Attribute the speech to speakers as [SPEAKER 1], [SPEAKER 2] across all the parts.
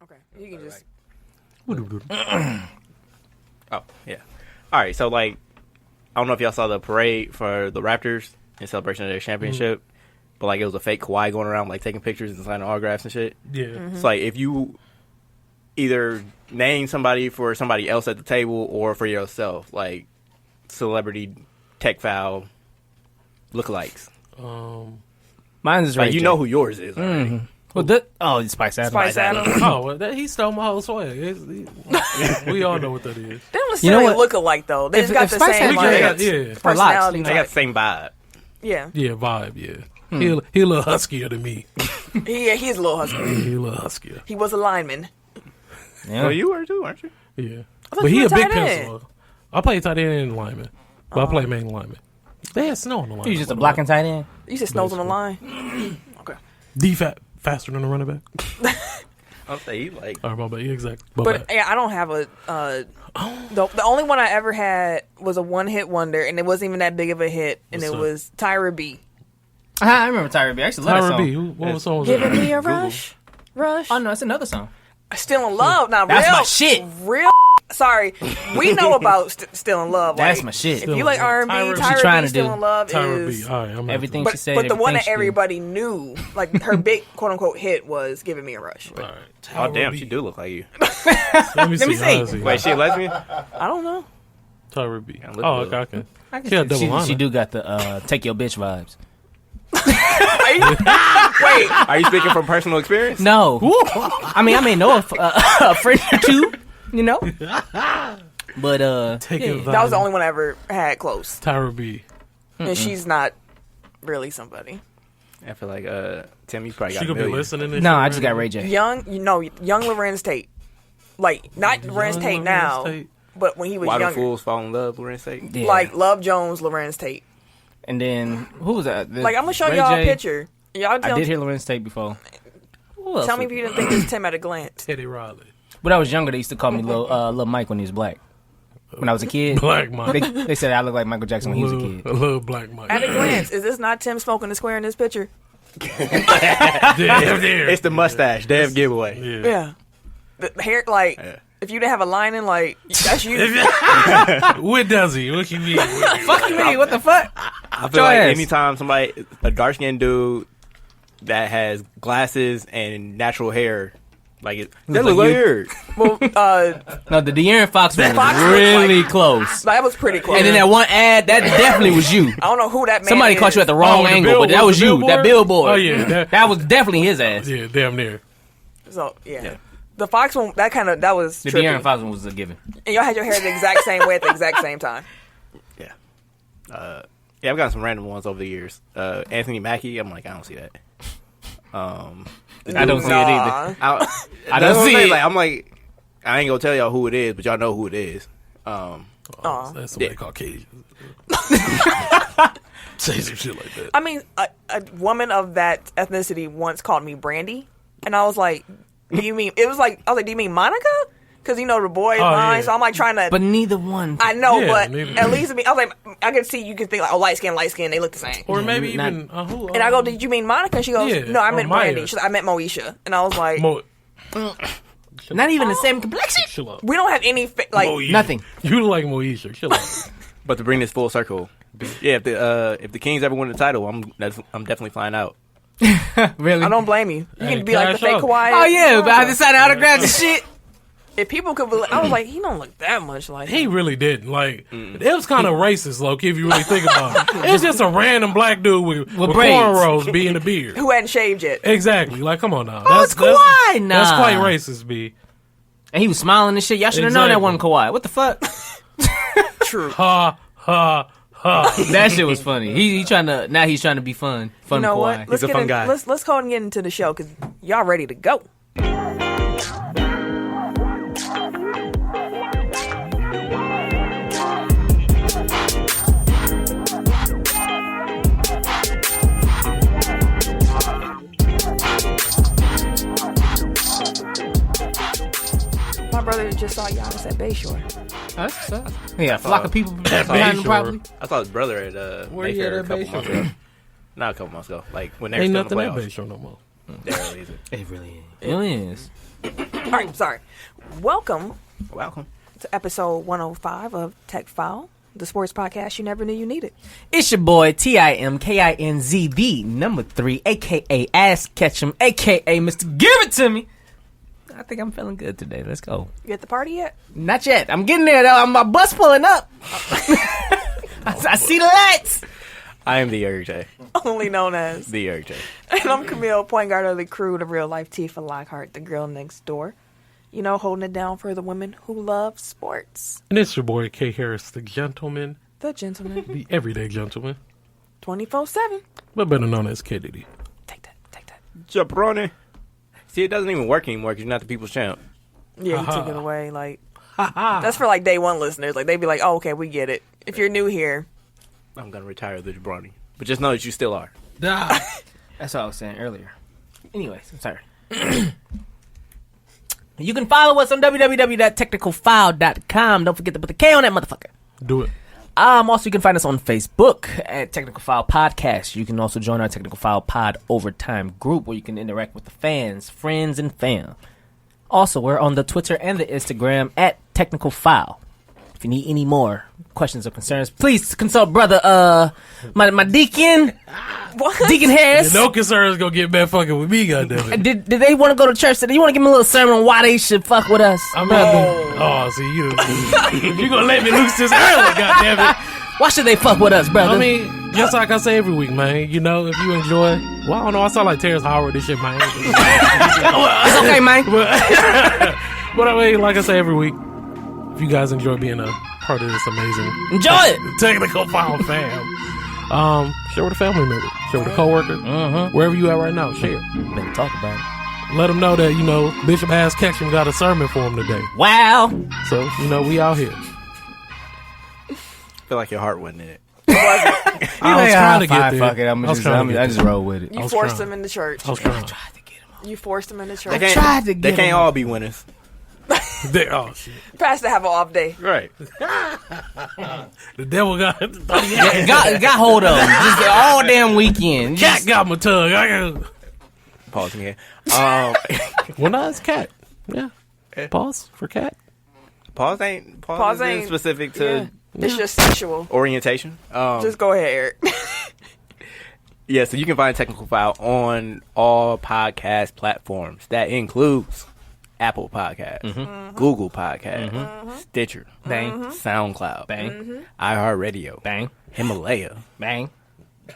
[SPEAKER 1] Okay, you can just.
[SPEAKER 2] Oh yeah. All right. So like, I don't know if y'all saw the parade for the Raptors in celebration of their championship, but like it was a fake Kawhi going around like taking pictures and signing autographs and shit.
[SPEAKER 3] Yeah.
[SPEAKER 2] It's like if you either name somebody for somebody else at the table or for yourself, like celebrity tech foul lookalikes.
[SPEAKER 4] Mine is
[SPEAKER 2] Like
[SPEAKER 4] right.
[SPEAKER 2] you know who yours is. Already.
[SPEAKER 4] Well, Spice Adams.
[SPEAKER 1] Spice Adams.
[SPEAKER 3] Oh, well, he stole my whole swag. We all know what that is.
[SPEAKER 1] They don't necessarily
[SPEAKER 4] what?
[SPEAKER 1] look alike though. They just got the
[SPEAKER 4] Spice
[SPEAKER 1] same
[SPEAKER 4] Adams-
[SPEAKER 3] Yeah.
[SPEAKER 1] personality.
[SPEAKER 2] They got the same vibe.
[SPEAKER 1] Yeah,
[SPEAKER 3] Yeah, vibe, yeah. He a little huskier than me.
[SPEAKER 1] he's a little husky.
[SPEAKER 3] He a little huskier.
[SPEAKER 1] He was a lineman.
[SPEAKER 4] Yeah.
[SPEAKER 2] Well, you were too, weren't you?
[SPEAKER 3] Yeah.
[SPEAKER 1] thought
[SPEAKER 3] But
[SPEAKER 1] you
[SPEAKER 3] he
[SPEAKER 1] were
[SPEAKER 3] a big
[SPEAKER 1] tight end.
[SPEAKER 3] pencil. I play tight end and lineman. But I play main lineman. They had snow on the line.
[SPEAKER 4] He's just a blocking tight end.
[SPEAKER 1] You said Snow's on the line. Okay.
[SPEAKER 3] Faster than a running back.
[SPEAKER 2] I'll say you like.
[SPEAKER 3] Or my bad. Yeah, exactly. My
[SPEAKER 1] But
[SPEAKER 3] bad.
[SPEAKER 1] yeah, I don't have a. The only one I ever had was a one-hit wonder, and it wasn't even that big of a hit, and
[SPEAKER 3] What's
[SPEAKER 1] it
[SPEAKER 3] up?
[SPEAKER 1] was Tyra B.
[SPEAKER 4] I remember Tyra B. I actually love that
[SPEAKER 3] Tyra
[SPEAKER 4] song.
[SPEAKER 3] B. What song was
[SPEAKER 1] Giving
[SPEAKER 3] that?
[SPEAKER 1] me a rush.
[SPEAKER 4] Oh no, it's another song.
[SPEAKER 1] Still in love. Now,
[SPEAKER 4] That's
[SPEAKER 1] real,
[SPEAKER 4] my shit.
[SPEAKER 1] Real. Sorry, we know about Still in Love.
[SPEAKER 4] That's
[SPEAKER 1] like,
[SPEAKER 4] my shit.
[SPEAKER 1] If
[SPEAKER 3] Still
[SPEAKER 1] you like
[SPEAKER 3] in Love.
[SPEAKER 1] R&B,
[SPEAKER 3] Tyra-
[SPEAKER 4] She
[SPEAKER 1] Tyra
[SPEAKER 4] trying
[SPEAKER 1] B.
[SPEAKER 4] to
[SPEAKER 1] Still
[SPEAKER 4] do
[SPEAKER 1] in Love
[SPEAKER 3] Tyra
[SPEAKER 1] is.
[SPEAKER 3] B. All right, I'm
[SPEAKER 4] Everything
[SPEAKER 1] But,
[SPEAKER 4] she said.
[SPEAKER 1] but the one
[SPEAKER 4] everything
[SPEAKER 1] that
[SPEAKER 4] she did.
[SPEAKER 1] everybody knew, like her big quote unquote hit, was "Giving Me a Rush."
[SPEAKER 3] All right.
[SPEAKER 2] Oh
[SPEAKER 3] Tyra
[SPEAKER 2] damn,
[SPEAKER 3] B.
[SPEAKER 2] she do look like you.
[SPEAKER 3] Let me
[SPEAKER 4] me
[SPEAKER 3] see.
[SPEAKER 4] see.
[SPEAKER 3] I'll see.
[SPEAKER 2] Wait, she a lesbian?
[SPEAKER 1] I don't know.
[SPEAKER 3] Tyra B.
[SPEAKER 2] look
[SPEAKER 3] Oh,
[SPEAKER 2] good.
[SPEAKER 3] okay.
[SPEAKER 4] I can
[SPEAKER 3] She had
[SPEAKER 4] see-
[SPEAKER 3] double liner.
[SPEAKER 4] she do got the take your bitch vibes.
[SPEAKER 1] Wait,
[SPEAKER 2] Are you speaking from personal experience?
[SPEAKER 4] No, I mean I may know a friend or two, you know. But
[SPEAKER 3] Take it
[SPEAKER 1] that was the only one I ever had close,
[SPEAKER 3] Tyra B.
[SPEAKER 1] and she's not really somebody.
[SPEAKER 2] I feel like Tim, you probably got
[SPEAKER 3] She
[SPEAKER 2] a
[SPEAKER 3] could be
[SPEAKER 2] million.
[SPEAKER 3] listening. To
[SPEAKER 4] no,
[SPEAKER 3] shit
[SPEAKER 4] I just
[SPEAKER 3] right
[SPEAKER 4] got
[SPEAKER 3] now.
[SPEAKER 4] Ray J.
[SPEAKER 1] Young Lorenz Tate, like not Lorenz
[SPEAKER 3] Young
[SPEAKER 1] Tate
[SPEAKER 3] Lorenz
[SPEAKER 1] now,
[SPEAKER 3] Tate.
[SPEAKER 1] but when he was
[SPEAKER 2] Why do
[SPEAKER 1] younger,
[SPEAKER 2] fools fall in love? Lorenz Tate.
[SPEAKER 4] Yeah.
[SPEAKER 1] like Love Jones, Lorenz Tate.
[SPEAKER 4] And then who was that?
[SPEAKER 1] Like I'm gonna show
[SPEAKER 4] Ray
[SPEAKER 1] y'all
[SPEAKER 4] J.
[SPEAKER 1] a picture. Y'all
[SPEAKER 4] I
[SPEAKER 1] tell,
[SPEAKER 4] did hear Lorenz Tate before. Who else
[SPEAKER 1] tell me
[SPEAKER 4] was-
[SPEAKER 1] if you didn't think it was Tim at a glance.
[SPEAKER 3] Teddy Riley.
[SPEAKER 4] When I was younger, they used to call me Lil Mike when he was black. When I was a kid,
[SPEAKER 3] Black Mike.
[SPEAKER 4] they said I looked like Michael Jackson when he was a kid.
[SPEAKER 3] A little Black Mike.
[SPEAKER 1] At a glance, is this not Tim smoking the square in this picture?
[SPEAKER 2] It's the mustache. Damn giveaway.
[SPEAKER 3] Yeah.
[SPEAKER 1] Yeah. The hair, like, if you didn't have a lining, like, that's you.
[SPEAKER 3] What does he? What you mean?
[SPEAKER 4] Fuck you, mean? What the fuck?
[SPEAKER 2] I feel like
[SPEAKER 4] ass.
[SPEAKER 2] anytime somebody, a dark skinned dude that has glasses and natural hair, like it, that look like
[SPEAKER 4] you.
[SPEAKER 2] yours.
[SPEAKER 1] Well,
[SPEAKER 4] No, the De'Aaron Fox one
[SPEAKER 1] Fox
[SPEAKER 4] was
[SPEAKER 1] looked
[SPEAKER 4] really close.
[SPEAKER 1] that was pretty close.
[SPEAKER 4] And then that one ad, that definitely was you.
[SPEAKER 1] I don't know who that man
[SPEAKER 4] Somebody
[SPEAKER 1] is.
[SPEAKER 4] caught you at the wrong
[SPEAKER 3] the
[SPEAKER 4] angle, but that
[SPEAKER 3] billboard,
[SPEAKER 4] was
[SPEAKER 3] the
[SPEAKER 4] you. That billboard.
[SPEAKER 3] Oh, yeah.
[SPEAKER 4] That was definitely his ass.
[SPEAKER 3] Yeah, damn near.
[SPEAKER 1] So, yeah. The Fox one, that was
[SPEAKER 4] The
[SPEAKER 1] trippy.
[SPEAKER 4] De'Aaron Fox one was a given.
[SPEAKER 1] And y'all had your hair the exact same way at the exact same time.
[SPEAKER 2] Yeah. Yeah, I've gotten some random ones over the years. Anthony Mackie, I'm like, I don't see that.
[SPEAKER 4] I don't see it either.
[SPEAKER 2] I
[SPEAKER 4] don't see it.
[SPEAKER 2] Like, I'm like, I ain't gonna tell y'all who it is, but y'all know who it is.
[SPEAKER 1] Aw.
[SPEAKER 3] That's somebody Caucasian. Say some shit like that.
[SPEAKER 1] I mean, a woman of that ethnicity once called me Brandy, and I was like, "Do you mean?" It was like, I was like, "Do you mean Monica?" Because the boy is mine,
[SPEAKER 3] yeah.
[SPEAKER 1] so I'm like trying to.
[SPEAKER 4] But neither one.
[SPEAKER 1] I know,
[SPEAKER 3] Yeah,
[SPEAKER 1] but
[SPEAKER 3] neither-
[SPEAKER 1] at least I was like, I could see you could think like, oh, light skin, they look the same.
[SPEAKER 3] Or maybe
[SPEAKER 4] not-
[SPEAKER 3] even who?
[SPEAKER 1] And I go, "Did you mean Monica?" And she goes,
[SPEAKER 3] Yeah,
[SPEAKER 1] "No, I
[SPEAKER 3] or
[SPEAKER 1] meant
[SPEAKER 3] Maya.
[SPEAKER 1] Brandy." She's like, "I meant Moesha," and I was like,
[SPEAKER 4] Not even the same complexion.
[SPEAKER 3] Chill out.
[SPEAKER 1] "We don't have any like."
[SPEAKER 4] Nothing.
[SPEAKER 3] You look like Moesha. Chill out.
[SPEAKER 2] But to bring this full circle, yeah, if the Kings ever win the title, I'm definitely flying out.
[SPEAKER 4] Really?
[SPEAKER 1] I don't blame you. You
[SPEAKER 3] Hey,
[SPEAKER 1] can be like the
[SPEAKER 3] cash
[SPEAKER 1] fake
[SPEAKER 3] out.
[SPEAKER 1] Kawhi.
[SPEAKER 4] Oh yeah, but I decided autographs and shit.
[SPEAKER 1] If people could, believe, I was like, he don't look that much like
[SPEAKER 3] He
[SPEAKER 1] him.
[SPEAKER 3] really didn't. Like, it was kind of racist, low-key, if you really think about it. It's just a random black dude with
[SPEAKER 4] braids.
[SPEAKER 3] cornrows being a beard.
[SPEAKER 1] Who hadn't shaved yet.
[SPEAKER 3] Exactly. Like, come on now.
[SPEAKER 4] Oh, it's Kawhi. Nah.
[SPEAKER 3] That's quite racist, B.
[SPEAKER 4] And he was smiling and shit. Y'all should have known that
[SPEAKER 3] Exactly.
[SPEAKER 4] wasn't Kawhi. What the fuck?
[SPEAKER 1] True.
[SPEAKER 3] Ha, ha, ha.
[SPEAKER 4] That shit was funny. He's trying to be fun. Fun
[SPEAKER 1] You know
[SPEAKER 4] Kawhi.
[SPEAKER 1] what? Let's
[SPEAKER 2] a
[SPEAKER 1] get
[SPEAKER 2] fun
[SPEAKER 1] in,
[SPEAKER 2] guy.
[SPEAKER 1] Let's go ahead and get into the show because y'all ready to go. My brother just saw Giannis at Bayshore.
[SPEAKER 4] Yeah, a flock of people behind him
[SPEAKER 3] Bayshore.
[SPEAKER 4] probably.
[SPEAKER 2] I saw his brother at
[SPEAKER 3] Where you
[SPEAKER 2] Mayfair
[SPEAKER 3] at
[SPEAKER 2] a couple
[SPEAKER 3] Bayshore?
[SPEAKER 2] months ago. Not a couple months ago, like when they were
[SPEAKER 3] Ain't
[SPEAKER 2] still in the
[SPEAKER 3] nothing at
[SPEAKER 2] playoffs.
[SPEAKER 3] Bayshore no more.
[SPEAKER 2] That really isn't.
[SPEAKER 4] It really is. It really is.
[SPEAKER 1] All right, sorry. Welcome
[SPEAKER 2] Welcome.
[SPEAKER 1] to episode 105 of Tech File, the sports podcast you never knew you needed.
[SPEAKER 4] It's your boy TIMKINZ, the number 3, a.k.a. Ass Ketchum, a.k.a. Mr. Give It To Me. I think I'm feeling good today. Let's go.
[SPEAKER 1] You at the party yet?
[SPEAKER 4] Not yet. I'm getting there, though. My bus pulling up. I see the lights.
[SPEAKER 2] I am the Eric J.
[SPEAKER 1] Only known as.
[SPEAKER 2] The Eric J.
[SPEAKER 1] And I'm Camille, point guard of the crew, the real life Tifa Lockhart, the girl next door. You know, holding it down for the women who love sports.
[SPEAKER 3] And it's your boy K. Harris, the gentleman,
[SPEAKER 1] The gentleman.
[SPEAKER 3] the everyday gentleman,
[SPEAKER 1] 24/7.
[SPEAKER 3] but better known as KDD.
[SPEAKER 1] Take that.
[SPEAKER 2] Jabroni. See, it doesn't even work anymore because you're not the people's champ.
[SPEAKER 1] Yeah, he took it away. Like, that's for like day one listeners. Like, they'd be like, oh, okay, we get it. If you're new here.
[SPEAKER 2] I'm going to retire the Jabroni. But just know that you still are.
[SPEAKER 4] That's what I was saying earlier. Anyways, I'm sorry. You can follow us on www.technicalfile.com. Don't forget to put the K on that motherfucker.
[SPEAKER 3] Do it.
[SPEAKER 4] Also, you can find us on Facebook at Technical File Podcast. You can also join our Technical File Pod Overtime group where you can interact with the fans, friends, and fam. Also, we're on the Twitter and the Instagram at Technical File. If you need any more questions or concerns, please consult brother, my deacon,
[SPEAKER 1] What?
[SPEAKER 4] Deacon Harris.
[SPEAKER 3] No concerns gonna get back fucking with me, goddammit.
[SPEAKER 4] Did they want to go to church today? You want to give me a little sermon on why they should fuck with us?
[SPEAKER 3] I'm not see you. If you gonna let me loose this early, goddammit.
[SPEAKER 4] Why should they fuck with us, brother?
[SPEAKER 3] I mean, just like I say every week, man. You know, if you enjoy, well, I don't know. I sound like Terrence Howard. This shit, man.
[SPEAKER 4] It's okay, man.
[SPEAKER 3] But I mean, like I say every week, if you guys enjoy being a part of this amazing
[SPEAKER 4] Enjoy it.
[SPEAKER 3] Technical File fam, share with a family member, share with a coworker, wherever you at right now, share.
[SPEAKER 4] Better talk about it.
[SPEAKER 3] Let them know that, you know, Bishop Ass Ketchum got a sermon for him today.
[SPEAKER 4] Wow.
[SPEAKER 3] So, you know, we out here.
[SPEAKER 2] I feel like your heart wasn't in it.
[SPEAKER 3] I was trying to get there.
[SPEAKER 4] Fuck it. I just roll with it.
[SPEAKER 1] You forced him into church.
[SPEAKER 3] I was trying.
[SPEAKER 1] You forced him into church.
[SPEAKER 2] They
[SPEAKER 4] tried to get
[SPEAKER 2] They can't
[SPEAKER 4] him.
[SPEAKER 2] all be winners.
[SPEAKER 3] Oh, shit.
[SPEAKER 1] Pastor have an off day.
[SPEAKER 2] Right.
[SPEAKER 3] The devil got
[SPEAKER 4] got hold of him. Just all damn weekend.
[SPEAKER 3] cat got my tongue. I got...
[SPEAKER 2] Pause again.
[SPEAKER 3] Well, no, it's cat. Yeah. Pause for cat.
[SPEAKER 2] Pause ain't specific to
[SPEAKER 1] Yeah. It's just sexual.
[SPEAKER 2] orientation.
[SPEAKER 1] Just go ahead, Eric.
[SPEAKER 2] Yeah, so you can find Technical File on all podcast platforms. That includes Apple Podcast, Google Podcast, Stitcher,
[SPEAKER 4] Bang.
[SPEAKER 2] SoundCloud,
[SPEAKER 4] Bang.
[SPEAKER 2] iHeartRadio,
[SPEAKER 4] Bang.
[SPEAKER 2] Himalaya.
[SPEAKER 4] Bang.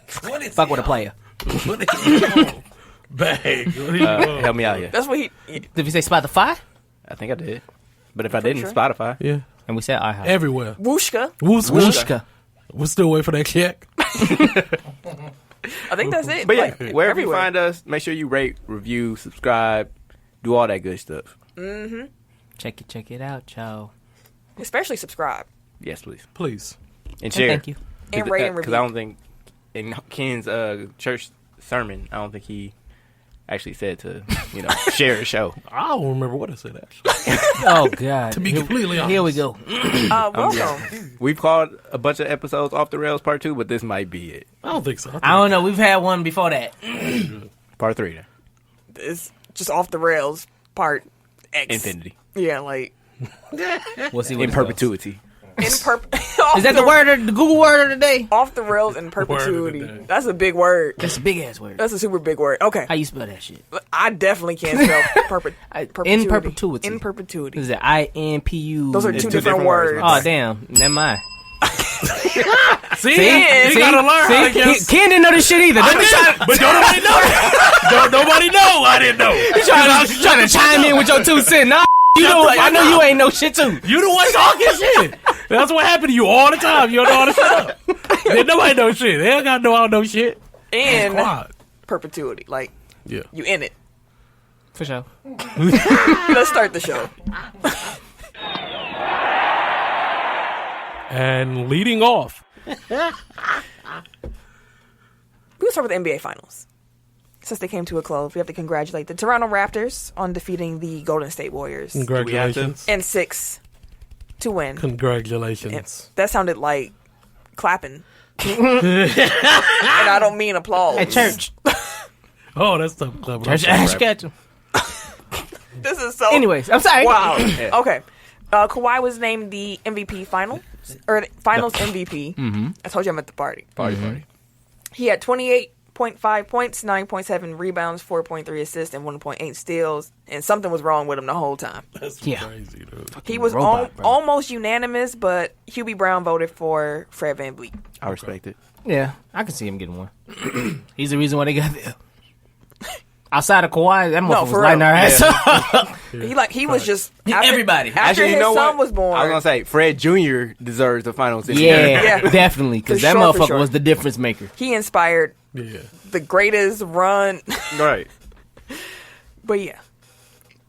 [SPEAKER 4] Fuck with a player.
[SPEAKER 3] Bang.
[SPEAKER 2] Help me out here.
[SPEAKER 1] That's what he.
[SPEAKER 4] Did we say Spotify?
[SPEAKER 2] I think I did. But if I didn't,
[SPEAKER 1] sure.
[SPEAKER 2] Spotify.
[SPEAKER 3] Yeah.
[SPEAKER 4] And we said iHeart.
[SPEAKER 3] Everywhere.
[SPEAKER 1] Wooshka.
[SPEAKER 3] Wooshka. We're still waiting for that check.
[SPEAKER 1] I think that's it.
[SPEAKER 2] But yeah,
[SPEAKER 1] Like,
[SPEAKER 2] wherever
[SPEAKER 1] everywhere.
[SPEAKER 2] you find us, make sure you rate, review, subscribe, do all that good stuff.
[SPEAKER 4] Check it out, y'all.
[SPEAKER 1] Especially subscribe.
[SPEAKER 2] Yes, please.
[SPEAKER 3] Please.
[SPEAKER 2] And share.
[SPEAKER 4] Thank you.
[SPEAKER 1] And rate and
[SPEAKER 2] Because
[SPEAKER 1] review.
[SPEAKER 2] I don't think, in Ken's church sermon, I don't think he actually said to, share a show.
[SPEAKER 3] I don't remember what I said, actually.
[SPEAKER 4] Oh, God.
[SPEAKER 3] To be completely honest.
[SPEAKER 4] Here we go.
[SPEAKER 1] Welcome.
[SPEAKER 2] We've called a bunch of episodes Off the Rails Part 2, but this might be it.
[SPEAKER 3] I don't think so.
[SPEAKER 4] I don't know. We've had one before that.
[SPEAKER 2] Part 3 then.
[SPEAKER 1] It's just off the rails. Part X.
[SPEAKER 2] Infinity.
[SPEAKER 1] Yeah, like
[SPEAKER 4] We'll see what
[SPEAKER 2] In
[SPEAKER 4] it goes.
[SPEAKER 2] perpetuity.
[SPEAKER 1] Is
[SPEAKER 4] Is that the word of the Google word of the day?
[SPEAKER 1] Off the rails in
[SPEAKER 3] Word
[SPEAKER 1] perpetuity.
[SPEAKER 3] of the day.
[SPEAKER 1] That's a big word.
[SPEAKER 4] That's a big ass word.
[SPEAKER 1] That's a super big word. Okay.
[SPEAKER 4] How you spell that shit?
[SPEAKER 1] I definitely can't spell perpetuity.
[SPEAKER 4] In perpetuity.
[SPEAKER 1] In perpetuity.
[SPEAKER 4] Is it INPU?
[SPEAKER 1] Those are
[SPEAKER 2] It's
[SPEAKER 1] two
[SPEAKER 2] two
[SPEAKER 1] different
[SPEAKER 2] different words.
[SPEAKER 1] words.
[SPEAKER 4] Oh, damn. Never mind.
[SPEAKER 3] See?
[SPEAKER 1] See?
[SPEAKER 3] You gotta learn, I guess.
[SPEAKER 4] Ken didn't know this shit either. Don't be trying,
[SPEAKER 3] But don't nobody know. Nobody know. I didn't know.
[SPEAKER 4] trying to chime in with your 2 cents. Nah, you know, I know you ain't know shit too.
[SPEAKER 3] You the one talking shit. That's what happened to you all the time. You don't know how to shut up. Then nobody know shit. They don't got to know how to know shit.
[SPEAKER 1] In
[SPEAKER 3] Quiet.
[SPEAKER 1] perpetuity. Like,
[SPEAKER 3] Yeah.
[SPEAKER 1] you in it.
[SPEAKER 4] For sure.
[SPEAKER 1] Let's start the show.
[SPEAKER 3] And leading off.
[SPEAKER 1] We'll start with the NBA Finals. Since they came to a close, we have to congratulate the Toronto Raptors on defeating the Golden State Warriors
[SPEAKER 3] Congratulations.
[SPEAKER 1] in 6 to win.
[SPEAKER 3] Congratulations.
[SPEAKER 1] That sounded like clapping. And I don't mean applause.
[SPEAKER 4] At church.
[SPEAKER 3] Oh, that's tough.
[SPEAKER 4] Ash Ketchum.
[SPEAKER 1] This is so.
[SPEAKER 4] Anyways, I'm sorry.
[SPEAKER 1] Wow. Okay. Kawhi was named the MVP finals MVP.
[SPEAKER 4] Mm-hmm.
[SPEAKER 1] I told you I'm at the party.
[SPEAKER 2] Party.
[SPEAKER 1] He had 28.5 points, 9.7 rebounds, 4.3 assists, and 1.8 steals. And something was wrong with him the whole time.
[SPEAKER 3] That's
[SPEAKER 4] Yeah.
[SPEAKER 3] crazy, dude.
[SPEAKER 1] He was
[SPEAKER 4] robot, bro.
[SPEAKER 1] almost unanimous, but Hubie Brown voted for Fred VanVleet.
[SPEAKER 2] I respect it.
[SPEAKER 4] Yeah, I can see him getting one. He's the reason why they got there. Outside of Kawhi, that motherfucker was
[SPEAKER 1] for
[SPEAKER 4] lighting
[SPEAKER 1] real.
[SPEAKER 4] our ass up.
[SPEAKER 1] He was just after,
[SPEAKER 4] Everybody.
[SPEAKER 1] after
[SPEAKER 2] Actually,
[SPEAKER 1] his
[SPEAKER 2] you know
[SPEAKER 1] son
[SPEAKER 2] what?
[SPEAKER 1] was born.
[SPEAKER 2] I was gonna say Fred Jr. deserves the finals.
[SPEAKER 4] Yeah,
[SPEAKER 1] Yeah.
[SPEAKER 4] definitely, because
[SPEAKER 1] For
[SPEAKER 4] that
[SPEAKER 1] sure, for
[SPEAKER 4] motherfucker
[SPEAKER 1] sure.
[SPEAKER 4] was the difference maker.
[SPEAKER 1] He inspired
[SPEAKER 3] Yeah.
[SPEAKER 1] the greatest run.
[SPEAKER 2] Right.
[SPEAKER 1] But yeah,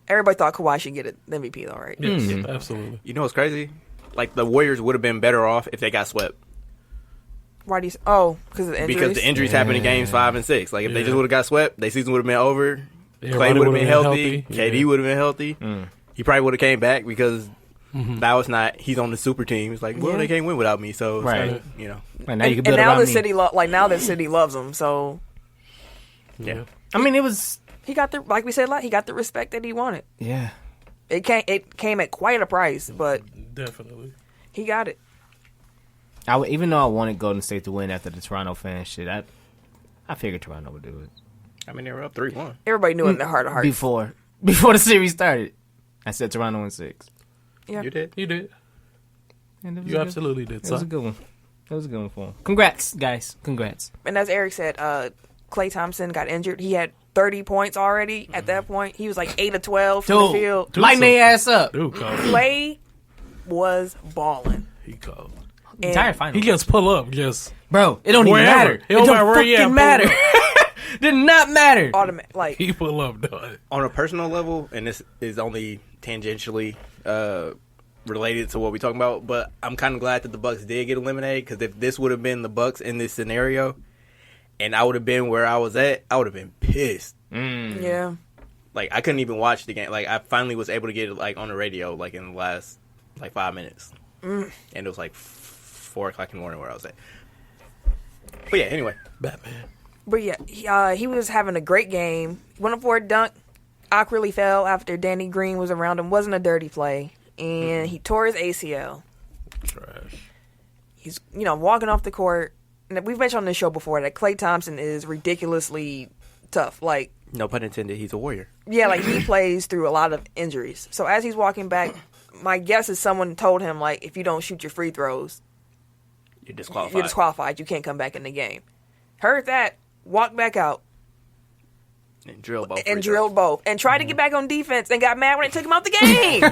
[SPEAKER 1] everybody thought Kawhi should get an MVP though, right?
[SPEAKER 3] Yes,
[SPEAKER 4] Mm.
[SPEAKER 3] absolutely.
[SPEAKER 2] You know what's crazy? Like the Warriors would have been better off if they got swept
[SPEAKER 1] Why do you? Oh, because of the injuries.
[SPEAKER 2] because the injuries happened in games 5 and 6. Like if they
[SPEAKER 3] Yeah.
[SPEAKER 2] just would have got swept, their season would have been over.
[SPEAKER 3] Everybody
[SPEAKER 2] Clay would have
[SPEAKER 3] would've
[SPEAKER 2] been healthy. KD
[SPEAKER 3] Yeah.
[SPEAKER 2] would have been healthy. He probably would have came back because now it's not. He's on the super team. It's like, well,
[SPEAKER 1] Yeah.
[SPEAKER 2] they can't win without me. So,
[SPEAKER 4] Right.
[SPEAKER 2] you know,
[SPEAKER 4] And now you can
[SPEAKER 1] and
[SPEAKER 4] build
[SPEAKER 1] now
[SPEAKER 4] around
[SPEAKER 1] the
[SPEAKER 4] me.
[SPEAKER 1] city now the city loves him. So
[SPEAKER 2] yeah.
[SPEAKER 4] I mean, it was.
[SPEAKER 1] he got the like we said, he got the respect that he wanted.
[SPEAKER 4] Yeah.
[SPEAKER 1] It came at quite a price, but
[SPEAKER 3] Definitely.
[SPEAKER 1] he got it.
[SPEAKER 4] Even though I wanted Golden State to win after the Toronto fan shit, I figured Toronto would do it.
[SPEAKER 2] I mean, they were up 3-1.
[SPEAKER 1] Everybody knew in their heart of hearts.
[SPEAKER 4] Before the series started. I said Toronto in 6.
[SPEAKER 1] Yeah.
[SPEAKER 2] You did.
[SPEAKER 3] You did.
[SPEAKER 4] And it was
[SPEAKER 3] You
[SPEAKER 4] a good-
[SPEAKER 3] absolutely did.
[SPEAKER 4] It was a
[SPEAKER 3] Son.
[SPEAKER 4] good one. It was a good one for him. Congrats, guys. Congrats.
[SPEAKER 1] And as Eric said, Klay Thompson got injured. He had 30 points already at that point. He was like 8 of 12 from the field.
[SPEAKER 3] Dude,
[SPEAKER 4] Lighten their ass up.
[SPEAKER 3] Dude called.
[SPEAKER 1] Klay was balling.
[SPEAKER 3] He called.
[SPEAKER 1] And
[SPEAKER 4] Entire final.
[SPEAKER 3] He gets pull up. Just
[SPEAKER 4] Bro, it don't even
[SPEAKER 3] Wherever.
[SPEAKER 4] matter.
[SPEAKER 3] It don't matter where he
[SPEAKER 4] fucking
[SPEAKER 3] at,
[SPEAKER 4] matter. Did not matter.
[SPEAKER 1] automatic, like
[SPEAKER 3] he pull up, dog.
[SPEAKER 2] On a personal level, and this is only tangentially related to what we're talking about, but I'm kind of glad that the Bucks did get eliminated because if this would have been the Bucks in this scenario, and I would have been where I was at, I would have been pissed.
[SPEAKER 1] yeah.
[SPEAKER 2] Like I couldn't even watch the game. Like I finally was able to get it like on the radio, like in the last like 5 minutes, and it was like 4 o'clock in the morning where I was at. But yeah, anyway,
[SPEAKER 3] Batman.
[SPEAKER 1] But yeah, he was having a great game. Went up for a dunk, awkwardly fell after Danny Green was around him. Wasn't a dirty play, and he tore his ACL.
[SPEAKER 3] Trash.
[SPEAKER 1] He's walking off the court. And we've mentioned on this show before that Klay Thompson is ridiculously tough. Like
[SPEAKER 2] no pun intended. He's a warrior.
[SPEAKER 1] yeah, like he plays through a lot of injuries. So as he's walking back, my guess is someone told him like, if you don't shoot your free throws,
[SPEAKER 2] You're disqualified.
[SPEAKER 1] you're disqualified. You can't come back in the game. Heard that, walked back out.
[SPEAKER 2] And drilled both.
[SPEAKER 1] And
[SPEAKER 2] free
[SPEAKER 1] drilled
[SPEAKER 2] throws.
[SPEAKER 1] both. And tried to get back on defense and got mad when it took him out the game.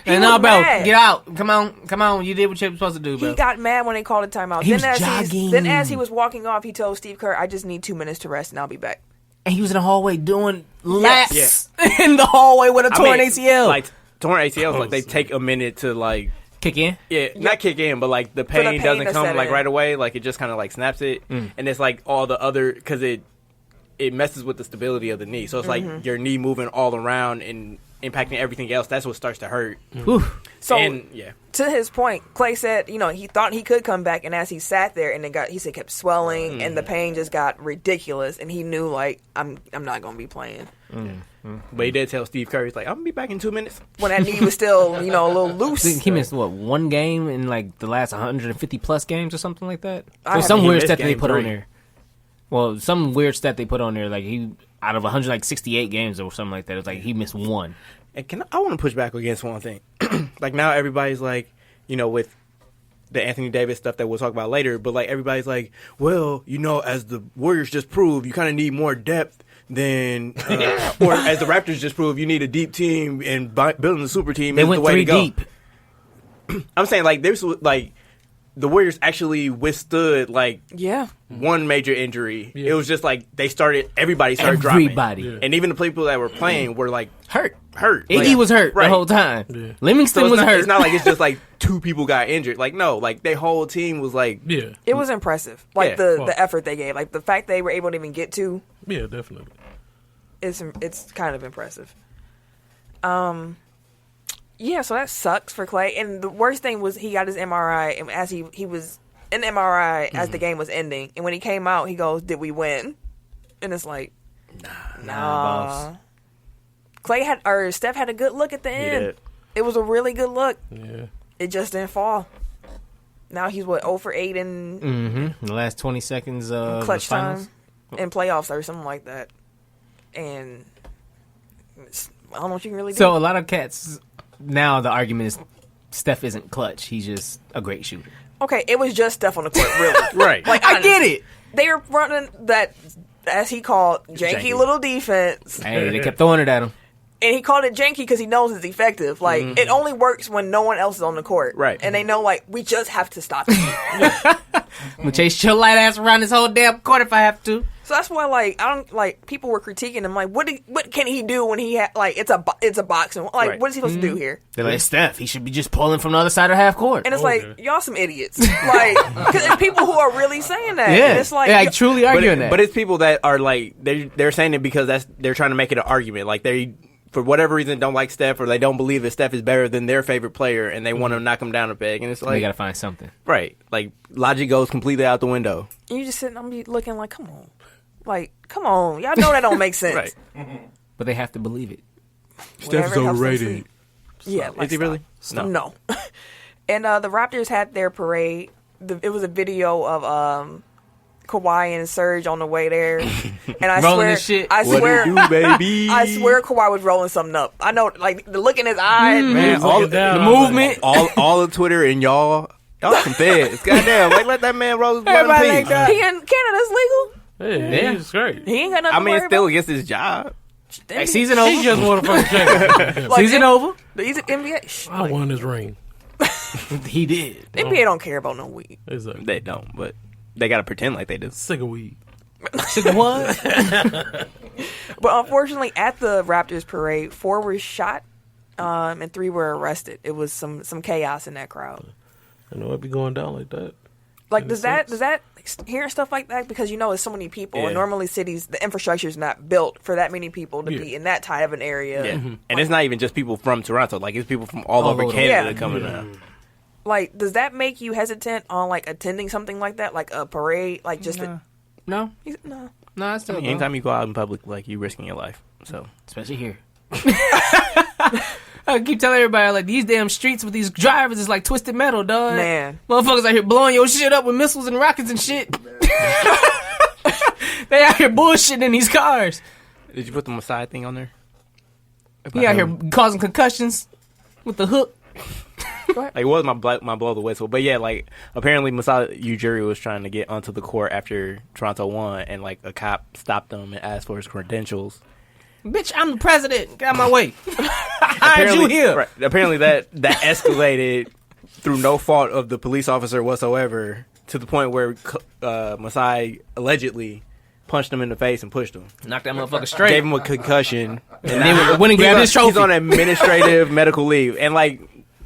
[SPEAKER 4] And
[SPEAKER 1] was
[SPEAKER 4] now, bro,
[SPEAKER 1] mad.
[SPEAKER 4] get out. Come on. You did what you were supposed to do, bro.
[SPEAKER 1] He got mad when they called a timeout.
[SPEAKER 4] He was
[SPEAKER 1] Then
[SPEAKER 4] jogging.
[SPEAKER 1] as he was walking off, he told Steve Kerr, I just need 2 minutes to rest and I'll be back.
[SPEAKER 4] And he was in the hallway doing laps
[SPEAKER 2] Yes.
[SPEAKER 4] in the hallway with a
[SPEAKER 2] I
[SPEAKER 4] torn
[SPEAKER 2] mean,
[SPEAKER 4] ACL.
[SPEAKER 2] Like torn ACLs, like they take a minute to like.
[SPEAKER 4] Kick in.
[SPEAKER 2] Yeah, not kick in, but like the
[SPEAKER 1] the
[SPEAKER 2] pain
[SPEAKER 1] pain
[SPEAKER 2] doesn't
[SPEAKER 1] to
[SPEAKER 2] come
[SPEAKER 1] set
[SPEAKER 2] like
[SPEAKER 1] in.
[SPEAKER 2] right away. Like it just kind of like snaps it, and it's like all the other because it messes with the stability of the knee. So it's like your knee moving all around and impacting everything else. That's what starts to hurt.
[SPEAKER 4] Whew.
[SPEAKER 1] So
[SPEAKER 2] And yeah,
[SPEAKER 1] to his point, Klay said, he thought he could come back, and as he sat there, and he said kept swelling, and the pain just got ridiculous, and he knew like I'm not gonna be playing
[SPEAKER 2] but he did tell Steve Curry, he's like, I'm gonna be back in 2 minutes.
[SPEAKER 1] when that knee was still a little loose.
[SPEAKER 4] He missed one game in like the last 150 plus games or something like that.
[SPEAKER 1] I
[SPEAKER 4] There's
[SPEAKER 1] haven't-
[SPEAKER 4] some
[SPEAKER 2] He
[SPEAKER 4] weird
[SPEAKER 2] missed
[SPEAKER 4] stat that they
[SPEAKER 2] game
[SPEAKER 4] put on
[SPEAKER 2] 3.
[SPEAKER 4] there. Well, some weird stat they put on there, like he out of 168 games or something like that. It was like he missed one.
[SPEAKER 2] And I want to push back against one thing. Like now everybody's like, with the Anthony Davis stuff that we'll talk about later, but like everybody's like, well, as the Warriors just proved, you kind of need more depth than, or as the Raptors just proved, you need a deep team and building a super team
[SPEAKER 4] They
[SPEAKER 2] is
[SPEAKER 4] went
[SPEAKER 2] the way
[SPEAKER 4] 3
[SPEAKER 2] to go.
[SPEAKER 4] deep.
[SPEAKER 2] I'm saying like this was like the Warriors actually withstood like
[SPEAKER 1] Yeah,
[SPEAKER 2] one major injury.
[SPEAKER 3] Yeah.
[SPEAKER 2] It was just like everybody started dropping.
[SPEAKER 4] Everybody
[SPEAKER 3] Yeah.
[SPEAKER 2] And even the people that were playing were like
[SPEAKER 4] hurt.
[SPEAKER 2] hurt.
[SPEAKER 4] AD
[SPEAKER 2] Like,
[SPEAKER 4] was hurt
[SPEAKER 2] right.
[SPEAKER 4] the whole time.
[SPEAKER 3] Yeah.
[SPEAKER 4] Livingston
[SPEAKER 2] So it's
[SPEAKER 4] was
[SPEAKER 2] not,
[SPEAKER 4] hurt.
[SPEAKER 2] it's not like it's just like 2 people got injured. Like no, like their whole team was like
[SPEAKER 3] Yeah.
[SPEAKER 1] it was impressive. Like
[SPEAKER 2] Yeah.
[SPEAKER 1] the effort they gave, like the fact they were able to even get to,
[SPEAKER 3] Yeah, definitely.
[SPEAKER 1] it's kind of impressive. Yeah, so that sucks for Klay. And the worst thing was he got his MRI, and as he was in MRI as the game was ending, and when he came out, he goes, "Did we win?" And it's like, Nah. Steph had a good look at the end.
[SPEAKER 2] did.
[SPEAKER 1] It was a really good look.
[SPEAKER 3] Yeah.
[SPEAKER 1] It just didn't fall. Now he's 0 for 8 in
[SPEAKER 4] The last 20 seconds of
[SPEAKER 1] clutch
[SPEAKER 4] the finals.
[SPEAKER 1] time in playoffs or something like that. And I don't know what you can really do.
[SPEAKER 4] So a lot of cats now the argument is Steph isn't clutch. He's just a great shooter.
[SPEAKER 1] Okay, it was just Steph on the court, really.
[SPEAKER 2] Right.
[SPEAKER 1] Like
[SPEAKER 4] I get it.
[SPEAKER 1] They were running that, as he called, janky little defense.
[SPEAKER 4] Hey, they kept throwing it at him.
[SPEAKER 1] And he called it janky because he knows it's effective. Like, it only works when no one else is on the court.
[SPEAKER 2] Right.
[SPEAKER 1] And they know, like, we just have to stop it.
[SPEAKER 4] I'm gonna chase your light ass around this whole damn court if I have to.
[SPEAKER 1] So that's why, like, I don't, like, people were critiquing him. Like, what can he do when he, like, it's a boxing. Like,
[SPEAKER 2] Right.
[SPEAKER 1] what is he supposed to do here?
[SPEAKER 4] They're like, Steph, he should be just pulling from the other side of half court.
[SPEAKER 1] And it's like, y'all some idiots. Like, because there's people who are really saying that.
[SPEAKER 4] Yeah,
[SPEAKER 1] And it's like,
[SPEAKER 4] yeah, truly arguing that.
[SPEAKER 2] But it's people that are like they're saying it because they're trying to make it an argument. Like they, for whatever reason, don't like Steph or they don't believe that Steph is better than their favorite player and they want to knock him down a peg. And it's
[SPEAKER 4] they
[SPEAKER 2] like,
[SPEAKER 4] gotta find something.
[SPEAKER 2] right, like logic goes completely out the window.
[SPEAKER 1] you just sitting, I'm looking like, come on. Like, come on. Y'all know that don't make sense.
[SPEAKER 2] Right.
[SPEAKER 4] But they have to believe it.
[SPEAKER 1] Whatever helps them sleep. Yeah.
[SPEAKER 2] Is he really?
[SPEAKER 1] No. And the Raptors had their parade. It was a video of Kawhi and Serge on the way there. And I
[SPEAKER 4] Rolling
[SPEAKER 1] swear,
[SPEAKER 4] his shit.
[SPEAKER 1] I
[SPEAKER 2] What
[SPEAKER 1] swear,
[SPEAKER 2] it do, baby?
[SPEAKER 1] I swear Kawhi was rolling something up. I know, like, the look in his eye.
[SPEAKER 2] Man, all
[SPEAKER 3] looking down.
[SPEAKER 2] the movement, all of Twitter and y'all some feds. Goddamn, like let that man roll his blood
[SPEAKER 4] Everybody
[SPEAKER 2] in
[SPEAKER 4] like
[SPEAKER 2] peace.
[SPEAKER 4] that.
[SPEAKER 1] He in Canada's legal.
[SPEAKER 3] Yeah, he's great.
[SPEAKER 1] He ain't got nothing
[SPEAKER 2] I
[SPEAKER 1] to
[SPEAKER 2] mean,
[SPEAKER 1] worry
[SPEAKER 2] it's still
[SPEAKER 1] about.
[SPEAKER 2] against his job.
[SPEAKER 4] Hey, season over.
[SPEAKER 3] He just won a fucking championship.
[SPEAKER 1] Like,
[SPEAKER 4] Season over.
[SPEAKER 1] He's an NBA. Shh,
[SPEAKER 3] I won his ring.
[SPEAKER 4] He did.
[SPEAKER 1] NBA don't care about no weed.
[SPEAKER 3] Exactly.
[SPEAKER 2] They don't, but they gotta pretend like they do.
[SPEAKER 3] Sick of weed.
[SPEAKER 4] What?
[SPEAKER 1] But unfortunately, at the Raptors parade, 4 were shot, and 3 were arrested. It was some chaos in that crowd.
[SPEAKER 3] I know it'd be going down like that.
[SPEAKER 1] Like, does that hearing stuff like that, because you know it's so many people,
[SPEAKER 2] Yeah.
[SPEAKER 1] and normally cities, the infrastructure is not built for that many people to be in that tight of an area.
[SPEAKER 2] Yeah, and it's not even just people from Toronto. Like it's people from all over
[SPEAKER 4] over.
[SPEAKER 2] Canada
[SPEAKER 1] Yeah.
[SPEAKER 2] coming out.
[SPEAKER 1] Like, does that make you hesitant on like attending something like that, like a parade, like just
[SPEAKER 4] No.
[SPEAKER 1] no?
[SPEAKER 4] No, it's still going.
[SPEAKER 2] Anytime you go out in public, like you risking your life. So
[SPEAKER 4] Especially here. I keep telling everybody, like, these damn streets with these drivers is like twisted metal, dog.
[SPEAKER 1] Man.
[SPEAKER 4] Motherfuckers out here blowing your shit up with missiles and rockets and shit. They out here bullshitting in these cars.
[SPEAKER 2] did you put the Masai thing on there?
[SPEAKER 4] He out here causing concussions with the hook.
[SPEAKER 2] Like it was my blow the whistle, but yeah, like apparently Masai Ujiri was trying to get onto the court after Toronto won, and like a cop stopped him and asked for his credentials.
[SPEAKER 4] Bitch, I'm the president. Get out of my way. I hired you here.
[SPEAKER 2] Right, apparently that escalated through no fault of the police officer whatsoever to the point where Masai allegedly punched him in the face and pushed him.
[SPEAKER 4] Knock that motherfucker straight.
[SPEAKER 2] Gave him a concussion.
[SPEAKER 4] And then went and grabbed his trophy.
[SPEAKER 2] He's on administrative medical leave. And like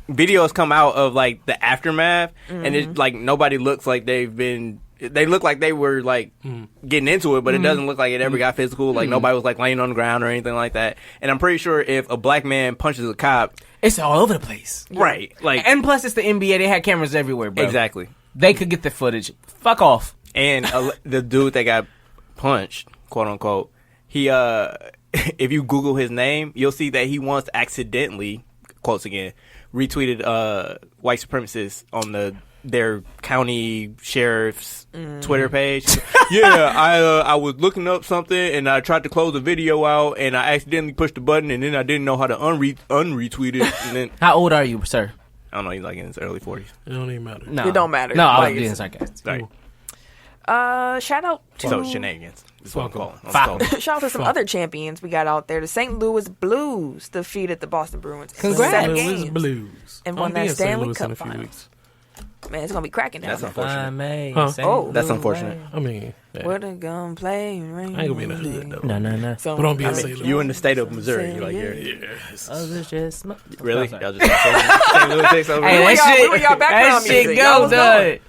[SPEAKER 2] videos come out of like the aftermath and it's like nobody looks like they look like they were like getting into it, but it doesn't look like it ever got physical. Like nobody was like laying on the ground or anything like that. And I'm pretty sure if a black man punches a cop,
[SPEAKER 4] It's all over the place.
[SPEAKER 2] right? Like
[SPEAKER 4] And plus, it's the NBA. They had cameras everywhere, bro.
[SPEAKER 2] exactly.
[SPEAKER 4] They could get the footage. Fuck off.
[SPEAKER 2] And the dude that got punched, quote unquote, he if you Google his name, you'll see that he once accidentally, quotes again, retweeted white supremacists on their county sheriff's Twitter page. Yeah, I was looking up something and I tried to close the video out and I accidentally pushed the button and then I didn't know how to unretweet it. And then
[SPEAKER 4] How old are you, sir?
[SPEAKER 2] I don't know, he's like in his early 40s.
[SPEAKER 3] It don't even matter.
[SPEAKER 4] No.
[SPEAKER 1] It don't matter.
[SPEAKER 4] No, I
[SPEAKER 1] Like,
[SPEAKER 4] was being
[SPEAKER 1] it's-
[SPEAKER 4] sarcastic.
[SPEAKER 2] Right.
[SPEAKER 1] Shout out to
[SPEAKER 2] So shenanigans. That's what I'm calling.
[SPEAKER 1] shout out to some other champions we got out there. The St. Louis Blues defeated the Boston Bruins. in
[SPEAKER 4] Congrats.
[SPEAKER 1] 7
[SPEAKER 3] St. Louis
[SPEAKER 1] games.
[SPEAKER 3] Blues.
[SPEAKER 1] And
[SPEAKER 3] I'll
[SPEAKER 1] won
[SPEAKER 3] be
[SPEAKER 1] that
[SPEAKER 3] in St.
[SPEAKER 1] Stanley
[SPEAKER 3] Louis
[SPEAKER 1] Cup
[SPEAKER 3] in a few
[SPEAKER 1] final.
[SPEAKER 3] weeks.
[SPEAKER 1] Man, it's gonna be cracking down
[SPEAKER 2] That's
[SPEAKER 1] there.
[SPEAKER 2] unfortunate.
[SPEAKER 3] Huh?
[SPEAKER 1] Oh,
[SPEAKER 2] That's unfortunate.
[SPEAKER 3] I mean, yeah.
[SPEAKER 1] We're gonna play.
[SPEAKER 3] I ain't gonna be in the hood though.
[SPEAKER 4] No.
[SPEAKER 1] So,
[SPEAKER 3] But don't be
[SPEAKER 1] I
[SPEAKER 3] in
[SPEAKER 1] mean,
[SPEAKER 3] St. Louis.
[SPEAKER 2] You in the state of Missouri. You're like, really?
[SPEAKER 4] Hey,
[SPEAKER 2] Y'all just St. Louis takes over?
[SPEAKER 1] Hey,
[SPEAKER 4] that
[SPEAKER 1] y'all-
[SPEAKER 4] shit,
[SPEAKER 1] where y'all background
[SPEAKER 4] that shit
[SPEAKER 1] music? Y'all
[SPEAKER 4] go,
[SPEAKER 1] was going.
[SPEAKER 4] dog.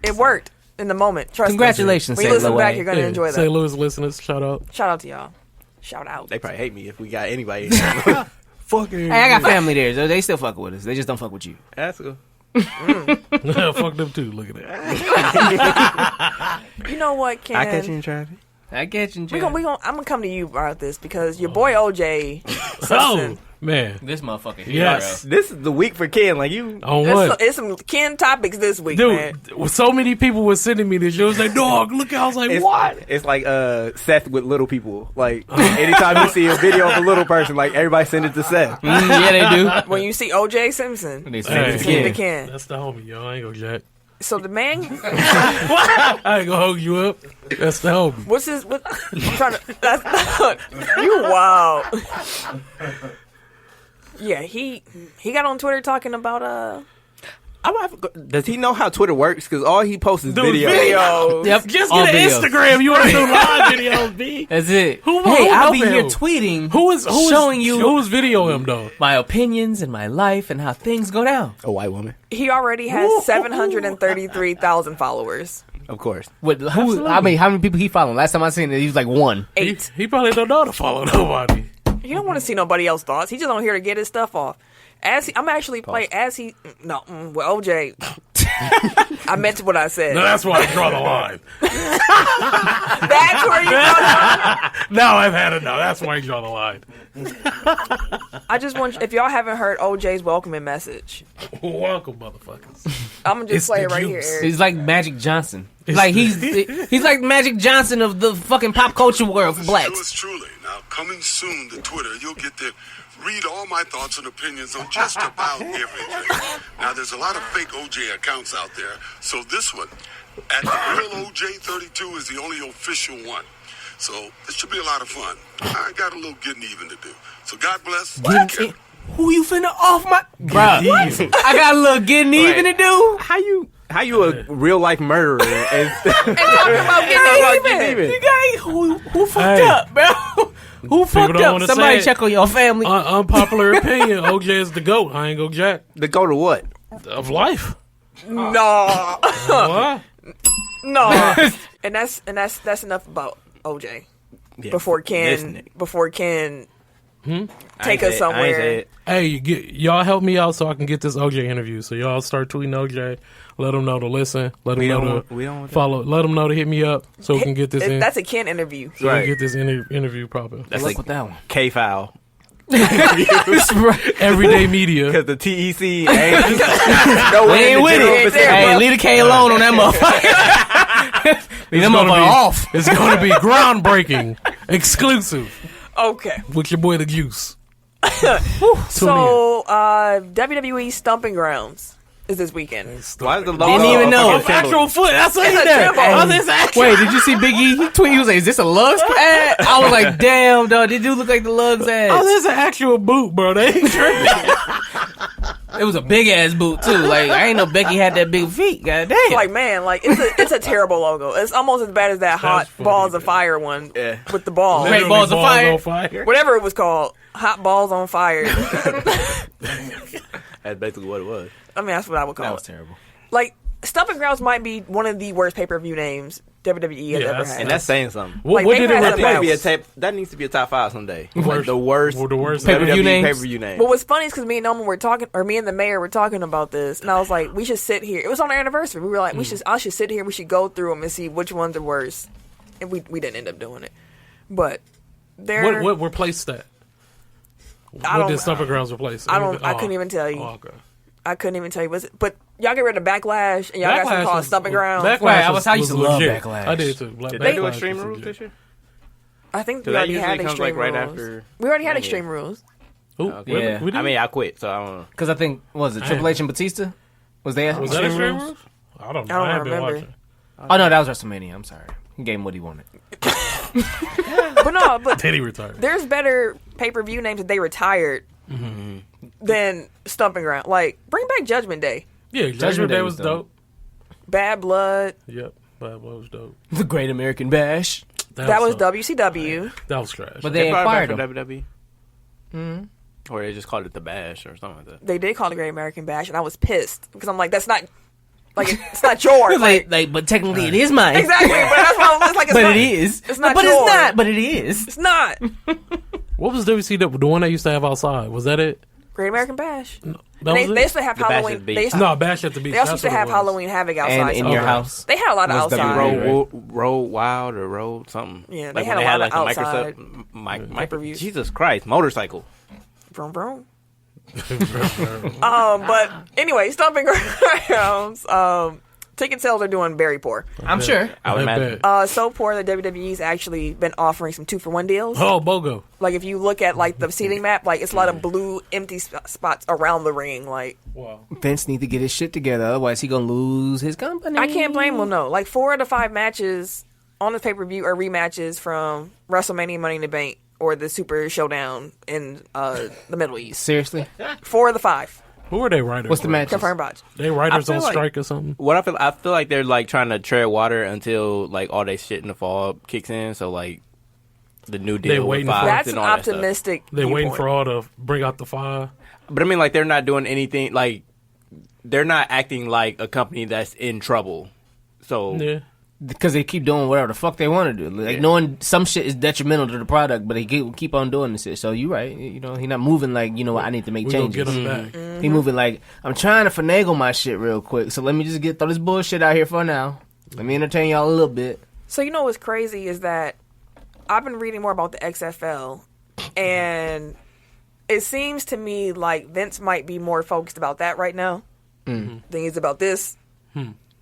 [SPEAKER 1] It worked in the moment. Trust
[SPEAKER 4] Congratulations,
[SPEAKER 1] me. When you
[SPEAKER 4] St.
[SPEAKER 1] listen back,
[SPEAKER 4] Louis.
[SPEAKER 1] you're gonna enjoy that.
[SPEAKER 3] St. Louis listeners, shout out.
[SPEAKER 1] Shout out to y'all. Shout out.
[SPEAKER 2] They probably hate me if we got anybody in St. Louis.
[SPEAKER 3] Fucking.
[SPEAKER 4] Hey, I got family there, so they still fuck with us. They just don't fuck with you.
[SPEAKER 2] That's cool.
[SPEAKER 3] Fuck them too. Look at that.
[SPEAKER 1] You know what, Ken?
[SPEAKER 2] I catch you in traffic.
[SPEAKER 4] I get you,
[SPEAKER 1] I'm gonna come to you about this because your boy OJ
[SPEAKER 3] Oh
[SPEAKER 1] Simpson.
[SPEAKER 3] man,
[SPEAKER 4] This motherfucker here,
[SPEAKER 3] yes.
[SPEAKER 2] This is the week for Ken. Like you.
[SPEAKER 3] On
[SPEAKER 1] It's,
[SPEAKER 3] what?
[SPEAKER 1] it's some Ken topics this week, man.
[SPEAKER 3] Dude, so many people were sending me this. It was like, dog, look. I was like,
[SPEAKER 2] It's,
[SPEAKER 3] what?
[SPEAKER 2] It's like Seth with little people. Like anytime you see a video of a little person, like everybody send it to Seth.
[SPEAKER 4] Yeah, they do.
[SPEAKER 1] When you see OJ Simpson,
[SPEAKER 4] They
[SPEAKER 3] Hey,
[SPEAKER 4] say it's
[SPEAKER 1] send it to
[SPEAKER 4] Ken.
[SPEAKER 1] Ken.
[SPEAKER 3] That's the homie, yo. I ain't gonna jack.
[SPEAKER 1] So the man,
[SPEAKER 3] I ain't gonna hold you up. That's the homie.
[SPEAKER 1] what's his? I'm trying to. You wow. Yeah, he got on Twitter talking about
[SPEAKER 2] Does he know how Twitter works? Because all he posts is
[SPEAKER 3] Dude,
[SPEAKER 2] videos.
[SPEAKER 4] Yep.
[SPEAKER 3] Just
[SPEAKER 4] All
[SPEAKER 3] get an
[SPEAKER 4] videos.
[SPEAKER 3] Instagram. You want to do live videos, B?
[SPEAKER 4] That's it.
[SPEAKER 3] Who
[SPEAKER 4] I'll be
[SPEAKER 3] helping
[SPEAKER 4] here
[SPEAKER 3] him?
[SPEAKER 4] tweeting,
[SPEAKER 3] Who's
[SPEAKER 4] showing you
[SPEAKER 3] who's video him though?
[SPEAKER 4] my opinions and my life and how things go down.
[SPEAKER 2] A white woman,
[SPEAKER 1] he already has 733,000 followers.
[SPEAKER 2] of course.
[SPEAKER 4] What? Who? I mean, how many people he following? Last time I seen it, he was like 1.
[SPEAKER 1] 8.
[SPEAKER 3] He probably don't know how to follow nobody.
[SPEAKER 1] You don't want to see nobody else's thoughts. He's just on here to get his stuff off. I'm actually playing with OJ. I meant what I said.
[SPEAKER 3] No, that's why I draw the line.
[SPEAKER 1] That's where you go.
[SPEAKER 3] Now I've had enough. That's why I draw the line.
[SPEAKER 1] I just want, if y'all haven't heard OJ's welcoming message,
[SPEAKER 3] Welcome, motherfuckers.
[SPEAKER 1] I'm gonna just
[SPEAKER 3] It's
[SPEAKER 1] play
[SPEAKER 3] the
[SPEAKER 1] it right
[SPEAKER 3] juice.
[SPEAKER 1] here, Eric.
[SPEAKER 4] He's like Magic Johnson. Like he's like Magic Johnson of the fucking pop culture world for blacks.
[SPEAKER 5] Yours truly. Now, coming soon to Twitter, you'll get to read all my thoughts and opinions on just about everything. Now, there's a lot of fake OJ accounts out there, so this one, at the real OJ32, is the only official one. So this should be a lot of fun. I got a little getting even to do. So God bless.
[SPEAKER 4] Getting who you finna off my bruh? I got a little getting even to do.
[SPEAKER 2] How you a real life murderer and
[SPEAKER 1] Talking about getting even.
[SPEAKER 4] You got who fucked
[SPEAKER 3] Hey.
[SPEAKER 4] up, bro? Who fucked
[SPEAKER 3] don't
[SPEAKER 4] up?
[SPEAKER 3] wanna
[SPEAKER 4] Somebody
[SPEAKER 3] say it.
[SPEAKER 4] check on your family.
[SPEAKER 3] Unpopular opinion. OJ is the GOAT. I ain't gonna jack.
[SPEAKER 2] the go to what?
[SPEAKER 3] Of life.
[SPEAKER 1] No,
[SPEAKER 3] What?
[SPEAKER 1] no, and that's enough about OJ.
[SPEAKER 2] Yeah,
[SPEAKER 1] Before
[SPEAKER 2] this
[SPEAKER 1] Ken,
[SPEAKER 2] nigga.
[SPEAKER 1] take us somewhere.
[SPEAKER 3] Hey, y'all help me out so I can get this OJ interview. So y'all start tweeting OJ. Let them know to listen. Let them
[SPEAKER 2] We
[SPEAKER 3] know
[SPEAKER 2] don't
[SPEAKER 3] to
[SPEAKER 2] want that.
[SPEAKER 3] follow. Let them know to hit me up so we can get this in.
[SPEAKER 1] That's a Ken interview.
[SPEAKER 3] So we
[SPEAKER 2] Right.
[SPEAKER 3] can get this interview proper.
[SPEAKER 2] That's
[SPEAKER 4] Look
[SPEAKER 2] like
[SPEAKER 4] with that one.
[SPEAKER 2] K file.
[SPEAKER 3] Everyday media.
[SPEAKER 2] Because the TEC ain't no
[SPEAKER 4] We
[SPEAKER 2] way
[SPEAKER 4] ain't
[SPEAKER 2] in the
[SPEAKER 4] with
[SPEAKER 2] general
[SPEAKER 4] it.
[SPEAKER 2] vicinity.
[SPEAKER 4] Hey, leave the K alone on that motherfucker. Leave that
[SPEAKER 3] gonna
[SPEAKER 4] motherfucker
[SPEAKER 3] be-
[SPEAKER 4] off.
[SPEAKER 3] It's going to be groundbreaking, exclusive
[SPEAKER 1] Okay,
[SPEAKER 3] with your boy the Juice.
[SPEAKER 1] so WWE Stomping Grounds is this weekend.
[SPEAKER 2] Why is the logo
[SPEAKER 4] Didn't even know.
[SPEAKER 2] a fucking symbol?
[SPEAKER 3] Actual foot. That's what he
[SPEAKER 1] It's a
[SPEAKER 3] did.
[SPEAKER 1] symbol.
[SPEAKER 3] Oh, this actual.
[SPEAKER 4] Wait, did you see Big E? He tweeted. He was like, "Is this a Lugs ad?" I was like, "Damn, dog, they do look like the Lugs ad."
[SPEAKER 3] Oh, this is an actual boot, bro. They ain't tripping.
[SPEAKER 4] It was a big ass boot too. Like I ain't know Becky had that big feet. God damn.
[SPEAKER 1] Like, man, like it's a terrible logo. It's almost as bad as that hot
[SPEAKER 3] funny,
[SPEAKER 1] balls of
[SPEAKER 3] dude.
[SPEAKER 1] fire one
[SPEAKER 2] Yeah.
[SPEAKER 1] with the ball.
[SPEAKER 4] Great
[SPEAKER 3] Literally
[SPEAKER 4] balls of fire.
[SPEAKER 3] on fire.
[SPEAKER 1] Whatever it was called, hot balls on fire.
[SPEAKER 2] That's basically what it was.
[SPEAKER 1] I mean, that's what I would
[SPEAKER 4] that
[SPEAKER 1] call
[SPEAKER 4] was
[SPEAKER 1] it.
[SPEAKER 4] terrible.
[SPEAKER 1] Like, Stomping Grounds might be one of the worst pay-per-view names WWE has
[SPEAKER 3] Yeah,
[SPEAKER 1] ever
[SPEAKER 3] that's-
[SPEAKER 1] had.
[SPEAKER 2] And that's saying something.
[SPEAKER 3] What,
[SPEAKER 1] Like,
[SPEAKER 3] what
[SPEAKER 1] they
[SPEAKER 3] did it
[SPEAKER 1] passed
[SPEAKER 2] That
[SPEAKER 1] that
[SPEAKER 3] replace?
[SPEAKER 2] needs to be that needs to be a top 5 someday.
[SPEAKER 3] Worst-
[SPEAKER 2] The worst.
[SPEAKER 3] the worst
[SPEAKER 4] Pay-per-view
[SPEAKER 2] WWE
[SPEAKER 4] names?
[SPEAKER 2] Pay-per-view name.
[SPEAKER 1] But what's funny is because me and Norman were talking, or me and the mayor were talking about this, and I was like, we should sit here. It was on our anniversary. We were like, I should sit here. We should go through them and see which ones are worse. And we didn't end up doing it. But they're
[SPEAKER 3] What replaced that?
[SPEAKER 1] I
[SPEAKER 3] What
[SPEAKER 1] don't-
[SPEAKER 3] did Stomping Grounds replace?
[SPEAKER 1] I couldn't even tell you.
[SPEAKER 3] Oh, okay.
[SPEAKER 1] I couldn't even tell you. But y'all get rid of Backlash, and y'all got something called Stomping Grounds.
[SPEAKER 3] Backlash
[SPEAKER 4] Right, I
[SPEAKER 3] was,
[SPEAKER 4] used to love
[SPEAKER 3] legit.
[SPEAKER 4] Backlash.
[SPEAKER 3] I did too. Like,
[SPEAKER 2] Did they do
[SPEAKER 3] Backlash
[SPEAKER 2] Extreme
[SPEAKER 3] was
[SPEAKER 2] Rules
[SPEAKER 3] legit.
[SPEAKER 2] this year?
[SPEAKER 1] I think we
[SPEAKER 2] So that
[SPEAKER 1] already
[SPEAKER 2] usually
[SPEAKER 1] had
[SPEAKER 2] comes,
[SPEAKER 1] Extreme
[SPEAKER 2] like, right
[SPEAKER 1] Rules.
[SPEAKER 2] after-
[SPEAKER 1] We already had
[SPEAKER 2] Yeah.
[SPEAKER 1] Extreme Rules.
[SPEAKER 3] Ooh,
[SPEAKER 2] Okay.
[SPEAKER 3] really?
[SPEAKER 4] Yeah.
[SPEAKER 3] We did?
[SPEAKER 2] I mean, I quit, so I don't know.
[SPEAKER 4] Because I think what was it Triple H and Batista? Was there?
[SPEAKER 3] Was that Extreme Rules? I don't know.
[SPEAKER 1] I don't
[SPEAKER 3] I haven't been
[SPEAKER 1] remember.
[SPEAKER 3] watching.
[SPEAKER 4] Oh no, that was WrestleMania. I'm sorry. He gave him what he wanted.
[SPEAKER 1] But no, but
[SPEAKER 3] Teddy retired.
[SPEAKER 1] there's better pay-per-view names that they retired than Stomping Ground. Like, bring back Judgment Day.
[SPEAKER 3] Yeah, Judgment Day was dope.
[SPEAKER 1] Bad Blood.
[SPEAKER 3] Yep, that was dope.
[SPEAKER 4] The Great American Bash.
[SPEAKER 1] That was
[SPEAKER 3] dope.
[SPEAKER 1] WCW.
[SPEAKER 3] That was trash.
[SPEAKER 4] But they
[SPEAKER 2] brought it
[SPEAKER 4] acquired
[SPEAKER 2] back
[SPEAKER 4] him.
[SPEAKER 2] for WWE. Or they just called it the Bash or something like that.
[SPEAKER 1] They did call it the Great American Bash, and I was pissed because I'm like, that's not like it's not yours.
[SPEAKER 4] Like, but technically it is mine.
[SPEAKER 1] Exactly, but that's why I was like, it's
[SPEAKER 4] But
[SPEAKER 1] not,
[SPEAKER 4] it is.
[SPEAKER 1] It's not
[SPEAKER 4] But
[SPEAKER 1] yours.
[SPEAKER 4] it's not. But it is.
[SPEAKER 1] It's not
[SPEAKER 3] What was WCW? The one they used to have outside? Was that it?
[SPEAKER 1] Great American Bash. They used to have
[SPEAKER 2] The Bash at
[SPEAKER 1] Halloween.
[SPEAKER 2] the
[SPEAKER 1] They used
[SPEAKER 2] Beach.
[SPEAKER 3] No, Bash at the Beach.
[SPEAKER 1] they also
[SPEAKER 3] That's
[SPEAKER 1] used to
[SPEAKER 3] what it
[SPEAKER 1] have
[SPEAKER 3] was.
[SPEAKER 1] Halloween Havoc outside.
[SPEAKER 4] And in your
[SPEAKER 1] sometimes.
[SPEAKER 4] house.
[SPEAKER 1] They had a lot of
[SPEAKER 4] Was
[SPEAKER 1] outside.
[SPEAKER 2] Road Wild or Road something.
[SPEAKER 1] Yeah, they
[SPEAKER 2] like
[SPEAKER 1] had
[SPEAKER 2] when
[SPEAKER 1] a lot
[SPEAKER 2] like
[SPEAKER 1] of
[SPEAKER 2] the
[SPEAKER 1] outside
[SPEAKER 2] pay-per-views. Jesus Christ, motorcycle.
[SPEAKER 1] Vroom, vroom. But anyway, stomping grounds. Ticket sales are doing very poor.
[SPEAKER 4] I'm sure.
[SPEAKER 2] I would imagine.
[SPEAKER 1] So poor that WWE's actually been offering some 2-for-1 deals.
[SPEAKER 3] Oh, BOGO.
[SPEAKER 1] Like if you look at like the seating map, like it's a lot of blue empty spots around the ring. Like
[SPEAKER 3] Wow.
[SPEAKER 4] Vince need to get his shit together, otherwise he gonna lose his company.
[SPEAKER 1] I can't blame him. No, like 4 of the 5 matches on this pay-per-view are rematches from WrestleMania, Money in the Bank, or the Super Showdown in the Middle East.
[SPEAKER 4] Seriously,
[SPEAKER 1] 4 of the 5
[SPEAKER 3] Who are they writers?
[SPEAKER 4] what's the
[SPEAKER 3] for?
[SPEAKER 4] match?
[SPEAKER 1] confirmed botch.
[SPEAKER 3] They writers
[SPEAKER 2] I feel
[SPEAKER 3] on
[SPEAKER 2] like-
[SPEAKER 3] strike or something?
[SPEAKER 2] What I feel like they're like trying to tread water until like all that shit in the fall kicks in. So like the new
[SPEAKER 3] They
[SPEAKER 2] deal with
[SPEAKER 3] waiting for-
[SPEAKER 2] Fox
[SPEAKER 1] That's
[SPEAKER 2] and
[SPEAKER 1] an
[SPEAKER 2] all that stuff.
[SPEAKER 1] optimistic.
[SPEAKER 3] They waiting
[SPEAKER 1] viewpoint.
[SPEAKER 3] for all to bring out the fire.
[SPEAKER 2] But I mean, like they're not doing anything. Like they're not acting like a company that's in trouble. So
[SPEAKER 3] Yeah.
[SPEAKER 4] Because they keep doing whatever the fuck they want to do. Like knowing some shit is detrimental to the product, but they keep on doing this shit. So you're right. You know, he not moving like, you know what, I need to make
[SPEAKER 3] We gonna
[SPEAKER 4] changes.
[SPEAKER 3] get them back.
[SPEAKER 4] He moving like, I'm trying to finagle my shit real quick. So let me just throw this bullshit out here for now. Let me entertain y'all a little bit.
[SPEAKER 1] So you know what's crazy is that I've been reading more about the XFL, and it seems to me like Vince might be more focused about that right now than he's about this.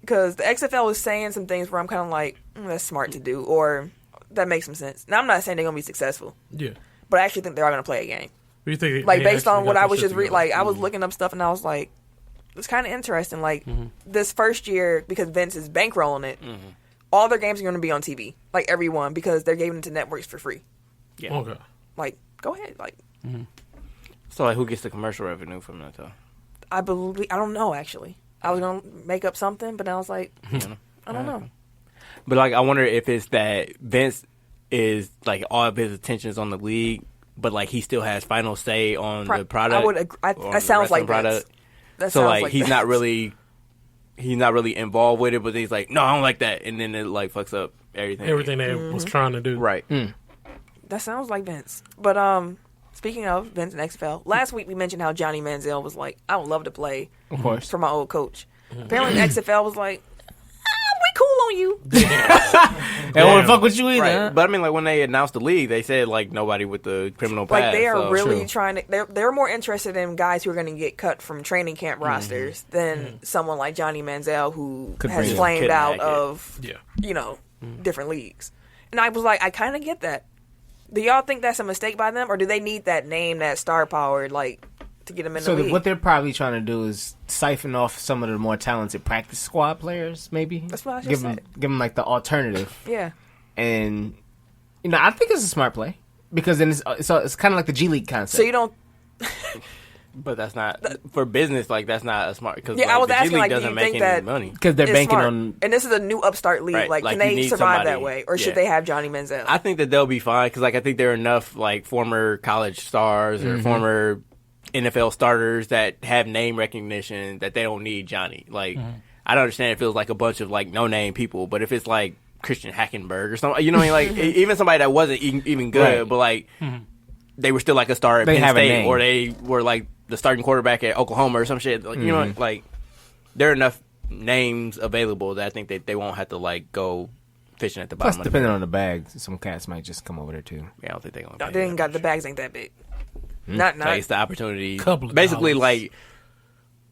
[SPEAKER 1] Because the XFL is saying some things where I'm kind of like, that's smart to do, or that makes some sense. Now I'm not saying they're gonna be successful,
[SPEAKER 3] Yeah.
[SPEAKER 1] but I actually think they are gonna play a game.
[SPEAKER 3] What do you think?
[SPEAKER 1] Like
[SPEAKER 3] they
[SPEAKER 1] based
[SPEAKER 3] actually
[SPEAKER 1] on what
[SPEAKER 3] got
[SPEAKER 1] I
[SPEAKER 3] their
[SPEAKER 1] was
[SPEAKER 3] shit
[SPEAKER 1] just reading,
[SPEAKER 3] together?
[SPEAKER 1] like I was looking up stuff and I was like, it's kind of interesting. Like this first year, because Vince is bankrolling it, all their games are going to be on TV, like everyone, because they're giving it to networks for free.
[SPEAKER 2] yeah.
[SPEAKER 3] Okay.
[SPEAKER 1] Like, go ahead. Like,
[SPEAKER 2] So like, who gets the commercial revenue from that though?
[SPEAKER 1] I don't know actually. I was gonna make up something, but then I was like, I don't know.
[SPEAKER 2] But like, I wonder if it's that Vince is like all of his attention is on the league, but like he still has final say on the product.
[SPEAKER 1] I would agree.
[SPEAKER 2] on
[SPEAKER 1] That
[SPEAKER 2] the
[SPEAKER 1] sounds like
[SPEAKER 2] wrestling
[SPEAKER 1] Vince. That
[SPEAKER 2] So
[SPEAKER 1] sounds
[SPEAKER 2] like he's
[SPEAKER 1] Vince.
[SPEAKER 2] not really involved with it, but he's like, no, I don't like that, and then it like fucks up everything.
[SPEAKER 3] Everything they was trying to do.
[SPEAKER 2] Right.
[SPEAKER 1] That sounds like Vince. But speaking of Vince and XFL, last week we mentioned how Johnny Manziel was like, I would love to play
[SPEAKER 4] Of course.
[SPEAKER 1] for my old coach. Apparently the XFL was like, we cool on you.
[SPEAKER 4] They don't want to fuck with you either.
[SPEAKER 2] Right.
[SPEAKER 4] Huh?
[SPEAKER 2] But I mean, like when they announced the league, they said like nobody with the criminal past.
[SPEAKER 1] Like they are
[SPEAKER 2] so-
[SPEAKER 1] really
[SPEAKER 4] True.
[SPEAKER 1] trying to. They're more interested in guys who are going to get cut from training camp rosters than someone like Johnny Manziel who
[SPEAKER 4] Could
[SPEAKER 1] has
[SPEAKER 4] bring him.
[SPEAKER 1] flamed
[SPEAKER 2] Couldn't
[SPEAKER 1] out
[SPEAKER 2] hack it.
[SPEAKER 1] of
[SPEAKER 3] Yeah.
[SPEAKER 1] different leagues. And I was like, I kind of get that. Do y'all think that's a mistake by them, or do they need that name, that star power, like to get them in
[SPEAKER 4] So
[SPEAKER 1] the league?
[SPEAKER 4] what they're probably trying to do is siphon off some of the more talented practice squad players, maybe.
[SPEAKER 1] That's what I just
[SPEAKER 4] give
[SPEAKER 1] said.
[SPEAKER 4] Give them like the alternative.
[SPEAKER 1] Yeah.
[SPEAKER 4] And you know, I think it's a smart play because then it's kind of like the G League concept.
[SPEAKER 1] So you don't.
[SPEAKER 2] But that's not for business. Like that's not a smart because
[SPEAKER 1] Yeah, I was
[SPEAKER 2] the G
[SPEAKER 1] asking,
[SPEAKER 2] League
[SPEAKER 1] like, do
[SPEAKER 2] doesn't
[SPEAKER 1] you
[SPEAKER 2] make
[SPEAKER 1] think
[SPEAKER 2] any
[SPEAKER 1] that-
[SPEAKER 2] money.
[SPEAKER 4] because they're
[SPEAKER 1] It's
[SPEAKER 4] banking
[SPEAKER 1] smart.
[SPEAKER 4] on.
[SPEAKER 1] And this is a new upstart league.
[SPEAKER 2] Right,
[SPEAKER 1] Like,
[SPEAKER 2] like,
[SPEAKER 1] can
[SPEAKER 2] you
[SPEAKER 1] they
[SPEAKER 2] need
[SPEAKER 1] survive
[SPEAKER 2] somebody-
[SPEAKER 1] that way, or should
[SPEAKER 2] yeah.
[SPEAKER 1] they have Johnny Manziel?
[SPEAKER 2] I think that they'll be fine because like I think there are enough like former college stars or former NFL starters that have name recognition that they don't need Johnny. Like I don't understand. It feels like a bunch of like no name people, but if it's like Christian Hackenberg or something, you know what I mean? Like even somebody that wasn't even good,
[SPEAKER 4] Right.
[SPEAKER 2] but like they were still like a star at
[SPEAKER 4] They
[SPEAKER 2] Penn
[SPEAKER 4] have a
[SPEAKER 2] State
[SPEAKER 4] name.
[SPEAKER 2] or they were like the starting quarterback at Oklahoma or some shit. Like, you know, like there are enough names available that I think that they won't have to like go fishing at the
[SPEAKER 4] Plus,
[SPEAKER 2] bottom. of the
[SPEAKER 4] depending
[SPEAKER 2] barrel.
[SPEAKER 4] on the bag, some cats might just come over there too.
[SPEAKER 2] Yeah, I don't think they're gonna.
[SPEAKER 1] No,
[SPEAKER 2] pay
[SPEAKER 1] they ain't
[SPEAKER 2] that
[SPEAKER 1] got
[SPEAKER 2] much.
[SPEAKER 1] the bags ain't that big. Not
[SPEAKER 2] Like, it's the opportunity.
[SPEAKER 3] Couple of
[SPEAKER 2] Basically,
[SPEAKER 3] dollars.
[SPEAKER 2] like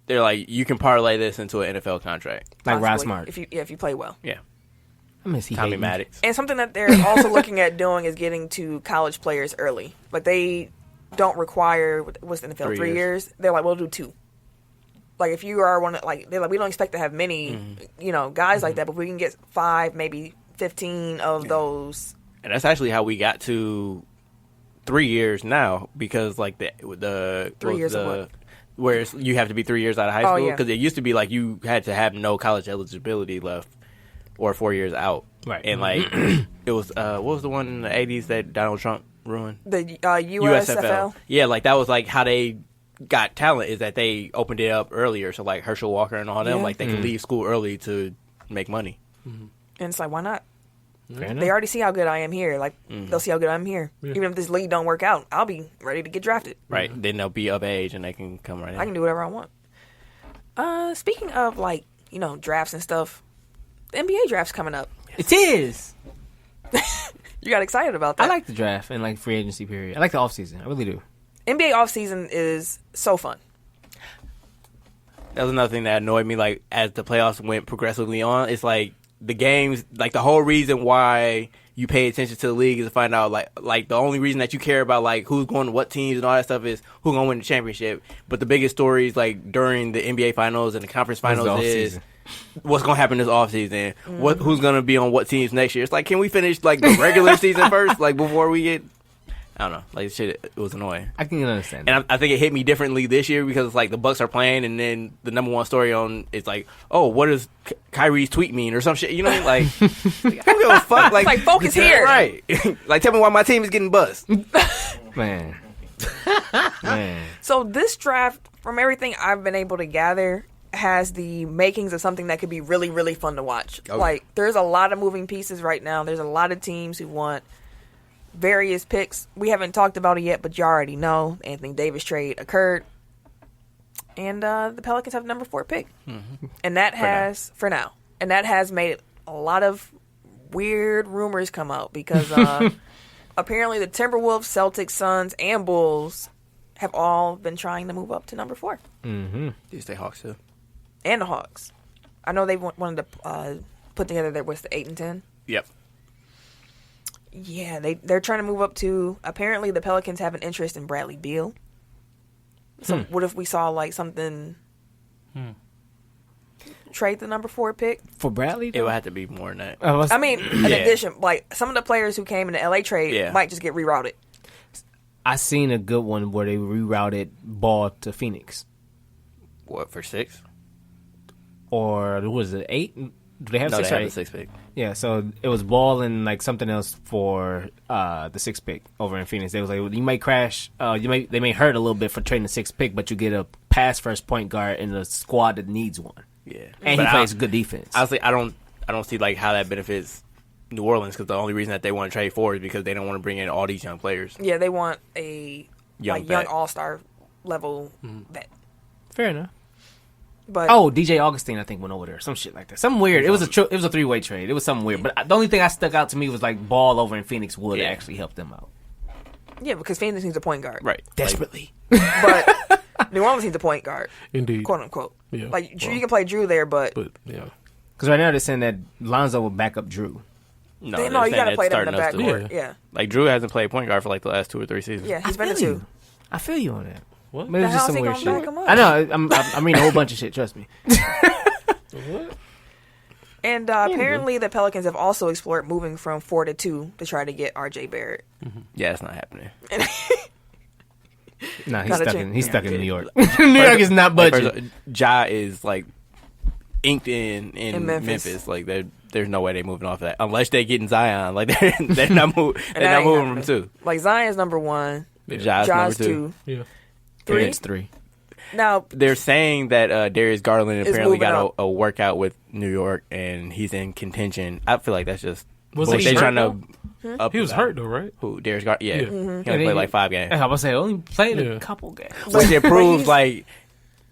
[SPEAKER 2] they're like you can parlay this into an NFL contract.
[SPEAKER 4] Like Ross
[SPEAKER 1] possibly,
[SPEAKER 4] Smart.
[SPEAKER 1] if you play well.
[SPEAKER 2] Yeah,
[SPEAKER 4] I miss he
[SPEAKER 2] Tommy
[SPEAKER 4] hating.
[SPEAKER 2] Maddox.
[SPEAKER 1] And something that they're also looking at doing is getting to college players early. Like they don't require what's the NFL
[SPEAKER 2] 3
[SPEAKER 1] years. They're like, we'll do 2. Like if you are one, like they're like, we don't expect to have many, guys like that, but we can get 5, maybe 15 of those.
[SPEAKER 2] And that's actually how we got to 3 years now because like the
[SPEAKER 1] 3 years of what?
[SPEAKER 2] Where you have to be 3 years out of high
[SPEAKER 1] Oh,
[SPEAKER 2] school
[SPEAKER 1] yeah.
[SPEAKER 2] because it used to be like you had to have no college eligibility left or 4 years out.
[SPEAKER 4] Right.
[SPEAKER 2] And like it was what was the one in the 80s that Donald Trump ruined?
[SPEAKER 1] The USFL.
[SPEAKER 2] Yeah, like that was like how they got talent is that they opened it up earlier. So like Herschel Walker and all them,
[SPEAKER 1] Yeah.
[SPEAKER 2] like they could leave school early to make money.
[SPEAKER 1] And it's like, why not? They already see how good I am here. Like, they'll see how good I'm here.
[SPEAKER 3] Yeah.
[SPEAKER 1] Even if this league don't work out, I'll be ready to get drafted.
[SPEAKER 2] Right. Then they'll be of age and they can come right in.
[SPEAKER 1] I can do whatever I want. Speaking of, like, drafts and stuff, the NBA draft's coming up.
[SPEAKER 4] It is.
[SPEAKER 1] You got excited about that.
[SPEAKER 4] I like the draft and like free agency period. I like the offseason. I really do.
[SPEAKER 1] NBA offseason is so fun.
[SPEAKER 2] That was another thing that annoyed me. Like, as the playoffs went progressively on, it's like the games, like the whole reason why you pay attention to the league is to find out, like the only reason that you care about, like, who's going to what teams and all that stuff is who's going to win the championship. But the biggest stories, like, during the NBA finals and the conference finals is what's going to happen this offseason, who's going to be on what teams next year. It's like, can we finish, like, the regular season first, like, before we get... I don't know. Like, shit, it was annoying.
[SPEAKER 4] I can understand.
[SPEAKER 2] And I think it hit me differently this year because it's like the Bucks are playing, and then the number one story on it's like, oh, what does Kyrie's tweet mean or some shit? You know, like I don't give a fuck. Like,
[SPEAKER 1] Like, focus here.
[SPEAKER 2] right? Like, tell me why my team is getting buzzed.
[SPEAKER 4] Man.
[SPEAKER 1] So this draft, from everything I've been able to gather, has the makings of something that could be really, really fun to watch.
[SPEAKER 2] Oh.
[SPEAKER 1] Like, there's a lot of moving pieces right now. There's a lot of teams who want various picks. We haven't talked about it yet, but you already know Anthony Davis trade occurred, and the Pelicans have the number 4 pick, and that has for now, and that has made a lot of weird rumors come out because apparently the Timberwolves, Celtics, Suns, and Bulls have all been trying to move up to number 4,
[SPEAKER 2] These they Hawks too.
[SPEAKER 1] and the Hawks. I know they wanted to put together their the 8 and 10.
[SPEAKER 2] Yep.
[SPEAKER 1] Yeah, they're trying to move up to. Apparently, the Pelicans have an interest in Bradley Beal. So, what if we saw like something? Trade the number 4 pick.
[SPEAKER 4] For Bradley?
[SPEAKER 2] It would have to be more than that.
[SPEAKER 1] I mean, in
[SPEAKER 2] Yeah.
[SPEAKER 1] addition, like some of the players who came in the LA trade might just get rerouted.
[SPEAKER 4] I seen a good one where they rerouted Ball to Phoenix.
[SPEAKER 2] What, for 6?
[SPEAKER 4] Or what was it, 8? Do they have
[SPEAKER 2] No,
[SPEAKER 4] 6
[SPEAKER 2] they
[SPEAKER 4] or
[SPEAKER 2] have
[SPEAKER 4] 8?
[SPEAKER 2] the 6 pick.
[SPEAKER 4] Yeah, so it was Ball and like something else for the 6 pick over in Phoenix. They was like, well, you might crash. They may hurt a little bit for trading the 6 pick, but you get a pass first point guard in a squad that needs one.
[SPEAKER 2] Yeah,
[SPEAKER 4] And
[SPEAKER 2] but
[SPEAKER 4] he plays good defense.
[SPEAKER 2] Honestly, I don't see like how that benefits New Orleans because the only reason that they want to trade for is because they don't want to bring in all these young players.
[SPEAKER 1] Yeah, they want a young
[SPEAKER 2] vet.
[SPEAKER 1] all-star level vet.
[SPEAKER 4] Fair enough.
[SPEAKER 1] But
[SPEAKER 4] DJ Augustine, I think, went over there. Some shit like that. Something weird. It was a 3-way trade. It was something weird. But the only thing that stuck out to me was like Ball over in Phoenix would actually help them out.
[SPEAKER 1] yeah, because Phoenix needs a point guard,
[SPEAKER 2] Right.
[SPEAKER 4] Desperately.
[SPEAKER 1] but New Orleans needs a point guard,
[SPEAKER 3] Indeed.
[SPEAKER 1] quote unquote.
[SPEAKER 3] Yeah,
[SPEAKER 1] Like
[SPEAKER 3] well.
[SPEAKER 1] you can play Drew there, but
[SPEAKER 3] But yeah,
[SPEAKER 4] Because right now they're saying that Lonzo will back up Drew.
[SPEAKER 2] No,
[SPEAKER 1] you
[SPEAKER 2] they're
[SPEAKER 1] got
[SPEAKER 2] saying
[SPEAKER 1] to play them in the
[SPEAKER 2] starting us to-
[SPEAKER 1] backcourt. Yeah,
[SPEAKER 2] Like, Drew hasn't played point guard for like the last 2 or 3 seasons.
[SPEAKER 1] yeah, he's been a
[SPEAKER 4] feel
[SPEAKER 1] 2.
[SPEAKER 4] you. I feel you on that.
[SPEAKER 3] What?
[SPEAKER 4] But it was
[SPEAKER 1] The
[SPEAKER 4] just
[SPEAKER 1] hell's
[SPEAKER 4] some
[SPEAKER 1] he
[SPEAKER 4] weird
[SPEAKER 1] gonna
[SPEAKER 4] shit.
[SPEAKER 1] back him up?
[SPEAKER 4] I know. I'm reading a whole bunch of shit. Trust me.
[SPEAKER 3] What?
[SPEAKER 1] And apparently the Pelicans have also explored moving from 4 to 2 to try to get RJ Barrett.
[SPEAKER 2] Yeah, it's not happening.
[SPEAKER 4] Nah, he's
[SPEAKER 1] Gotta
[SPEAKER 4] stuck
[SPEAKER 1] check.
[SPEAKER 4] in. He's stuck in New York. New York is not
[SPEAKER 2] Like,
[SPEAKER 4] budging.
[SPEAKER 2] first of all, Ja is like inked in
[SPEAKER 1] Memphis.
[SPEAKER 2] Memphis. Like, there's no way they're moving off of that unless they getting Zion. Like, they're not moving.
[SPEAKER 1] And
[SPEAKER 2] They're
[SPEAKER 1] that
[SPEAKER 2] not
[SPEAKER 1] ain't
[SPEAKER 2] moving from
[SPEAKER 1] happening.
[SPEAKER 2] 2.
[SPEAKER 1] Like Zion's number 1,
[SPEAKER 2] Ja's
[SPEAKER 1] Ja's
[SPEAKER 2] number
[SPEAKER 1] 2.
[SPEAKER 2] 2.
[SPEAKER 3] Yeah.
[SPEAKER 1] 3.
[SPEAKER 4] It's 3.
[SPEAKER 1] Now
[SPEAKER 2] They're saying that Darius Garland
[SPEAKER 1] Is
[SPEAKER 2] apparently
[SPEAKER 1] moving
[SPEAKER 2] got
[SPEAKER 1] up.
[SPEAKER 2] a workout with New York and he's in contention. I feel like that's just
[SPEAKER 3] Was
[SPEAKER 2] like
[SPEAKER 3] he
[SPEAKER 2] they
[SPEAKER 3] hurt,
[SPEAKER 2] trying
[SPEAKER 3] though?
[SPEAKER 2] to up
[SPEAKER 3] He was hurt though, right?
[SPEAKER 2] Who Darius Garland? Yeah,
[SPEAKER 3] Yeah.
[SPEAKER 2] he only
[SPEAKER 4] they-
[SPEAKER 2] played like 5 games.
[SPEAKER 4] I was about to say only played
[SPEAKER 3] Yeah.
[SPEAKER 4] a couple games.
[SPEAKER 2] Which it
[SPEAKER 1] But
[SPEAKER 2] proves
[SPEAKER 1] he's-
[SPEAKER 2] like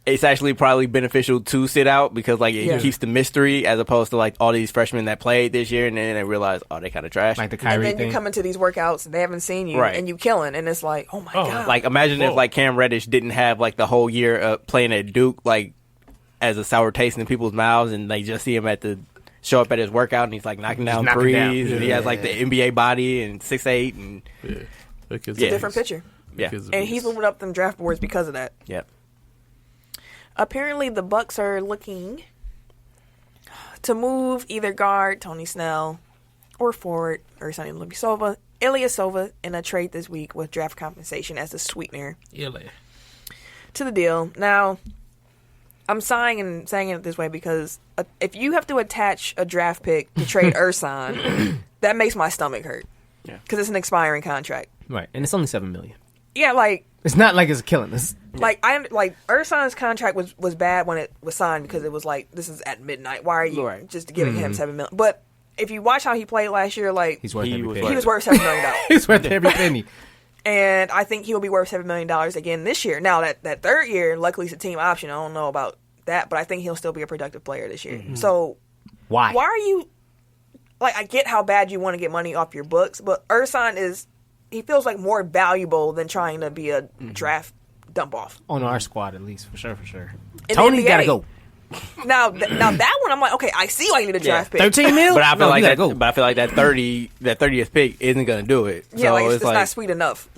[SPEAKER 2] it's actually probably beneficial to sit out because like it
[SPEAKER 1] Yeah.
[SPEAKER 2] keeps the mystery as opposed to like all these freshmen that played this year and then they realize they kind of trash.
[SPEAKER 4] Like the
[SPEAKER 1] and
[SPEAKER 4] Kyrie
[SPEAKER 1] then you
[SPEAKER 4] thing.
[SPEAKER 1] come into these workouts and they haven't seen you
[SPEAKER 2] Right.
[SPEAKER 1] and you killing and it's like, oh my god.
[SPEAKER 2] Like imagine if
[SPEAKER 3] Whoa.
[SPEAKER 2] like Cam Reddish didn't have like the whole year playing at Duke like as a sour taste in people's mouths and they just see him show up at his workout and he's like knocking down
[SPEAKER 4] knocking
[SPEAKER 2] threes
[SPEAKER 4] down.
[SPEAKER 2] and he
[SPEAKER 3] Yeah.
[SPEAKER 2] has like the NBA body and 6'8" and
[SPEAKER 3] Yeah. Because
[SPEAKER 2] Yeah.
[SPEAKER 1] different picture.
[SPEAKER 2] yeah.
[SPEAKER 1] And he's moving up them draft boards because of that.
[SPEAKER 2] Yep.
[SPEAKER 1] Apparently the Bucks are looking to move either guard Tony Snell or forward Ersan Ilyasova in a trade this week with draft compensation as a sweetener to the deal. Now, I'm saying it this way because if you have to attach a draft pick to trade Ersan, that makes my stomach hurt.
[SPEAKER 2] Yeah.
[SPEAKER 1] Because it's an expiring contract.
[SPEAKER 4] Right, and it's only $7 million.
[SPEAKER 1] Yeah, like
[SPEAKER 4] It's not like it's killing us.
[SPEAKER 1] Ersan's contract was bad when it was signed because it was like this is at midnight. Why are you
[SPEAKER 2] Right.
[SPEAKER 1] just giving him $7 million? But if you watch how he played last year, like
[SPEAKER 4] He's worth every penny.
[SPEAKER 1] he was worth $7 million.
[SPEAKER 4] He's worth every penny.
[SPEAKER 1] And I think he'll be worth $7 million again this year. Now, that third year, luckily it's a team option. I don't know about that, but I think he'll still be a productive player this year.
[SPEAKER 4] Mm-hmm.
[SPEAKER 1] So,
[SPEAKER 4] Why
[SPEAKER 1] are you... Like, I get how bad you want to get money off your books, but Ersan he feels like more valuable than trying to be a draft dump-off.
[SPEAKER 4] On our squad, at least, for sure.
[SPEAKER 1] In
[SPEAKER 4] Tony's
[SPEAKER 1] the
[SPEAKER 4] got to
[SPEAKER 1] NBA.
[SPEAKER 4] go.
[SPEAKER 1] Now that one, I'm like, okay, I see why you need a draft pick.
[SPEAKER 4] 13 mil?
[SPEAKER 2] But I feel like that.
[SPEAKER 4] Go.
[SPEAKER 2] But I feel like that 30th pick isn't gonna do it.
[SPEAKER 1] Yeah,
[SPEAKER 2] so
[SPEAKER 1] like it's
[SPEAKER 2] like
[SPEAKER 1] not sweet enough.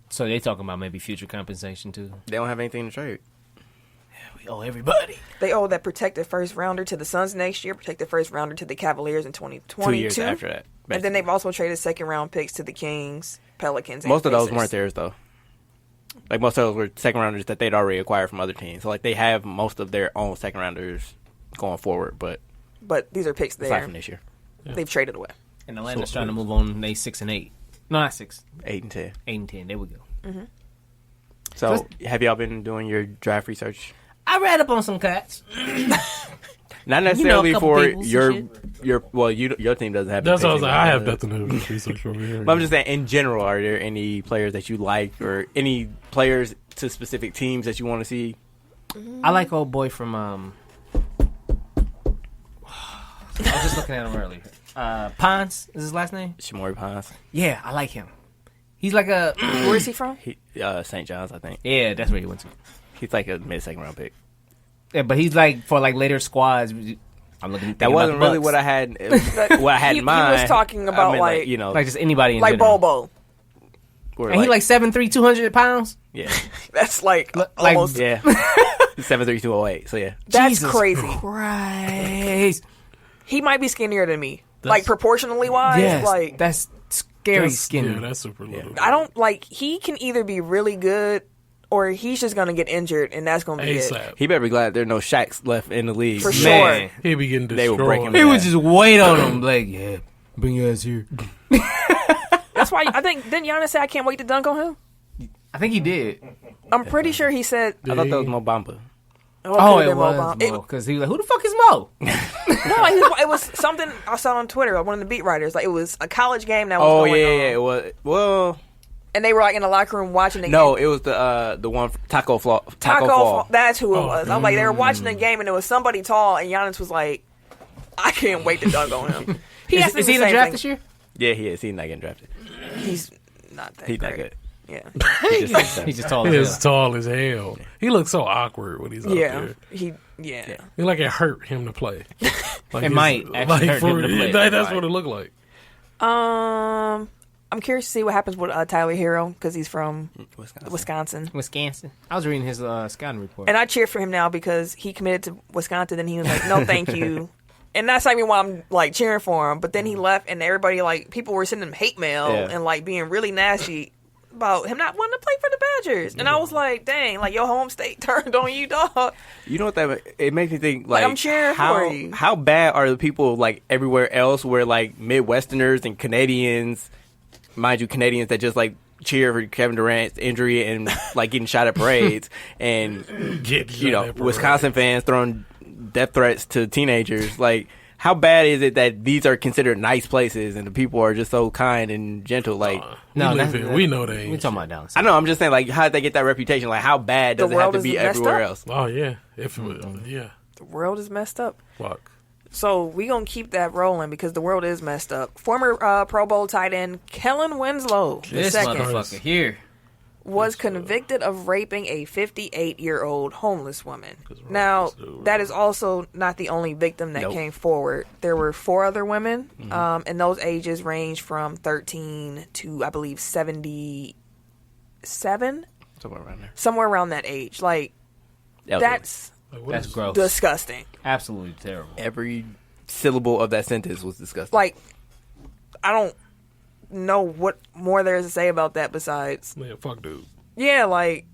[SPEAKER 4] So they talking about maybe future compensation, too?
[SPEAKER 2] they don't have anything to trade.
[SPEAKER 4] We owe everybody.
[SPEAKER 1] They owe that protected first rounder to the Suns next year, protected first rounder to the Cavaliers in 2022.
[SPEAKER 2] 2 years after that.
[SPEAKER 1] And then they've also traded second round picks to the Kings, Pelicans, and
[SPEAKER 2] Most of those
[SPEAKER 1] Pacers.
[SPEAKER 2] weren't theirs though. Like most of those were second rounders that they'd already acquired from other teams. So like they have most of their own second rounders going forward, but
[SPEAKER 1] But these are picks
[SPEAKER 2] aside
[SPEAKER 1] there.
[SPEAKER 2] from this year,
[SPEAKER 1] They've traded away.
[SPEAKER 4] And Atlanta's trying to move on. They 6 and 8. No, not 6.
[SPEAKER 2] 8 and 10.
[SPEAKER 4] 8 and 10. There we go.
[SPEAKER 2] So have y'all been doing your draft research?
[SPEAKER 4] I read up on some cats.
[SPEAKER 2] Not necessarily
[SPEAKER 4] couple
[SPEAKER 2] for
[SPEAKER 4] peoples and
[SPEAKER 2] your team doesn't have.
[SPEAKER 3] That's what I was
[SPEAKER 2] anything
[SPEAKER 3] like. I have
[SPEAKER 2] that.
[SPEAKER 3] nothing to do with research over here.
[SPEAKER 2] But I'm just saying, in general, are there any players that you like, or any players to specific teams that you want to see?
[SPEAKER 4] I like old boy from I was just looking at him earlier. Pons is his last name?
[SPEAKER 2] Shamori Pons.
[SPEAKER 4] Yeah, I like him. He's like a
[SPEAKER 1] Where is he from?
[SPEAKER 2] He St. John's, I think.
[SPEAKER 4] yeah, that's where he went to.
[SPEAKER 2] He's like a mid-second round pick.
[SPEAKER 4] Yeah, but he's like for like later squads. I'm looking.
[SPEAKER 2] That wasn't really what I had. What I had in mind.
[SPEAKER 1] He was talking about
[SPEAKER 2] I mean,
[SPEAKER 1] like
[SPEAKER 2] you know,
[SPEAKER 4] like just anybody in
[SPEAKER 1] like
[SPEAKER 4] general.
[SPEAKER 1] Bobo.
[SPEAKER 2] or
[SPEAKER 4] And he like 7'3", 200 pounds.
[SPEAKER 2] yeah,
[SPEAKER 1] That's like
[SPEAKER 4] Like-
[SPEAKER 1] almost.
[SPEAKER 2] yeah, 7'3", 208. So yeah,
[SPEAKER 1] That's
[SPEAKER 4] Jesus
[SPEAKER 1] crazy.
[SPEAKER 4] Christ.
[SPEAKER 1] He might be skinnier than me, like proportionally wise.
[SPEAKER 4] Yes,
[SPEAKER 1] Like
[SPEAKER 4] that's scary
[SPEAKER 3] That's-
[SPEAKER 4] skinny.
[SPEAKER 3] Yeah, that's super little.
[SPEAKER 1] I don't like. He can either be really good or he's just gonna get injured, and that's gonna be it.
[SPEAKER 3] ASAP.
[SPEAKER 2] he better be glad there are no Shaqs left in the league.
[SPEAKER 1] For
[SPEAKER 4] Man.
[SPEAKER 1] sure.
[SPEAKER 3] He'd be getting
[SPEAKER 2] They
[SPEAKER 3] destroyed.
[SPEAKER 2] will break him
[SPEAKER 4] He
[SPEAKER 2] down.
[SPEAKER 4] would just wait on him, like, yeah, bring your ass here.
[SPEAKER 1] That's why I think didn't Giannis say I can't wait to dunk on him?
[SPEAKER 4] I think he did.
[SPEAKER 1] I'm pretty sure he said.
[SPEAKER 2] I thought that was Mo Bamba.
[SPEAKER 4] Oh,
[SPEAKER 1] could've
[SPEAKER 4] it
[SPEAKER 1] been Mo
[SPEAKER 4] was
[SPEAKER 1] Bamba.
[SPEAKER 4] Mo, because he was like, who the fuck is Mo?
[SPEAKER 1] No, it was something I saw on Twitter. One of the beat writers, like it was a college game that was
[SPEAKER 2] Oh
[SPEAKER 1] going
[SPEAKER 2] yeah,
[SPEAKER 1] on,
[SPEAKER 2] yeah, it was. Well,
[SPEAKER 1] and they were like in the locker room watching the
[SPEAKER 2] no,
[SPEAKER 1] game.
[SPEAKER 2] it was the one Taco Fall.
[SPEAKER 1] That's who it
[SPEAKER 3] Oh,
[SPEAKER 1] was. I'm like they were watching the game, and there was somebody tall, and Giannis was like, "I can't wait to dunk on him."
[SPEAKER 4] Is he in the draft this year?
[SPEAKER 2] Yeah, he is. He's not getting drafted.
[SPEAKER 1] He's not that.
[SPEAKER 2] He's not
[SPEAKER 1] great.
[SPEAKER 2] good.
[SPEAKER 1] Yeah,
[SPEAKER 2] He's just
[SPEAKER 4] He's just tall
[SPEAKER 3] He
[SPEAKER 4] as
[SPEAKER 3] is
[SPEAKER 4] hell.
[SPEAKER 3] tall as hell. He looks so awkward when he's out
[SPEAKER 1] yeah.
[SPEAKER 3] there.
[SPEAKER 1] Yeah.
[SPEAKER 3] He like it hurt him to play. Like
[SPEAKER 4] It
[SPEAKER 3] his-
[SPEAKER 4] might actually hurt him to play.
[SPEAKER 3] That's what it looked like.
[SPEAKER 1] I'm curious to see what happens with Tyler Hero because he's from
[SPEAKER 2] Wisconsin.
[SPEAKER 1] Wisconsin.
[SPEAKER 4] I was reading his scouting report.
[SPEAKER 1] And I cheer for him now because he committed to Wisconsin, and he was like, "No, thank you." And that's not even why I'm like cheering for him. But then he left, and everybody like people were sending him hate mail and like being really nasty about him not wanting to play for the Badgers. And I was like, "Dang, like your home state turned on you, dog."
[SPEAKER 2] You know what it makes me think
[SPEAKER 1] Like,
[SPEAKER 2] like
[SPEAKER 1] I'm cheering
[SPEAKER 2] how,
[SPEAKER 1] for you.
[SPEAKER 2] How bad are the people like everywhere else where like Midwesterners and Canadians, mind you, Canadians that just like cheer for Kevin Durant's injury and like getting shot at parades, and Wisconsin fans throwing death threats to teenagers. Like, how bad is it that these are considered nice places and the people are just so kind and gentle? Like,
[SPEAKER 3] We know they ain't.
[SPEAKER 4] we talking about Dallas.
[SPEAKER 2] I know. I'm just saying, like, how did they get that reputation? Like, how bad does
[SPEAKER 1] The
[SPEAKER 2] it have
[SPEAKER 1] world
[SPEAKER 2] to
[SPEAKER 1] is
[SPEAKER 2] be
[SPEAKER 1] messed
[SPEAKER 2] everywhere
[SPEAKER 1] up.
[SPEAKER 2] else?
[SPEAKER 3] Oh yeah, yeah.
[SPEAKER 1] The world is messed up.
[SPEAKER 3] Fuck.
[SPEAKER 1] So we gonna keep that rolling because the world is messed up. Former Pro Bowl tight end Kellen Winslow, the
[SPEAKER 4] This
[SPEAKER 1] second,
[SPEAKER 4] motherfucker here.
[SPEAKER 1] was convicted of raping a 58-year-old homeless woman. Now, that is also not the only victim that came forward. There were 4 other women, and those ages range from 13 to, I believe, 77?
[SPEAKER 2] Somewhere around there.
[SPEAKER 1] Somewhere around that age. Like, that's
[SPEAKER 4] That's gross.
[SPEAKER 1] disgusting.
[SPEAKER 4] Absolutely terrible.
[SPEAKER 2] Every syllable of that sentence was disgusting.
[SPEAKER 1] Like, I don't know what more there is to say about that besides...
[SPEAKER 3] Man, fuck dude.
[SPEAKER 1] Yeah, like,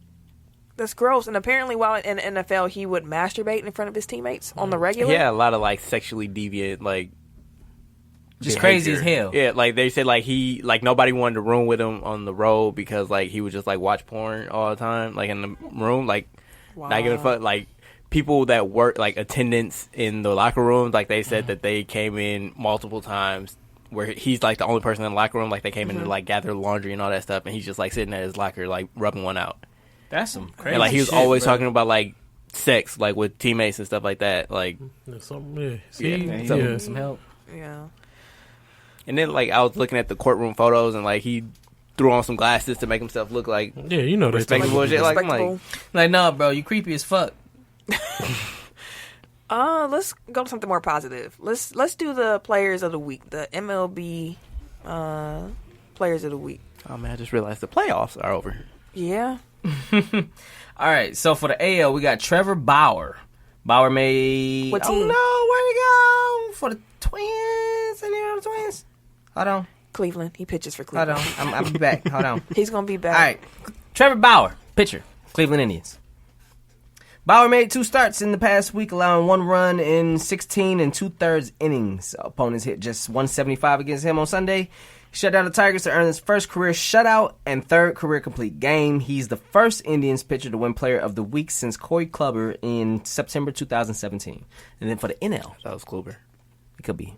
[SPEAKER 1] that's gross. And apparently while in the NFL, he would masturbate in front of his teammates on the regular.
[SPEAKER 2] Yeah, a lot of like sexually deviant, like
[SPEAKER 4] Just
[SPEAKER 2] behavior.
[SPEAKER 4] crazy as hell.
[SPEAKER 2] Yeah, like they said, like he, like nobody wanted to room with him on the road because like he would just like watch porn all the time, like in the room, like not giving a fuck. Like people that work like attendants in the locker rooms, like they said that they came in multiple times where he's like the only person in the locker room, like they came in to like gather laundry and all that stuff, and he's just like sitting at his locker like rubbing one out.
[SPEAKER 4] That's some crazy.
[SPEAKER 2] And like he was
[SPEAKER 4] shit,
[SPEAKER 2] always
[SPEAKER 4] bro.
[SPEAKER 2] talking about like sex, like with teammates and stuff like that. Like
[SPEAKER 3] Something, See,
[SPEAKER 4] Some help.
[SPEAKER 1] Yeah.
[SPEAKER 2] and then like I was looking at the courtroom photos and like he threw on some glasses to make himself look like
[SPEAKER 3] Yeah, you know,
[SPEAKER 2] respectable and shit. Like I'm
[SPEAKER 1] Respectable.
[SPEAKER 2] like,
[SPEAKER 4] No, bro, you creepy as fuck.
[SPEAKER 1] Let's go to something more positive. Let's do the players of the week, the MLB players of the week.
[SPEAKER 2] oh man, I just realized the playoffs are over.
[SPEAKER 1] Yeah.
[SPEAKER 4] All right, so for the AL, we got Trevor Bauer. Bauer made.
[SPEAKER 1] What
[SPEAKER 4] Oh
[SPEAKER 1] team?
[SPEAKER 4] no, where'd he go? For the Twins? Any of the Twins? Hold on.
[SPEAKER 1] Cleveland. He pitches for
[SPEAKER 4] Hold
[SPEAKER 1] Cleveland.
[SPEAKER 4] on. I'll be back. Hold on.
[SPEAKER 1] He's gonna be back.
[SPEAKER 4] All right. Trevor Bauer, pitcher, Cleveland Indians. Bauer made 2 starts in the past week, allowing 1 run in 16 and 2/3 innings. Opponents hit just 175 against him on Sunday. He shut down the Tigers to earn his first career shutout and 3rd career complete game. He's the first Indians pitcher to win Player of the Week since Corey Kluber in September 2017. And then for the NL,
[SPEAKER 2] That was Kluber.
[SPEAKER 4] it could be.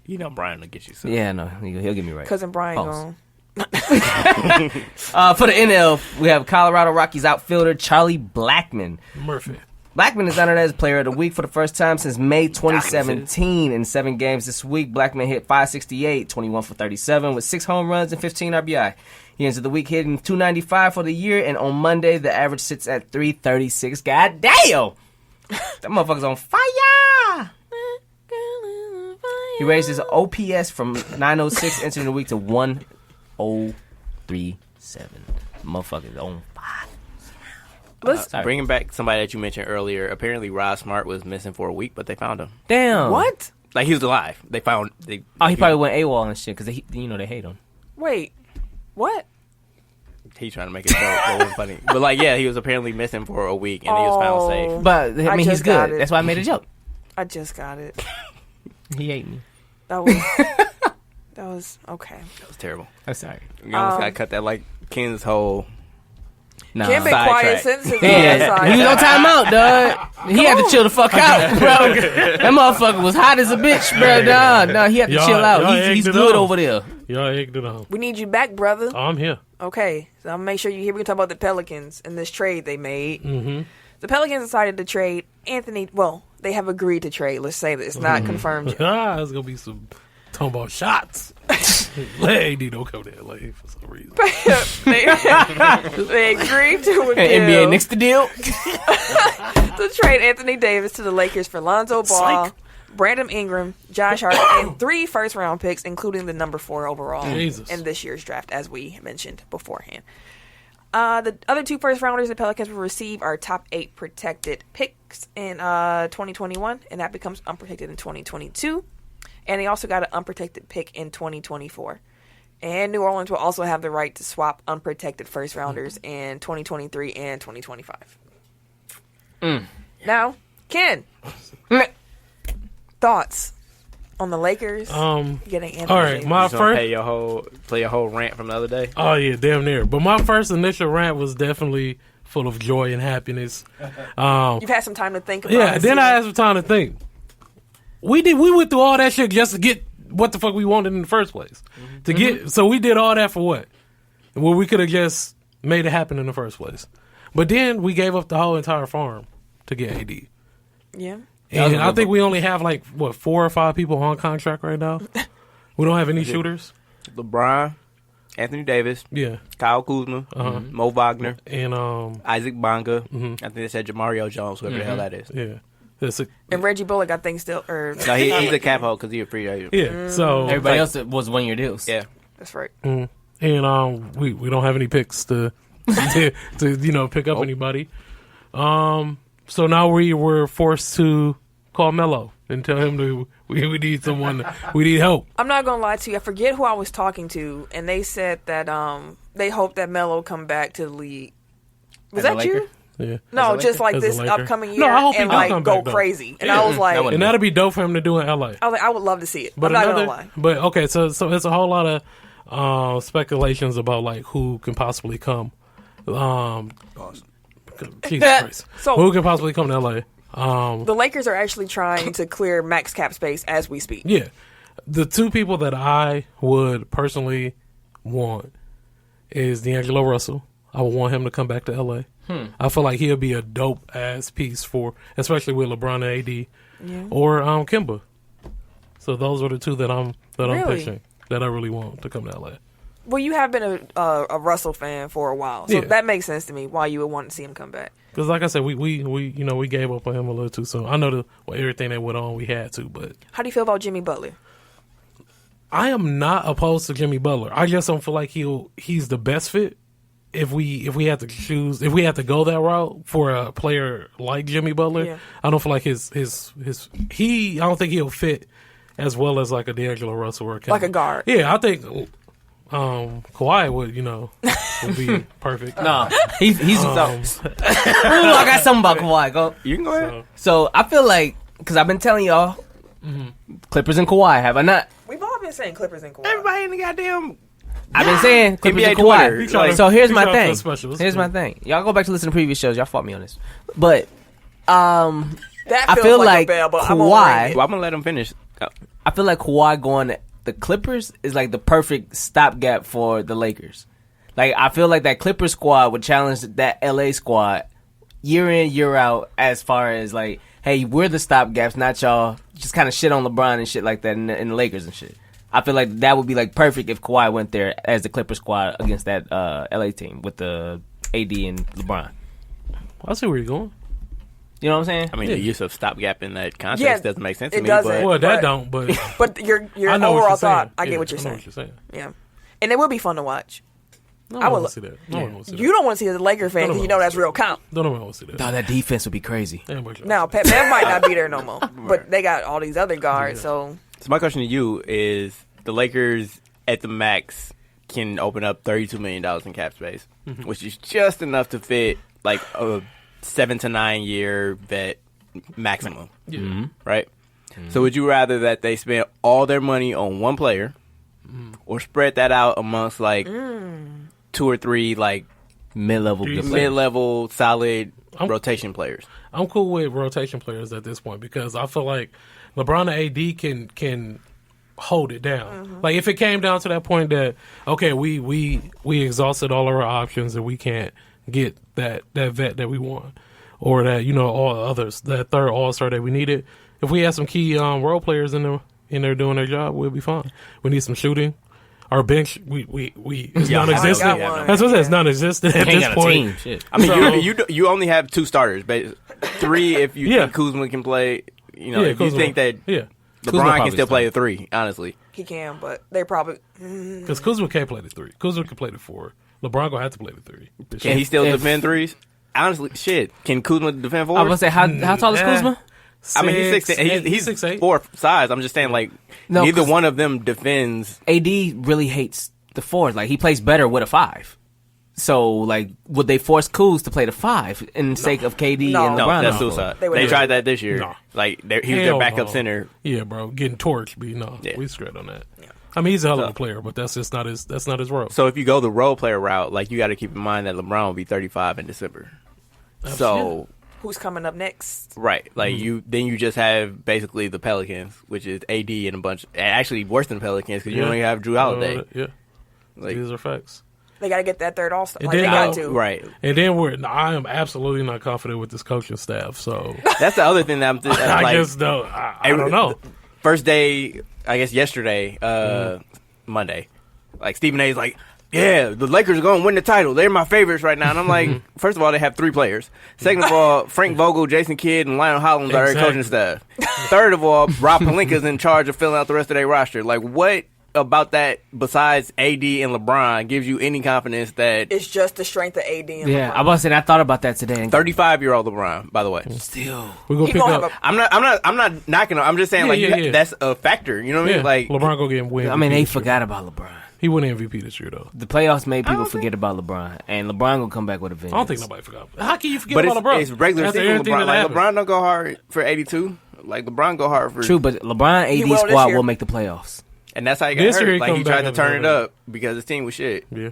[SPEAKER 2] You know Brian will get you soon.
[SPEAKER 4] Yeah, no, he'll get me right.
[SPEAKER 1] Cousin Brian
[SPEAKER 4] Pause.
[SPEAKER 1] gone.
[SPEAKER 4] For the NL, we have Colorado Rockies outfielder Charlie Blackmon.
[SPEAKER 3] Murphy.
[SPEAKER 4] Blackmon is honored as Player of the Week for the first time since May 2017. In 7 games this week, Blackmon hit .568, 21 for 37, with 6 home runs and 15 RBI. He ends the week hitting .295 for the year, and on Monday, the average sits at .336. God damn! That motherfucker's on fire! He raised his OPS from 906 entering the week to 1037. Motherfucker's on fire. Sorry.
[SPEAKER 2] Bringing back somebody that you mentioned earlier. Apparently, Rod Smart was missing for a week, but they found him.
[SPEAKER 4] Damn.
[SPEAKER 1] What?
[SPEAKER 2] Like he was alive. They found.
[SPEAKER 4] He probably went AWOL and shit because they hate him.
[SPEAKER 1] Wait. What?
[SPEAKER 2] He's trying to make it joke. That wasn't funny. But like, yeah, he was apparently missing for a week, and he was found safe.
[SPEAKER 4] But I mean, he's
[SPEAKER 1] just got
[SPEAKER 4] good.
[SPEAKER 1] it.
[SPEAKER 4] That's why I made a joke.
[SPEAKER 1] I just got it.
[SPEAKER 4] He ate me.
[SPEAKER 1] That was okay.
[SPEAKER 2] That was terrible.
[SPEAKER 4] I'm sorry.
[SPEAKER 2] You almost got to cut that like Ken's whole.
[SPEAKER 4] Nah.
[SPEAKER 1] Can't be
[SPEAKER 2] Sidetrack.
[SPEAKER 1] quiet sentences.
[SPEAKER 4] Yeah, he was on timeout, dog. He had to chill the fuck out, bro. That motherfucker was hot as a bitch, bro. Nah, he had to chill out. He's good over there.
[SPEAKER 3] Y'all egged it on.
[SPEAKER 1] We need you back, brother.
[SPEAKER 3] I'm here.
[SPEAKER 1] Okay, so I'll make sure you hear. We can talk about the Pelicans and this trade they made.
[SPEAKER 3] Mm-hmm.
[SPEAKER 1] The Pelicans decided to trade Anthony. Well, they have agreed to trade. Let's say that it's not confirmed yet.
[SPEAKER 3] There's going to be some talking about shots. AD don't come to LA for some reason.
[SPEAKER 1] they agreed to a deal
[SPEAKER 4] NBA nixed the deal.
[SPEAKER 1] to trade Anthony Davis to the Lakers for Lonzo Ball,
[SPEAKER 3] Psych.
[SPEAKER 1] Brandon Ingram, Josh Hart, and 3 first-round picks, including the number 4 overall
[SPEAKER 3] Jesus.
[SPEAKER 1] in this year's draft, as we mentioned beforehand. The other 2 first-rounders the Pelicans will receive are top 8 protected picks in 2021, and that becomes unprotected in 2022. And they also got an unprotected pick in 2024. And New Orleans will also have the right to swap unprotected first-rounders in 2023 and 2025. Now, Ken, thoughts on the Lakers getting Anthony
[SPEAKER 3] all right,
[SPEAKER 1] Davis?
[SPEAKER 3] my
[SPEAKER 2] You gonna
[SPEAKER 3] first.
[SPEAKER 2] play a whole rant from the other day.
[SPEAKER 3] Oh yeah, damn near. But my first initial rant was definitely full of joy and happiness.
[SPEAKER 1] You've had some time to think about
[SPEAKER 3] Yeah,
[SPEAKER 1] it.
[SPEAKER 3] then I had some time to think. We went through all that shit just to get what the fuck we wanted in the first place. So we did all that for what? Well, we could have just made it happen in the first place. But then we gave up the whole entire farm to get AD.
[SPEAKER 1] Yeah.
[SPEAKER 3] And I think we only have 4 or 5 people on contract right now. We don't have any shooters.
[SPEAKER 2] LeBron, Anthony Davis,
[SPEAKER 3] Yeah.
[SPEAKER 2] Kyle Kuzma, Mo Wagner,
[SPEAKER 3] And
[SPEAKER 2] Isaac Bonga. I think they said Jamario Jones, whoever the hell that is.
[SPEAKER 3] yeah. That's it.
[SPEAKER 1] And Reggie Bullock, I think, still.
[SPEAKER 2] No, he's a cap hold because he's a free agent.
[SPEAKER 3] Yeah. So
[SPEAKER 4] Everybody else was 1-year deals.
[SPEAKER 2] Yeah.
[SPEAKER 1] That's right.
[SPEAKER 3] and we don't have any picks to pick up anybody. So now we were forced to call Melo and tell him we need someone. We need help.
[SPEAKER 1] I'm not going to lie to you. I forget who I was talking to, and they said that they hope that Melo come back to the league. Was
[SPEAKER 4] As a
[SPEAKER 1] that you?
[SPEAKER 4] Laker?
[SPEAKER 3] Yeah.
[SPEAKER 1] No, just like
[SPEAKER 3] As a
[SPEAKER 1] this
[SPEAKER 3] Laker?
[SPEAKER 1] upcoming year
[SPEAKER 3] No, I hope he
[SPEAKER 1] and
[SPEAKER 3] do
[SPEAKER 1] like
[SPEAKER 3] come
[SPEAKER 1] go
[SPEAKER 3] back, though.
[SPEAKER 1] crazy. And I was like,
[SPEAKER 2] that would-
[SPEAKER 3] And that'd be dope for him to do in LA.
[SPEAKER 1] I would love to see it.
[SPEAKER 3] But
[SPEAKER 1] I'm not going to lie.
[SPEAKER 3] But okay, so it's a whole lot of speculations about who can possibly come. Jesus Christ.
[SPEAKER 1] So-
[SPEAKER 3] Who could possibly come to LA?
[SPEAKER 1] The Lakers are actually trying to clear max cap space as we speak.
[SPEAKER 3] Yeah. The two people that I would personally want is D'Angelo Russell. I would want him to come back to LA. I feel like he'll be a dope ass piece for, especially with LeBron and AD, or Kemba. So those are the two that I'm
[SPEAKER 1] Really?
[SPEAKER 3] pitching that I really want to come to LA.
[SPEAKER 1] Well, you have been a Russell fan for a while, so
[SPEAKER 3] Yeah.
[SPEAKER 1] that makes sense to me why you would want to see him come back.
[SPEAKER 3] Because like I said, we gave up on him a little too soon. I know everything that went on, we had to, but
[SPEAKER 1] How do you feel about Jimmy Butler?
[SPEAKER 3] I am not opposed to Jimmy Butler. I just don't feel like he's the best fit. If we had to go that route for a player like Jimmy Butler,
[SPEAKER 1] Yeah.
[SPEAKER 3] I don't feel like I don't think he'll fit as well as like a D'Angelo Russell or
[SPEAKER 1] Like a guard.
[SPEAKER 3] Yeah, I think Kawhi would be perfect.
[SPEAKER 4] No, he's. Ooh, I got something about Kawhi. Go.
[SPEAKER 2] You can go ahead.
[SPEAKER 4] So I feel like because I've been telling y'all, Clippers and Kawhi. Have I not?
[SPEAKER 1] We've all been saying Clippers and Kawhi.
[SPEAKER 2] Everybody in the goddamn.
[SPEAKER 4] I've been saying Clippers
[SPEAKER 2] NBA
[SPEAKER 4] and
[SPEAKER 2] Twitter.
[SPEAKER 4] Kawhi.
[SPEAKER 2] Like,
[SPEAKER 4] So here's
[SPEAKER 3] he
[SPEAKER 4] my
[SPEAKER 3] trying to
[SPEAKER 4] thing.
[SPEAKER 3] feel special. It's
[SPEAKER 4] Here's
[SPEAKER 3] cool.
[SPEAKER 4] my thing. Y'all go back to listen to previous shows. Y'all fought me on this, but
[SPEAKER 1] That
[SPEAKER 4] I
[SPEAKER 1] feels
[SPEAKER 4] feel
[SPEAKER 1] like
[SPEAKER 4] like
[SPEAKER 1] a bell, but
[SPEAKER 4] Kawhi-
[SPEAKER 1] I'm gonna ring
[SPEAKER 2] Well, I'm gonna let him finish.
[SPEAKER 4] I feel like Kawhi going to the Clippers is like the perfect stopgap for the Lakers. Like I feel like that Clippers squad would challenge that LA squad year in year out as far as like, hey, we're the stopgaps, not y'all. Just kind of shit on LeBron and shit like that in the Lakers and shit. I feel like that would be like perfect if Kawhi went there as the Clippers squad against that LA team with the AD and LeBron.
[SPEAKER 3] I see where you're going.
[SPEAKER 4] You know what I'm saying?
[SPEAKER 2] I mean, the use of stopgap in that context
[SPEAKER 1] Yeah,
[SPEAKER 2] doesn't make sense
[SPEAKER 1] it
[SPEAKER 2] to me.
[SPEAKER 1] doesn't.
[SPEAKER 2] But
[SPEAKER 3] Well, that
[SPEAKER 1] But-
[SPEAKER 3] don't, but
[SPEAKER 1] But your
[SPEAKER 3] I know what
[SPEAKER 1] overall
[SPEAKER 3] you're saying.
[SPEAKER 1] thought, I
[SPEAKER 3] Yeah,
[SPEAKER 1] get what you're
[SPEAKER 3] I know
[SPEAKER 1] saying.
[SPEAKER 3] what you're saying.
[SPEAKER 1] Yeah, and it will be fun to watch.
[SPEAKER 3] No
[SPEAKER 1] I
[SPEAKER 3] one
[SPEAKER 1] would
[SPEAKER 3] wants to see that. No one wants to see
[SPEAKER 1] You
[SPEAKER 3] that.
[SPEAKER 1] don't want to see it as a Laker fan
[SPEAKER 3] No, no,
[SPEAKER 1] because you
[SPEAKER 3] no.
[SPEAKER 1] know that's real count.
[SPEAKER 3] Don't know want to see that.
[SPEAKER 4] Oh, that defense would be crazy.
[SPEAKER 3] Damn, but
[SPEAKER 1] Now, Pat Bev might not be there no more, but they got all these other guards. So
[SPEAKER 2] my question to you is: the Lakers at the max can open up $32 million in cap space, which is just enough to fit like a 7 to 9 year vet maximum,
[SPEAKER 3] Yeah.
[SPEAKER 2] right? So would you rather that they spend all their money on one player, or spread that out amongst like 2 or 3 like
[SPEAKER 4] Mid-level good players.
[SPEAKER 2] mid-level solid
[SPEAKER 3] I'm-
[SPEAKER 2] rotation players?
[SPEAKER 3] I'm cool with rotation players at this point because I feel like LeBron and AD can hold it down. Like if it came down to that point that okay, we exhausted all of our options and we can't get that vet that we want or that all the others, that third all-star that we needed. If we had some key role players in there doing their job, we'll be fine. We need some shooting. Our bench, it's non-existent.
[SPEAKER 1] got one.
[SPEAKER 3] That's what I said. It's non-existent at
[SPEAKER 4] Ain't
[SPEAKER 3] this
[SPEAKER 4] got a
[SPEAKER 3] point.
[SPEAKER 4] team. Shit.
[SPEAKER 2] I mean,
[SPEAKER 3] So-
[SPEAKER 2] you only have 2 starters, but 3 if you
[SPEAKER 3] Yeah.
[SPEAKER 2] think Kuzma can play.
[SPEAKER 3] Yeah,
[SPEAKER 2] If you
[SPEAKER 3] Kuzma.
[SPEAKER 2] think that
[SPEAKER 3] Yeah,
[SPEAKER 4] Kuzma
[SPEAKER 2] LeBron can
[SPEAKER 4] probably
[SPEAKER 2] still play
[SPEAKER 4] start.
[SPEAKER 2] the 3, honestly.
[SPEAKER 1] he can, but they probably
[SPEAKER 3] because Kuzma can't play the 3. Kuzma can play the 4. LeBron gonna have to play the 3.
[SPEAKER 2] Can he still
[SPEAKER 4] if-
[SPEAKER 2] defend threes? Honestly, shit. Can Kuzma defend
[SPEAKER 4] I was gonna
[SPEAKER 2] 4s?
[SPEAKER 4] say, how tall is
[SPEAKER 3] Nah.
[SPEAKER 4] Kuzma?
[SPEAKER 2] I mean, he's 6'8". He's
[SPEAKER 3] 6'8".
[SPEAKER 2] 4 size. I'm just saying, like,
[SPEAKER 4] No,
[SPEAKER 2] neither
[SPEAKER 4] 'cause-
[SPEAKER 2] one of them defends.
[SPEAKER 4] AD really hates the 4s. Like he plays better with a 5. So like, would they force Kuz to play the 5 in sake of KD
[SPEAKER 1] No.
[SPEAKER 4] and
[SPEAKER 2] No,
[SPEAKER 4] LeBron?
[SPEAKER 2] that's
[SPEAKER 4] on the floor?
[SPEAKER 2] suicide.
[SPEAKER 1] They
[SPEAKER 2] They,
[SPEAKER 1] would never.
[SPEAKER 2] tried that this year.
[SPEAKER 3] No.
[SPEAKER 2] Like, he was their
[SPEAKER 3] Hell
[SPEAKER 2] backup
[SPEAKER 3] no.
[SPEAKER 2] center.
[SPEAKER 3] Yeah, bro, getting torched. But no,
[SPEAKER 2] Yeah.
[SPEAKER 3] we straight on that. I mean, he's a hell of
[SPEAKER 2] So-
[SPEAKER 3] a player, but that's just not his. That's not his role.
[SPEAKER 2] So if you go the role player route, like, you got to keep in mind that LeBron will be 35 in December. So,
[SPEAKER 1] who's coming up next?
[SPEAKER 2] right, like you just have basically the Pelicans, which is AD and a bunch. Actually, worse than the Pelicans because you only have Drew Holiday.
[SPEAKER 3] Yeah,
[SPEAKER 2] Like,
[SPEAKER 3] these are facts.
[SPEAKER 1] They got to get that third all-star.
[SPEAKER 3] And
[SPEAKER 1] Like, they
[SPEAKER 3] then,
[SPEAKER 1] got to.
[SPEAKER 2] right.
[SPEAKER 3] And then I am absolutely not confident with this coaching staff. So
[SPEAKER 2] That's the other thing that I'm
[SPEAKER 3] I
[SPEAKER 2] like.
[SPEAKER 3] just don't. I don't know.
[SPEAKER 2] First day, I guess yesterday, Monday, like Stephen A's like, yeah, the Lakers are going to win the title. They're my favorites right now. And I'm like, first of all, they have 3 players. Second of all, Frank Vogel, Jason Kidd, and Lionel Hollins are their
[SPEAKER 3] Exactly.
[SPEAKER 2] coaching staff. Third of all, Rob Pelinka's in charge of filling out the rest of their roster. Like, what about that besides AD and LeBron gives you any confidence that
[SPEAKER 1] It's just the strength of AD and
[SPEAKER 4] Yeah,
[SPEAKER 1] LeBron.
[SPEAKER 4] I was saying I thought about that today.
[SPEAKER 2] 35-year-old LeBron, by the way?
[SPEAKER 4] Still,
[SPEAKER 3] We're gonna
[SPEAKER 1] He
[SPEAKER 3] pick
[SPEAKER 1] gonna
[SPEAKER 3] up.
[SPEAKER 1] have
[SPEAKER 2] I'm not knocking him. I'm just saying,
[SPEAKER 3] Yeah,
[SPEAKER 2] like,
[SPEAKER 3] yeah, yeah.
[SPEAKER 2] that's a factor. You know what I
[SPEAKER 3] Yeah,
[SPEAKER 2] mean? Like,
[SPEAKER 3] LeBron go get win.
[SPEAKER 4] I mean, they
[SPEAKER 3] MVP this year.
[SPEAKER 4] forgot about LeBron.
[SPEAKER 3] He won MVP this year though.
[SPEAKER 4] The playoffs made people forget about LeBron, and LeBron gonna come back with a vengeance.
[SPEAKER 3] I don't think nobody forgot. How can you forget
[SPEAKER 2] but
[SPEAKER 3] about LeBron?
[SPEAKER 2] it's regular
[SPEAKER 3] After
[SPEAKER 2] season
[SPEAKER 3] everything
[SPEAKER 2] LeBron.
[SPEAKER 3] that
[SPEAKER 2] Like,
[SPEAKER 3] happened?
[SPEAKER 2] LeBron don't go hard for 82. Like, LeBron go hard for
[SPEAKER 4] True, but LeBron
[SPEAKER 1] He
[SPEAKER 4] AD
[SPEAKER 1] will this
[SPEAKER 4] squad
[SPEAKER 1] year.
[SPEAKER 4] will make the plain playoffs.
[SPEAKER 2] And that's how he got
[SPEAKER 3] This year
[SPEAKER 2] hurt.
[SPEAKER 3] he
[SPEAKER 2] Like, he
[SPEAKER 3] come
[SPEAKER 2] tried
[SPEAKER 3] back
[SPEAKER 2] to
[SPEAKER 3] and
[SPEAKER 2] turn it
[SPEAKER 3] have it.
[SPEAKER 2] up because his team was shit.
[SPEAKER 3] Yeah.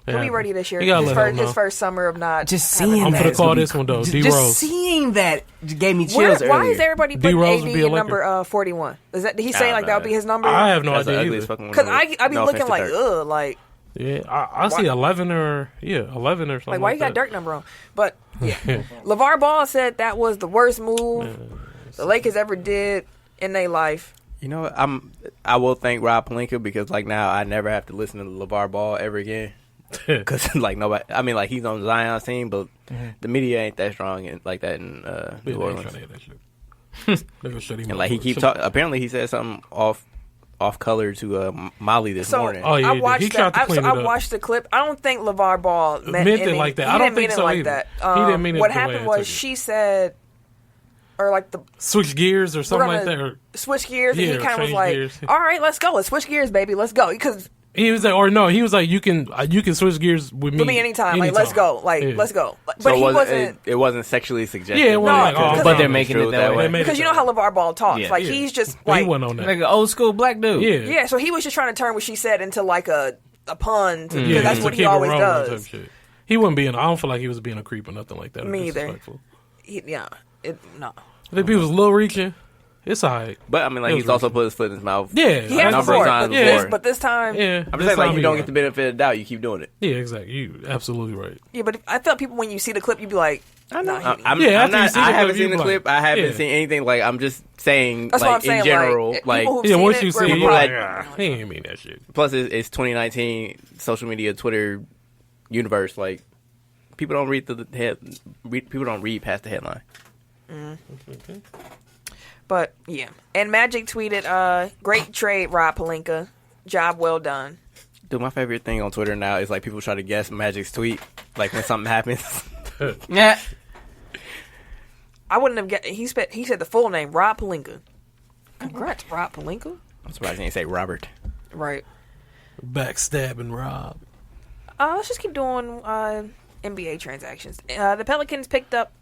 [SPEAKER 1] He'll be ready this year.
[SPEAKER 3] You gotta let him
[SPEAKER 1] His
[SPEAKER 3] know.
[SPEAKER 1] first summer of not.
[SPEAKER 4] Just
[SPEAKER 1] having-
[SPEAKER 4] seeing
[SPEAKER 3] I'm
[SPEAKER 4] that.
[SPEAKER 3] gonna
[SPEAKER 4] is
[SPEAKER 3] call
[SPEAKER 4] gonna be
[SPEAKER 3] this one, though,
[SPEAKER 4] Just
[SPEAKER 3] D-Rose.
[SPEAKER 4] seeing that gave me chills
[SPEAKER 1] Why
[SPEAKER 4] earlier.
[SPEAKER 1] is everybody putting
[SPEAKER 3] D-Rose
[SPEAKER 1] AD
[SPEAKER 3] would be a
[SPEAKER 1] at
[SPEAKER 3] Laker.
[SPEAKER 1] number 41? Is that? Did he say
[SPEAKER 2] I
[SPEAKER 1] like
[SPEAKER 2] don't
[SPEAKER 1] that would
[SPEAKER 2] know.
[SPEAKER 1] be his number?
[SPEAKER 3] I have no
[SPEAKER 2] That's the
[SPEAKER 3] idea
[SPEAKER 2] ugliest
[SPEAKER 3] either.
[SPEAKER 2] fucking one.
[SPEAKER 1] Because I be
[SPEAKER 2] No
[SPEAKER 1] looking
[SPEAKER 2] offense to
[SPEAKER 1] like
[SPEAKER 2] Dirk.
[SPEAKER 1] like
[SPEAKER 3] Yeah, I see 11 or 11 or something.
[SPEAKER 1] like why you got
[SPEAKER 3] that.
[SPEAKER 1] Dirk number on? But yeah, LeVar Ball said that was the worst move the Lakers ever did in their life.
[SPEAKER 2] You know what? I will thank Rob Pelinka because like now I never have to listen to LeVar Ball ever again. Because like nobody, I mean like he's on Zion's team, but the media ain't that strong and like that in New Orleans. And like he keep talking. Apparently he said something off color to Molly this morning.
[SPEAKER 3] Oh, yeah,
[SPEAKER 1] I
[SPEAKER 3] he
[SPEAKER 1] watched
[SPEAKER 3] tried to
[SPEAKER 1] that.
[SPEAKER 3] clean it
[SPEAKER 1] I
[SPEAKER 3] up.
[SPEAKER 1] watched the clip. I don't think LeVar Ball meant
[SPEAKER 3] it
[SPEAKER 1] any-
[SPEAKER 3] like that.
[SPEAKER 1] He
[SPEAKER 3] I don't
[SPEAKER 1] didn't mean
[SPEAKER 3] think
[SPEAKER 1] it
[SPEAKER 3] so
[SPEAKER 1] like
[SPEAKER 3] either.
[SPEAKER 1] that.
[SPEAKER 3] He didn't mean it
[SPEAKER 1] What
[SPEAKER 3] the way I
[SPEAKER 1] happened
[SPEAKER 3] took
[SPEAKER 1] was
[SPEAKER 3] it.
[SPEAKER 1] she said, or like the
[SPEAKER 3] Switch gears or something
[SPEAKER 1] we're
[SPEAKER 3] like that.
[SPEAKER 1] gonna
[SPEAKER 3] Or
[SPEAKER 1] switch gears, and
[SPEAKER 3] Yeah,
[SPEAKER 1] he kind of was
[SPEAKER 3] change
[SPEAKER 1] like,
[SPEAKER 3] gears.
[SPEAKER 1] "All right, let's go. Let's switch gears, baby. Let's go." Because
[SPEAKER 3] he was like, or no, he was like, you can switch gears with me,
[SPEAKER 1] for me anytime, like let's go, like
[SPEAKER 3] Yeah.
[SPEAKER 1] let's go. But
[SPEAKER 2] So
[SPEAKER 1] he wasn't.
[SPEAKER 2] it wasn't sexually suggestive.
[SPEAKER 3] Yeah, it wasn't
[SPEAKER 1] No,
[SPEAKER 3] like, oh,
[SPEAKER 1] because-
[SPEAKER 4] But they're making it that way.
[SPEAKER 1] Because you know how LeVar Ball talks.
[SPEAKER 4] Yeah.
[SPEAKER 1] Like
[SPEAKER 3] Yeah.
[SPEAKER 1] he's just
[SPEAKER 3] He
[SPEAKER 1] like
[SPEAKER 3] wasn't on that.
[SPEAKER 4] Like an old school black dude.
[SPEAKER 3] Yeah,
[SPEAKER 1] yeah. So he was just trying to turn what she said into like a pun. Because
[SPEAKER 3] Yeah,
[SPEAKER 1] that's
[SPEAKER 3] to
[SPEAKER 1] what he
[SPEAKER 3] keep it
[SPEAKER 1] always
[SPEAKER 3] rolling type
[SPEAKER 1] does.
[SPEAKER 3] shit. He wasn't being. I don't feel like he was being a creep or nothing like that. or
[SPEAKER 1] Me either.
[SPEAKER 3] disrespectful.
[SPEAKER 1] Yeah. No.
[SPEAKER 3] I think people was a little reaching. It's alright.
[SPEAKER 2] But I mean, like
[SPEAKER 3] It
[SPEAKER 2] he's
[SPEAKER 3] was
[SPEAKER 2] also put his foot in his mouth.
[SPEAKER 3] Yeah,
[SPEAKER 1] He has
[SPEAKER 2] number of
[SPEAKER 1] before,
[SPEAKER 2] times
[SPEAKER 1] but,
[SPEAKER 3] before.
[SPEAKER 1] but this time,
[SPEAKER 3] Yeah,
[SPEAKER 2] I'm
[SPEAKER 3] this
[SPEAKER 2] just saying, like
[SPEAKER 3] time
[SPEAKER 2] you don't
[SPEAKER 3] he
[SPEAKER 2] get the benefit of the doubt. You keep doing it.
[SPEAKER 3] Yeah, exactly. You absolutely right.
[SPEAKER 1] yeah. But I felt people when you see the clip, you'd be like,
[SPEAKER 2] I'm,
[SPEAKER 3] Yeah,
[SPEAKER 2] I'm
[SPEAKER 3] after you
[SPEAKER 2] not,
[SPEAKER 3] see the
[SPEAKER 2] I
[SPEAKER 3] clip,
[SPEAKER 2] haven't
[SPEAKER 3] you
[SPEAKER 2] seen the
[SPEAKER 3] be
[SPEAKER 2] clip.
[SPEAKER 3] like,
[SPEAKER 2] I haven't
[SPEAKER 3] yeah.
[SPEAKER 2] seen anything. Like I'm just saying,
[SPEAKER 1] that's
[SPEAKER 2] like
[SPEAKER 1] what I'm saying.
[SPEAKER 2] in general,
[SPEAKER 1] like,
[SPEAKER 2] like
[SPEAKER 1] people who've
[SPEAKER 3] Yeah,
[SPEAKER 1] seen
[SPEAKER 3] once
[SPEAKER 1] it,
[SPEAKER 3] you
[SPEAKER 1] were
[SPEAKER 3] see, it,
[SPEAKER 2] people
[SPEAKER 3] you're
[SPEAKER 1] like,
[SPEAKER 3] like, he ain't mean that shit.
[SPEAKER 2] plus it's 2019 social media, Twitter universe. Like people don't read the head. People don't read past the headline.
[SPEAKER 1] But yeah, and Magic tweeted, "Great trade, Rob Pelinka. Job well done."
[SPEAKER 2] Dude, my favorite thing on Twitter now is like people try to guess Magic's tweet. Like when something happens.
[SPEAKER 4] Yeah.
[SPEAKER 1] I wouldn't have get. He said the full name, Rob Pelinka. Congrats, Rob Pelinka.
[SPEAKER 2] I'm surprised he didn't say Robert.
[SPEAKER 1] Right.
[SPEAKER 3] Backstabbing Rob.
[SPEAKER 1] Let's just keep doing NBA transactions. The Pelicans picked up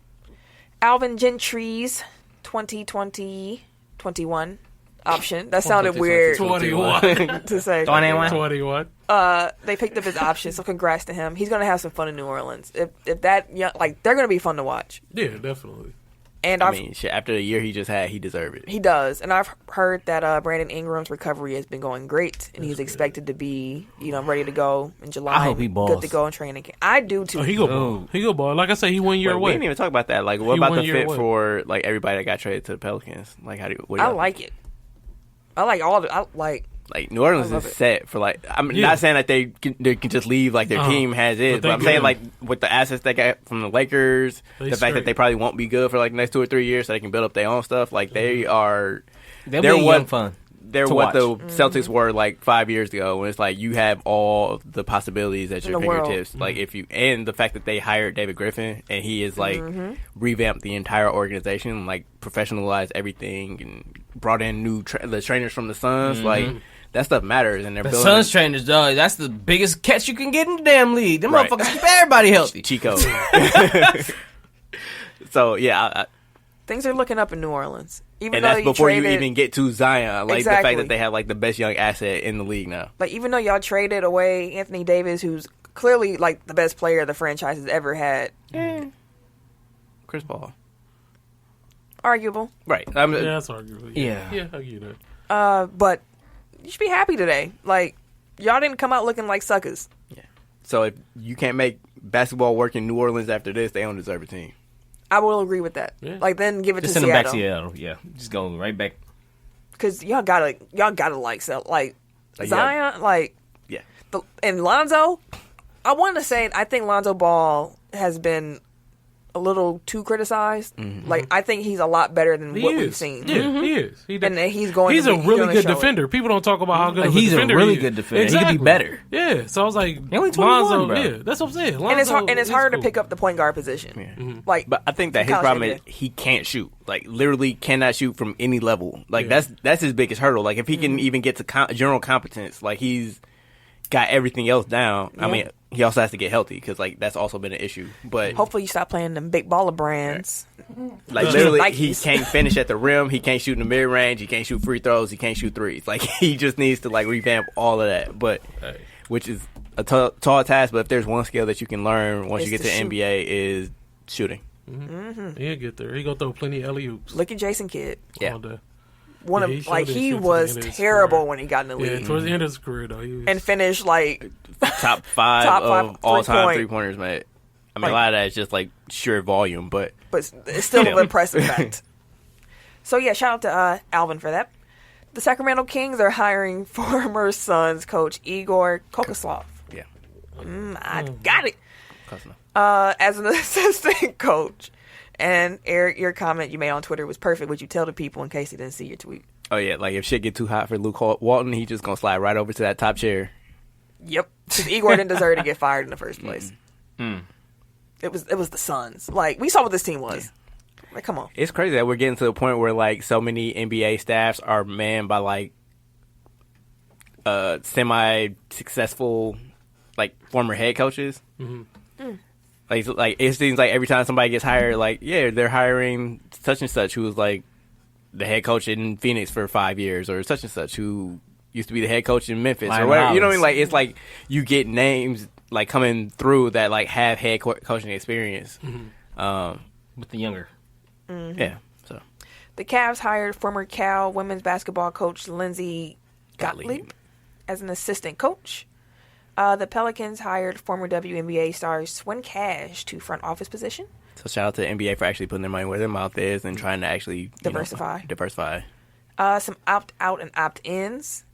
[SPEAKER 1] Alvin Gentry's 2020-21 option. That sounded weird
[SPEAKER 3] 21.
[SPEAKER 1] to say.
[SPEAKER 4] 21.
[SPEAKER 3] 21.
[SPEAKER 1] They picked up his option, so congrats to him. He's gonna have some fun in New Orleans. If that young, like they're gonna be fun to watch.
[SPEAKER 3] Yeah, definitely.
[SPEAKER 1] And
[SPEAKER 2] I mean, shit, after the year he just had, he deserved it.
[SPEAKER 1] he does. And I've heard that Brandon Ingram's recovery has been going great, and he's expected to be ready to go in July.
[SPEAKER 4] I hope he balls.
[SPEAKER 1] Good to go in training camp. I do too.
[SPEAKER 3] Oh, he go ball. He go ball. Like I said, he 1 year
[SPEAKER 2] Wait, we
[SPEAKER 3] away.
[SPEAKER 2] didn't even talk about that. Like, what
[SPEAKER 3] He
[SPEAKER 2] about
[SPEAKER 3] 1
[SPEAKER 2] the
[SPEAKER 3] year
[SPEAKER 2] fit
[SPEAKER 3] away.
[SPEAKER 2] for like everybody that got traded to the Pelicans? Like, how do you? What do
[SPEAKER 1] I
[SPEAKER 2] y'all-
[SPEAKER 1] like it. I like all the. I like.
[SPEAKER 2] Like New Orleans
[SPEAKER 1] I love
[SPEAKER 2] is
[SPEAKER 1] it.
[SPEAKER 2] set for like. I'm
[SPEAKER 3] Yeah.
[SPEAKER 2] not saying that they can just leave like their team has is,
[SPEAKER 3] But they
[SPEAKER 2] but I'm saying
[SPEAKER 3] good.
[SPEAKER 2] like with the assets they got from the Lakers,
[SPEAKER 3] They
[SPEAKER 2] the fact
[SPEAKER 3] straight.
[SPEAKER 2] that they probably won't be good for like the next 2 or 3 years, so they can build up their own stuff. Like they are.
[SPEAKER 4] They'll
[SPEAKER 2] They're
[SPEAKER 4] be
[SPEAKER 2] what-
[SPEAKER 4] young fun.
[SPEAKER 2] They're
[SPEAKER 4] to
[SPEAKER 2] what
[SPEAKER 4] watch.
[SPEAKER 2] the Celtics were like 5 years ago, when it's like you have all the possibilities at your
[SPEAKER 1] the world.
[SPEAKER 2] fingertips. Like if you and the fact that they hired David Griffin and he is like revamped the entire organization, like professionalized everything and brought in new the trainers from the Suns. Like that stuff matters, and they're
[SPEAKER 4] The
[SPEAKER 2] building
[SPEAKER 4] Suns trainers, dog. That's the biggest catch you can get in the damn league. Them
[SPEAKER 2] Right.
[SPEAKER 4] motherfuckers keep everybody healthy.
[SPEAKER 2] Chico. So yeah,
[SPEAKER 1] Things are looking up in New Orleans. Even
[SPEAKER 2] and
[SPEAKER 1] though
[SPEAKER 2] that's
[SPEAKER 1] you
[SPEAKER 2] before
[SPEAKER 1] traded,
[SPEAKER 2] you even get to Zion. Like the
[SPEAKER 1] Exactly.
[SPEAKER 2] fact that they have like the best young asset in the league now.
[SPEAKER 1] like even though y'all traded away Anthony Davis, who's clearly like the best player the franchise has ever had,
[SPEAKER 2] Chris Paul,
[SPEAKER 1] arguable.
[SPEAKER 2] right?
[SPEAKER 3] Yeah, that's arguable.
[SPEAKER 4] Yeah.
[SPEAKER 3] Yeah, I get that.
[SPEAKER 1] But you should be happy today. Like y'all didn't come out looking like suckers.
[SPEAKER 2] So if you can't make basketball work in New Orleans after this, they don't deserve a team.
[SPEAKER 1] I will agree with that.
[SPEAKER 3] Yeah.
[SPEAKER 1] Like then give it
[SPEAKER 4] Just
[SPEAKER 1] to
[SPEAKER 4] send them back
[SPEAKER 1] Seattle
[SPEAKER 4] to Seattle. Yeah. Just go right back.
[SPEAKER 1] because y'all gotta like sell like
[SPEAKER 2] Like,
[SPEAKER 1] Zion like
[SPEAKER 2] Yeah.
[SPEAKER 1] and Lonzo. I want to say I think Lonzo Ball has been a little too criticized. Like I think he's a lot better than
[SPEAKER 3] He
[SPEAKER 1] what
[SPEAKER 3] is.
[SPEAKER 1] we've seen.
[SPEAKER 3] Yeah, he is. He
[SPEAKER 1] And he's going.
[SPEAKER 3] He's
[SPEAKER 1] to
[SPEAKER 3] a
[SPEAKER 1] be,
[SPEAKER 3] really
[SPEAKER 1] gonna
[SPEAKER 3] good
[SPEAKER 1] show it.
[SPEAKER 3] defender. People don't talk about how good of a
[SPEAKER 4] He's a
[SPEAKER 3] defender
[SPEAKER 4] really
[SPEAKER 3] he is.
[SPEAKER 4] good defender. He could be better.
[SPEAKER 3] Yeah, so I was like,
[SPEAKER 4] only 21,
[SPEAKER 3] Lonzo,
[SPEAKER 4] bro.
[SPEAKER 3] yeah, that's what I'm saying.
[SPEAKER 1] And it's
[SPEAKER 3] Lonzo
[SPEAKER 1] hard. And it's
[SPEAKER 3] is
[SPEAKER 1] harder
[SPEAKER 3] cool.
[SPEAKER 1] to pick up the point guard position. Like,
[SPEAKER 2] But I think that his
[SPEAKER 1] college
[SPEAKER 2] problem
[SPEAKER 1] NBA.
[SPEAKER 2] is he can't shoot. Like literally cannot shoot from any level. Like
[SPEAKER 3] Yeah.
[SPEAKER 2] that's his biggest hurdle. Like if he can even get to general competence, like he's got everything else down. I
[SPEAKER 1] Yeah.
[SPEAKER 2] mean, he also has to get healthy because like that's also been an issue. But
[SPEAKER 1] hopefully, you stop playing them big baller brands.
[SPEAKER 2] like
[SPEAKER 1] Just
[SPEAKER 2] literally,
[SPEAKER 1] Nikes.
[SPEAKER 2] he can't finish at the rim. He can't shoot in the mid range. He can't shoot free throws. He can't shoot threes. Like he just needs to like revamp all of that. But
[SPEAKER 3] Hey.
[SPEAKER 2] which is a tall task, but if there's one skill that you can learn once
[SPEAKER 1] It's
[SPEAKER 2] you get
[SPEAKER 1] to
[SPEAKER 2] to
[SPEAKER 1] shoot.
[SPEAKER 2] NBA is shooting.
[SPEAKER 3] He'll get there. He gonna throw plenty of alley-oops.
[SPEAKER 1] Look at Jason Kidd.
[SPEAKER 2] Yeah.
[SPEAKER 3] all day.
[SPEAKER 1] One
[SPEAKER 3] Yeah,
[SPEAKER 1] of
[SPEAKER 3] he showed
[SPEAKER 1] like
[SPEAKER 3] his
[SPEAKER 1] he
[SPEAKER 3] shit to the
[SPEAKER 1] was
[SPEAKER 3] end of his
[SPEAKER 1] terrible
[SPEAKER 3] career.
[SPEAKER 1] when he got in the
[SPEAKER 3] Yeah,
[SPEAKER 1] league
[SPEAKER 3] towards the end of his career though, he was,
[SPEAKER 1] and finished like
[SPEAKER 2] Top five
[SPEAKER 1] Top five
[SPEAKER 2] of all time
[SPEAKER 1] three-point.
[SPEAKER 2] 3-pointers, mate. I mean,
[SPEAKER 1] Like-
[SPEAKER 2] a lot of that is just like sheer volume, but
[SPEAKER 1] but it's still
[SPEAKER 2] Yeah.
[SPEAKER 1] an impressive fact. So yeah, shout out to Alvin for that. The Sacramento Kings are hiring former Suns coach Igor Kokoslov.
[SPEAKER 2] yeah,
[SPEAKER 1] I got it.
[SPEAKER 2] close enough.
[SPEAKER 1] As an assistant coach. And Eric, your comment you made on Twitter was perfect. Would you tell the people in case he didn't see your tweet?
[SPEAKER 2] Oh yeah, like if shit get too hot for Luke Walton, he just gonna slide right over to that top chair.
[SPEAKER 1] Yep, because Igor didn't deserve to get fired in the first place. It was the Suns. Like we saw what this team was. Like, come on.
[SPEAKER 2] It's crazy that we're getting to the point where like so many NBA staffs are manned by like semi-successful like former head coaches. Like it seems like every time somebody gets hired, like they're hiring such and such who was like the head coach in Phoenix for 5 years, or such and such who used to be the head coach in Memphis,
[SPEAKER 4] Ryan
[SPEAKER 2] or whatever. You know what I
[SPEAKER 4] Hollins.
[SPEAKER 2] mean? Like it's like you get names like coming through that like have head coaching experience.
[SPEAKER 4] with the younger.
[SPEAKER 2] Yeah. So
[SPEAKER 1] The Cavs hired former Cal women's basketball coach Lindsey Gottlieb as an assistant coach. The Pelicans hired former WNBA star Swin Cash to front office position.
[SPEAKER 2] So shout out to the NBA for actually putting their money where their mouth is and trying to actually
[SPEAKER 1] Diversify.
[SPEAKER 2] Diversify.
[SPEAKER 1] Some opt-out and opt-ins.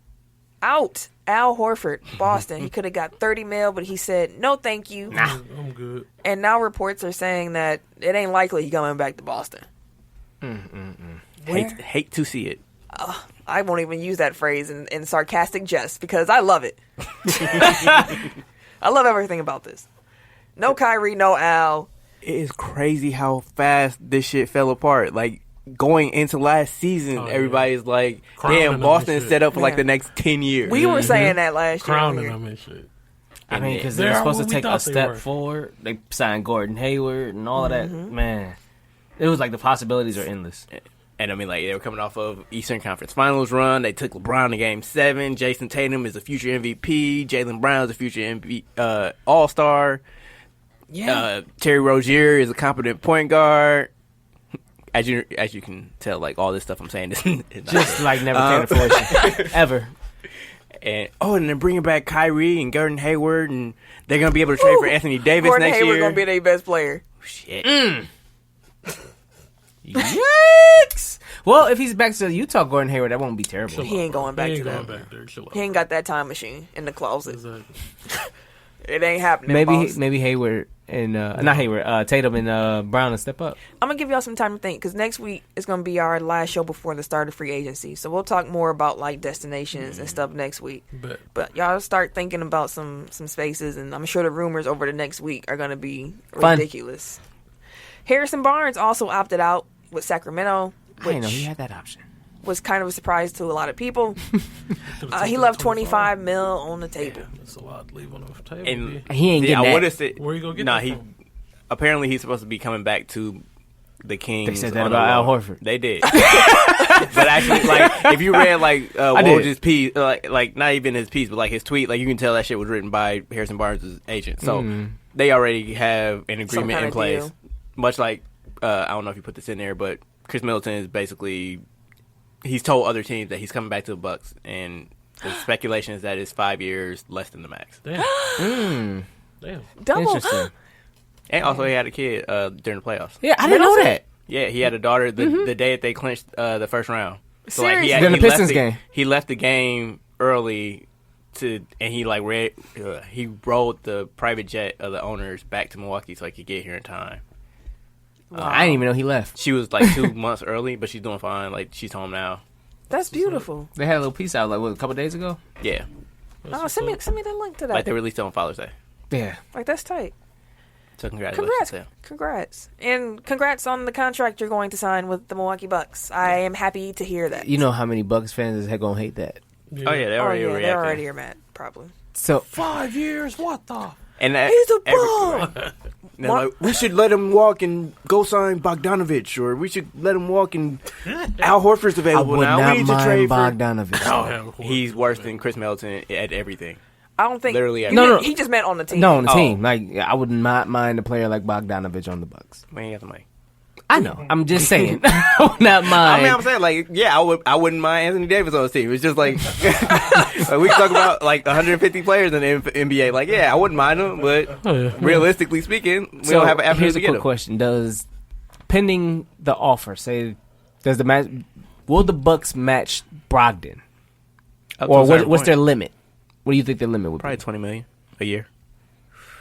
[SPEAKER 1] Out. Al Horford, Boston. He could have got $30 million, but he said, no, thank you.
[SPEAKER 3] I'm good.
[SPEAKER 1] And now reports are saying that it ain't likely he's coming back to Boston.
[SPEAKER 2] Hate to see it.
[SPEAKER 1] I won't even use that phrase in sarcastic jest because I love it. I love everything about this. No Kyrie, no Al.
[SPEAKER 2] It is crazy how fast this shit fell apart. Like going into last season, everybody's like,
[SPEAKER 3] Crowning
[SPEAKER 2] damn,
[SPEAKER 3] them
[SPEAKER 2] Boston
[SPEAKER 3] and
[SPEAKER 2] is set up for like
[SPEAKER 1] Yeah.
[SPEAKER 2] the next 10 years.
[SPEAKER 1] We were saying that last year.
[SPEAKER 3] Crowning
[SPEAKER 1] here.
[SPEAKER 3] them and shit.
[SPEAKER 4] I mean, because
[SPEAKER 3] They
[SPEAKER 4] they're
[SPEAKER 3] are
[SPEAKER 4] supposed to
[SPEAKER 3] what we
[SPEAKER 4] take a
[SPEAKER 3] thought they
[SPEAKER 4] step
[SPEAKER 3] were.
[SPEAKER 4] forward. They signed Gordon Hayward and all of that. Man, it was like the possibilities are endless.
[SPEAKER 2] And I mean, like, they were coming off of Eastern Conference Finals run. They took LeBron to Game 7. Jason Tatum is a future MVP. Jaylen Brown is a future All-Star.
[SPEAKER 1] Yeah.
[SPEAKER 2] Terry Rozier is a competent point guard. As you can tell, like, all this stuff I'm saying is not
[SPEAKER 4] Just
[SPEAKER 2] true.
[SPEAKER 4] like never came to fruition. Ever.
[SPEAKER 2] And they're bringing back Kyrie and Gordon Hayward, and they're going to be able to trade for Anthony Davis
[SPEAKER 1] Gordon
[SPEAKER 2] next
[SPEAKER 1] Hayward
[SPEAKER 2] year.
[SPEAKER 1] going to be their best player.
[SPEAKER 2] Shit.
[SPEAKER 4] Yikes! Well, if he's back to Utah, Gordon Hayward, that won't be terrible.
[SPEAKER 1] He ain't going back
[SPEAKER 3] He
[SPEAKER 1] to
[SPEAKER 3] ain't going
[SPEAKER 1] that.
[SPEAKER 3] back there. Chill out.
[SPEAKER 1] He ain't got that time machine in the closet.
[SPEAKER 3] Exactly.
[SPEAKER 1] It ain't happening.
[SPEAKER 4] Maybe Hayward and not Hayward, Tatum and Brown will step up.
[SPEAKER 1] I'm gonna give y'all some time to think because next week is gonna be our last show before the start of free agency. So we'll talk more about like destinations and stuff next week. But y'all start thinking about some spaces, and I'm sure the rumors over the next week are gonna be
[SPEAKER 4] Fun.
[SPEAKER 1] ridiculous. Harrison Barnes also opted out with Sacramento,
[SPEAKER 4] I didn't know
[SPEAKER 1] which
[SPEAKER 4] he had that option.
[SPEAKER 1] was kind of a surprise to a lot of people. He left $25 million on the table.
[SPEAKER 3] That's a lot to leave on the table.
[SPEAKER 2] And
[SPEAKER 4] He ain't getting
[SPEAKER 2] I
[SPEAKER 4] that.
[SPEAKER 2] would have said,
[SPEAKER 3] Where you gonna get
[SPEAKER 2] nah,
[SPEAKER 3] that
[SPEAKER 2] he
[SPEAKER 3] from?
[SPEAKER 2] apparently he's supposed to be coming back to the Kings.
[SPEAKER 4] They said that
[SPEAKER 2] on the
[SPEAKER 4] about Al
[SPEAKER 2] loan.
[SPEAKER 4] Horford.
[SPEAKER 2] They did. But actually, like, if you read like
[SPEAKER 4] did.
[SPEAKER 2] Woj's piece, like not even his piece, but like his tweet, like you can tell that shit was written by Harrison Barnes' agent. So they already have an agreement
[SPEAKER 1] kind
[SPEAKER 2] in
[SPEAKER 1] of
[SPEAKER 2] place.
[SPEAKER 1] deal.
[SPEAKER 2] Much like I don't know if you put this in there, but Chris Middleton is basically he's told other teams that he's coming back to the Bucks, and the speculation is that it's 5 years less than the max.
[SPEAKER 3] Damn. Damn.
[SPEAKER 1] Double.
[SPEAKER 4] Interesting.
[SPEAKER 2] And also he had a kid during the playoffs.
[SPEAKER 4] Yeah, I didn't know that.
[SPEAKER 2] Yeah, he had a daughter the day that they clinched the first round. So like
[SPEAKER 1] Seriously?
[SPEAKER 4] During the
[SPEAKER 2] he left
[SPEAKER 4] Pistons game.
[SPEAKER 2] He left the game early and he like he rode the private jet of the owners back to Milwaukee so he could get here in time.
[SPEAKER 4] I didn't even know he left.
[SPEAKER 2] She was like 2 months early, but she's doing fine. Like she's home now.
[SPEAKER 1] That's beautiful.
[SPEAKER 4] They had a little piece out like a couple days ago.
[SPEAKER 2] Yeah,
[SPEAKER 1] Oh, send me the link to that.
[SPEAKER 2] like they released it on Father's Day.
[SPEAKER 4] Yeah.
[SPEAKER 1] Like that's tight.
[SPEAKER 2] So congratulations.
[SPEAKER 1] Congrats. And congrats on the contract you're going to sign with the Milwaukee Bucks. I am happy to hear that.
[SPEAKER 4] You know how many Bucks fans is gonna hate that.
[SPEAKER 2] Oh yeah, they already
[SPEAKER 1] they're
[SPEAKER 2] reacting.
[SPEAKER 1] already here, Matt, probably.
[SPEAKER 4] So
[SPEAKER 3] 5 years? What the?
[SPEAKER 2] And that,
[SPEAKER 1] He's a bum.
[SPEAKER 2] they're like, we should let him walk and go sign Bogdanovich, or we should let him walk and Al Horford's
[SPEAKER 4] I
[SPEAKER 2] available
[SPEAKER 4] would
[SPEAKER 2] now.
[SPEAKER 4] not
[SPEAKER 2] We need to
[SPEAKER 4] mind
[SPEAKER 2] trade for.
[SPEAKER 4] Bogdanovich.
[SPEAKER 3] Oh,
[SPEAKER 2] He's worse than Chris Middleton at everything.
[SPEAKER 1] I don't think.
[SPEAKER 2] Literally,
[SPEAKER 4] No.
[SPEAKER 1] He just meant on the team.
[SPEAKER 4] No, on the
[SPEAKER 2] Oh.
[SPEAKER 4] team. Like, I would not mind a player like Bogdanovich on the Bucks.
[SPEAKER 2] Man, he has the money.
[SPEAKER 4] I know. I'm just saying. I would not mind.
[SPEAKER 2] I mean, I'm saying, like, yeah, I wouldn't mind Anthony Davis on his team. It's just like, like we talk about like 150 players in the NBA. Like, yeah, I wouldn't mind them, but realistically speaking, we don't have an avenue
[SPEAKER 4] here's
[SPEAKER 2] to
[SPEAKER 4] a
[SPEAKER 2] get
[SPEAKER 4] quick
[SPEAKER 2] them.
[SPEAKER 4] question: pending the offer, does the match? Will the Bucks match Brogdon,
[SPEAKER 2] Up to
[SPEAKER 4] or
[SPEAKER 2] a certain
[SPEAKER 4] what's
[SPEAKER 2] point.
[SPEAKER 4] their limit? What do you think their limit would
[SPEAKER 2] Probably
[SPEAKER 4] be?
[SPEAKER 2] $20 million a year.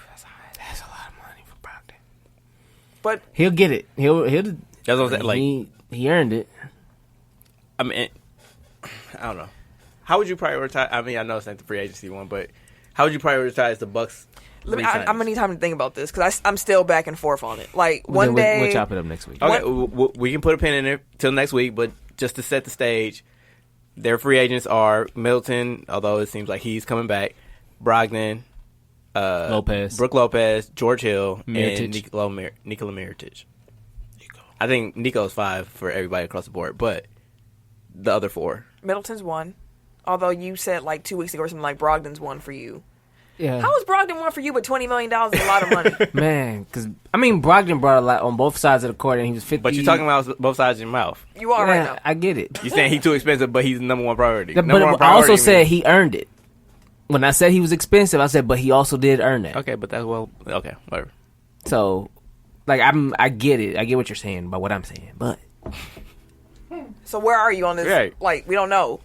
[SPEAKER 4] That's a lot of money for Brogdon.
[SPEAKER 1] But
[SPEAKER 4] He'll get it. He'll.
[SPEAKER 2] That's what I'm saying. Like,
[SPEAKER 4] he earned it.
[SPEAKER 2] I mean, I don't know. How would you prioritize? I mean, I know it's not the free agency one, but how would you prioritize the Bucks?
[SPEAKER 1] I'm gonna need time to think about this because I'm still back and forth on it. Like
[SPEAKER 4] Well,
[SPEAKER 1] one
[SPEAKER 4] then
[SPEAKER 1] day,
[SPEAKER 4] we'll chop it up next week.
[SPEAKER 2] Okay, we can put a pin in it till next week, but just to set the stage, their free agents are Middleton, although it seems like he's coming back, Brogdon,
[SPEAKER 4] Lopez.
[SPEAKER 2] Brooke Lopez, George Hill,
[SPEAKER 4] Mirotic.
[SPEAKER 2] and Nikola Mirotic. I think Nico's 5 for everybody across the board, but the other 4.
[SPEAKER 1] Middleton's one. Although you said like 2 weeks ago or something like Brogdon's one for you.
[SPEAKER 4] Yeah.
[SPEAKER 1] How is Brogdon one for you? But $20 million is a lot of money.
[SPEAKER 4] Man, because I mean, Brogdon brought a lot on both sides of the court, and he was 50.
[SPEAKER 2] But you're talking about both sides of your mouth.
[SPEAKER 1] You are right now.
[SPEAKER 4] I get it.
[SPEAKER 2] You're saying he's too expensive, but he's the number one priority.
[SPEAKER 4] But
[SPEAKER 2] Number one
[SPEAKER 4] I also
[SPEAKER 2] priority
[SPEAKER 4] said
[SPEAKER 2] means-
[SPEAKER 4] he earned it. When I said he was expensive, I said, but he also did earn that.
[SPEAKER 2] Okay, but that's okay, whatever.
[SPEAKER 4] So, like, I get it. I get what you're saying by what I'm saying, but
[SPEAKER 1] So where are you on this?
[SPEAKER 2] Right.
[SPEAKER 1] Like we don't know.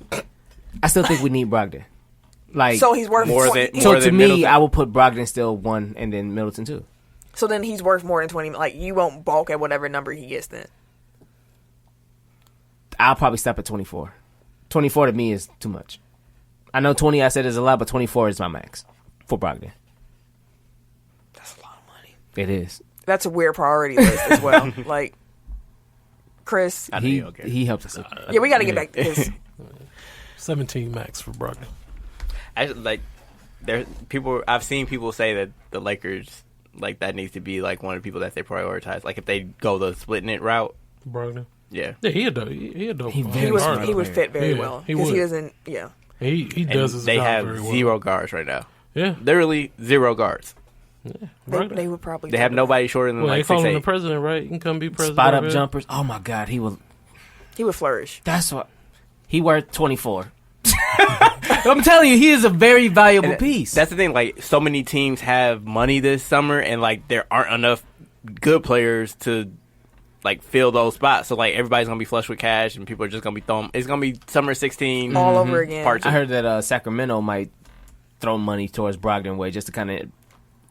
[SPEAKER 4] I still think we need Brogdon. Like,
[SPEAKER 1] So he's worth
[SPEAKER 2] More
[SPEAKER 1] 20
[SPEAKER 2] than-
[SPEAKER 4] so
[SPEAKER 2] more
[SPEAKER 4] to
[SPEAKER 2] than
[SPEAKER 4] me,
[SPEAKER 2] Middleton?
[SPEAKER 4] I will put Brogdon still 1 and then Middleton 2.
[SPEAKER 1] So then he's worth more than 20. Like you won't balk at whatever number he gets then.
[SPEAKER 4] I'll probably stop at 24. 24 to me is too much. I know 20 I said is a lot, but 24 is my max for Brogdon.
[SPEAKER 1] That's a lot of money.
[SPEAKER 4] It is.
[SPEAKER 1] That's a weird priority list as well. Like Chris.
[SPEAKER 2] I know you don't care.
[SPEAKER 4] He helped us.
[SPEAKER 1] Yeah, we got to get back to this.
[SPEAKER 3] 17 max for Brogdon.
[SPEAKER 2] Actually, like, there people. I've seen people say that the Lakers, like, that needs to be like one of the people that they prioritize. Like, if they go the splitting it route,
[SPEAKER 3] Brogdon.
[SPEAKER 2] yeah.
[SPEAKER 3] Yeah, he a dope. He a dope.
[SPEAKER 4] He
[SPEAKER 1] He would fit very
[SPEAKER 3] Yeah,
[SPEAKER 1] well
[SPEAKER 3] he
[SPEAKER 1] because he
[SPEAKER 3] would.
[SPEAKER 1] doesn't. Yeah.
[SPEAKER 3] He
[SPEAKER 2] And
[SPEAKER 3] does his
[SPEAKER 2] they
[SPEAKER 3] job
[SPEAKER 2] have
[SPEAKER 3] very well.
[SPEAKER 2] 0 guards right now.
[SPEAKER 3] Yeah,
[SPEAKER 2] Literally 0 guards.
[SPEAKER 3] Brogdon.
[SPEAKER 1] They would probably.
[SPEAKER 2] They have
[SPEAKER 1] do that.
[SPEAKER 2] nobody shorter than
[SPEAKER 3] Well, they
[SPEAKER 2] like
[SPEAKER 3] call him
[SPEAKER 2] 6'8".
[SPEAKER 3] the president, right? He can come be president.
[SPEAKER 4] Spot up
[SPEAKER 3] over here.
[SPEAKER 4] jumpers. Oh my God, he will.
[SPEAKER 1] He would flourish.
[SPEAKER 4] That's what. He worth 24. I'm telling you, he is a very valuable piece.
[SPEAKER 2] That's the thing. Like, so many teams have money this summer, and like there aren't enough good players to like fill those spots. So like everybody's gonna be flush with cash, and people are just gonna be throwing. It's gonna be summer 16
[SPEAKER 1] All over again.
[SPEAKER 2] Part 2.
[SPEAKER 4] I heard that Sacramento might throw money towards Brogdon way just to kind of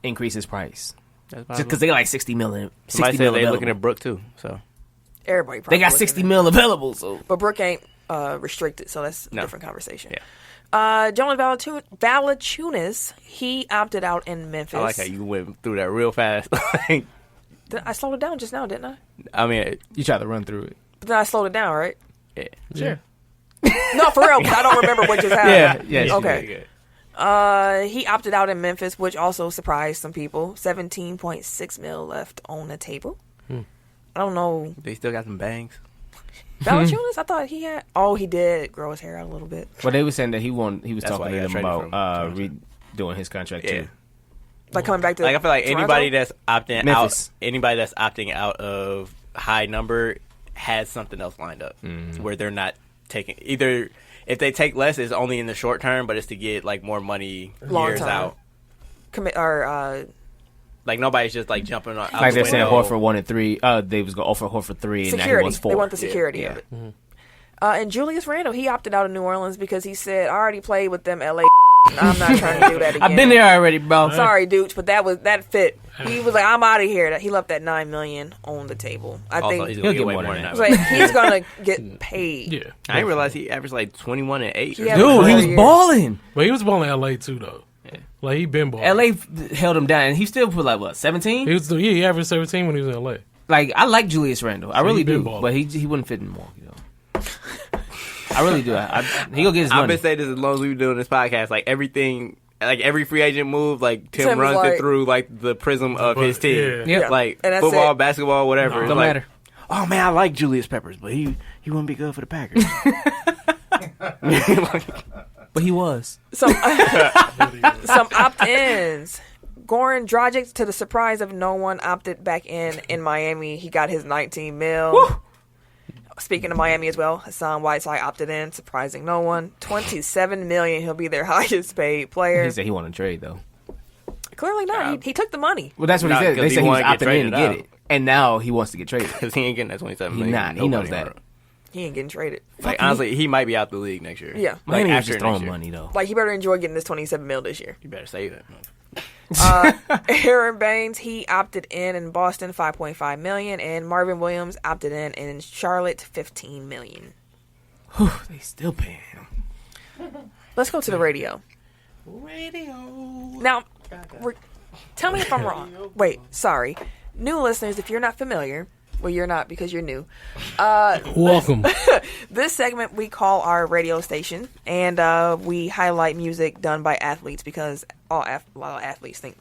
[SPEAKER 4] increase his price.
[SPEAKER 2] That's
[SPEAKER 4] Just because they got like 60 million. 60
[SPEAKER 2] Somebody said
[SPEAKER 4] mil
[SPEAKER 2] they're
[SPEAKER 4] available.
[SPEAKER 2] looking at Brooke too. So
[SPEAKER 1] Everybody. Probably
[SPEAKER 4] They got
[SPEAKER 1] looking
[SPEAKER 4] 60
[SPEAKER 1] at it.
[SPEAKER 4] mil available. So
[SPEAKER 1] But Brooke ain't restricted, so that's a
[SPEAKER 2] No.
[SPEAKER 1] different conversation.
[SPEAKER 2] Yeah.
[SPEAKER 1] Jonas Valanciunas, he opted out in Memphis.
[SPEAKER 2] I like how you went through that real fast. Like,
[SPEAKER 1] I slowed it down just now, didn't I?
[SPEAKER 2] I mean,
[SPEAKER 4] you try to run through it.
[SPEAKER 1] But then I slowed it down, right?
[SPEAKER 2] yeah.
[SPEAKER 3] Sure.
[SPEAKER 1] No, for real, 'cause I don't remember what just happened.
[SPEAKER 4] Yeah.
[SPEAKER 1] Okay. He opted out in Memphis, which also surprised some people. 17.6 mil left on the table. I don't know.
[SPEAKER 2] They still got some bangs.
[SPEAKER 1] Valanciunas, I thought he had. Oh, he did grow his hair out a little bit.
[SPEAKER 4] But they were saying that he was
[SPEAKER 2] That's
[SPEAKER 4] talking
[SPEAKER 2] why
[SPEAKER 4] to
[SPEAKER 2] he got
[SPEAKER 4] them
[SPEAKER 2] traded
[SPEAKER 4] about
[SPEAKER 2] from
[SPEAKER 4] redoing his contract
[SPEAKER 2] Yeah.
[SPEAKER 4] too.
[SPEAKER 1] Like coming back to.
[SPEAKER 2] Like, I feel like
[SPEAKER 1] Toronto?
[SPEAKER 2] anybody that's opting
[SPEAKER 4] Memphis.
[SPEAKER 2] out, anybody that's opting out of high number has something else lined up where they're not taking either. If they take less, it's only in the short term, but it's to get like more money
[SPEAKER 1] Long
[SPEAKER 2] years
[SPEAKER 1] term.
[SPEAKER 2] out.
[SPEAKER 1] Like
[SPEAKER 2] Like nobody's just like jumping on.
[SPEAKER 4] Like they're saying Horford 1 and 3. They was going to offer Horford 3 and now he
[SPEAKER 1] security.
[SPEAKER 4] wants 4.
[SPEAKER 1] They want the security of it. And Julius Randle, he opted out of New Orleans because he said, "I already played with them LA. I'm not trying to do that again."
[SPEAKER 4] I've been there already, bro.
[SPEAKER 1] Sorry, dudes, but that fit. He was like, "I'm out of here." He left that $9 million on the table. I
[SPEAKER 2] Also,
[SPEAKER 1] think
[SPEAKER 2] he's
[SPEAKER 4] he'll
[SPEAKER 2] gonna
[SPEAKER 4] get
[SPEAKER 2] get way
[SPEAKER 4] more
[SPEAKER 2] more
[SPEAKER 4] than
[SPEAKER 2] than
[SPEAKER 1] it's
[SPEAKER 2] that.
[SPEAKER 1] like he's gonna get paid.
[SPEAKER 3] Yeah.
[SPEAKER 2] I didn't realize he averaged like 21 and 8.
[SPEAKER 1] Yeah.
[SPEAKER 4] Dude, he was
[SPEAKER 1] Years.
[SPEAKER 4] balling.
[SPEAKER 3] But he was balling in LA too, though. Like he been balling.
[SPEAKER 4] LA held him down, and he still put like what 17.
[SPEAKER 3] He was he averaged 17 when he was in LA.
[SPEAKER 4] Like I like Julius Randle, I
[SPEAKER 3] So
[SPEAKER 4] really
[SPEAKER 3] he been
[SPEAKER 4] do,
[SPEAKER 3] balling.
[SPEAKER 4] but he wouldn't fit in Milwaukee though. I really do. He gonna get his
[SPEAKER 2] I've
[SPEAKER 4] money.
[SPEAKER 2] been saying this as long as we've been doing this podcast. Like everything, like every free agent move, like Tim
[SPEAKER 1] Tim was
[SPEAKER 2] runs
[SPEAKER 1] like-
[SPEAKER 2] it through like the prism of his team.
[SPEAKER 3] Yeah.
[SPEAKER 4] Yeah.
[SPEAKER 2] Like
[SPEAKER 1] And that's
[SPEAKER 2] football,
[SPEAKER 1] it.
[SPEAKER 2] basketball, whatever. It's
[SPEAKER 4] Don't
[SPEAKER 2] like,
[SPEAKER 4] matter.
[SPEAKER 2] oh man, I like Julius Peppers, but he wouldn't be good for the Packers.
[SPEAKER 4] But he was.
[SPEAKER 1] Some opt-ins. Goran Dragic, to the surprise of no one, opted back in Miami. He got his $19 million. Woo! Speaking of Miami as well, Hassan Whiteside opted in, surprising no one. $27 million. He'll be their highest paid player.
[SPEAKER 4] He said he wanted to trade, though.
[SPEAKER 1] Clearly not. He took the money.
[SPEAKER 4] Well, that's what he said. They said he was opting in to get it. And now he wants to get traded.
[SPEAKER 2] Because he ain't getting that $27 million.
[SPEAKER 4] Nah, he knows that.
[SPEAKER 1] He ain't getting traded.
[SPEAKER 2] Like, honestly, he might be out the league next year.
[SPEAKER 1] Yeah.
[SPEAKER 2] Like,
[SPEAKER 4] Miami was
[SPEAKER 2] after
[SPEAKER 4] just throwing
[SPEAKER 2] next year.
[SPEAKER 4] money, though.
[SPEAKER 1] Like, he better enjoy getting this $27 million this year.
[SPEAKER 2] You better save that.
[SPEAKER 1] Aaron Baines, he opted in Boston, $5.5 million, and Marvin Williams opted in Charlotte, $15 million.
[SPEAKER 4] Whew, they still paying him.
[SPEAKER 1] Let's go to the radio. Now, tell me if I'm wrong. Wait, sorry. New listeners, if you're not familiar, well, you're not because you're new.
[SPEAKER 3] Welcome.
[SPEAKER 1] This segment we call our radio station, and we highlight music done by athletes because a lot of athletes think,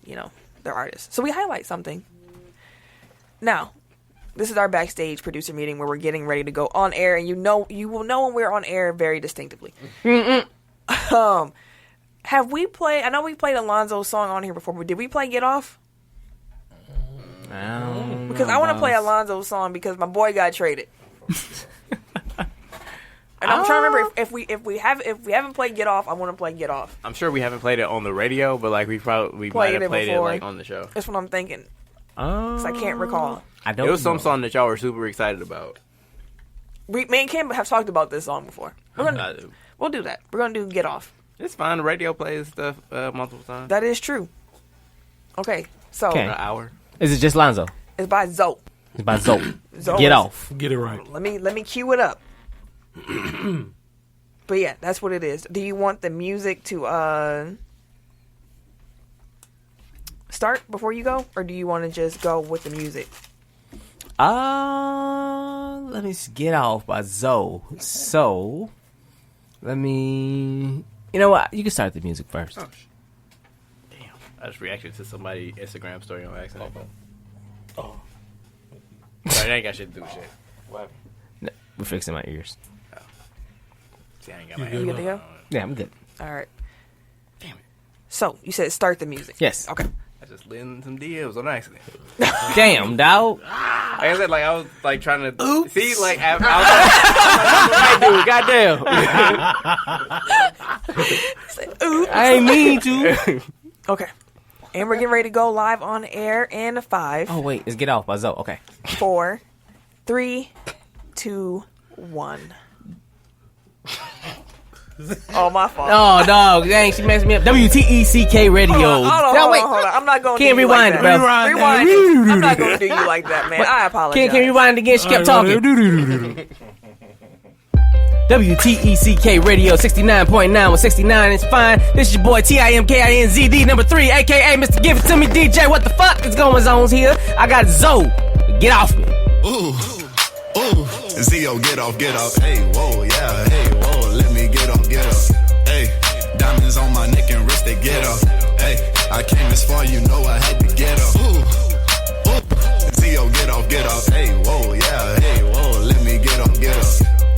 [SPEAKER 1] they're artists. So we highlight something. Now, this is our backstage producer meeting where we're getting ready to go on air, and you will know when we're on air very distinctively. Have we played? I know we played Alonzo's song on here before, but did we play "Get Off"? Because I want to play Alonzo's song because my boy got traded. And I'm trying to remember if we haven't played "Get Off," I want to play "Get Off."
[SPEAKER 2] I'm sure we haven't played it on the radio, but like we might have played it like on the show.
[SPEAKER 1] That's what I'm thinking. Because I can't recall.
[SPEAKER 2] It was some song that y'all were super excited about.
[SPEAKER 1] Me and Kim have talked about this song before. We'll do that. We're gonna do "Get Off."
[SPEAKER 2] It's fine. The radio plays stuff multiple times.
[SPEAKER 1] That is true. Okay, so
[SPEAKER 2] An hour.
[SPEAKER 4] Is it just Lonzo?
[SPEAKER 1] It's by Zoe.
[SPEAKER 4] It's by Zoe. Get off.
[SPEAKER 3] Get it right.
[SPEAKER 1] Let me cue it up. But yeah, that's what it is. Do you want the music to start before you go, or do you want to just go with the music?
[SPEAKER 4] Let me get off by Zoe. So, let me. You know what? You can start the music first.
[SPEAKER 2] Oh, damn! I just reacted to somebody's Instagram story on accident.
[SPEAKER 3] Oh.
[SPEAKER 2] Sorry, I ain't got shit to do with shit. What happened?
[SPEAKER 4] No, we're fixing my ears.
[SPEAKER 2] See, I ain't got my
[SPEAKER 1] You good to go?
[SPEAKER 4] Yeah, I'm good.
[SPEAKER 1] All right.
[SPEAKER 2] Damn it!
[SPEAKER 1] So you said start the music.
[SPEAKER 4] Yes.
[SPEAKER 1] Okay.
[SPEAKER 2] I just lit in some DMs on accident.
[SPEAKER 4] Damn, dog.
[SPEAKER 2] Like I said, like I was like trying to see, like I was like, goddamn.
[SPEAKER 4] I ain't mean to.
[SPEAKER 1] Okay. And we're getting ready to go live on air in 5.
[SPEAKER 4] Oh wait, it's Get Off by Zoe. Okay.
[SPEAKER 1] 4, 3, 2, 1. Oh, my fault.
[SPEAKER 4] Oh, dog. Dang, she messed me up. WTECK Radio.
[SPEAKER 1] Hold on. I'm not going to
[SPEAKER 4] Can't rewind it, bro.
[SPEAKER 1] Rewind it. I'm not going to do you like that, man. I apologize.
[SPEAKER 4] Can you rewind it again? She kept talking. WTECK Radio 69.9 with 69 is fine. This is your boy TIMKINZD number 3, aka Mr. Give It To Me DJ. What the fuck is going on here? I got Zoe. Get off me.
[SPEAKER 6] Ooh. Zio, get off. Hey, whoa, yeah. Hey, whoa, let me get off. Hey, diamonds on my neck and wrist, they get off. Hey, I came this far, you know I had to get off. Ooh. Zio, get off. Hey, whoa, yeah. Hey, whoa, let me get off.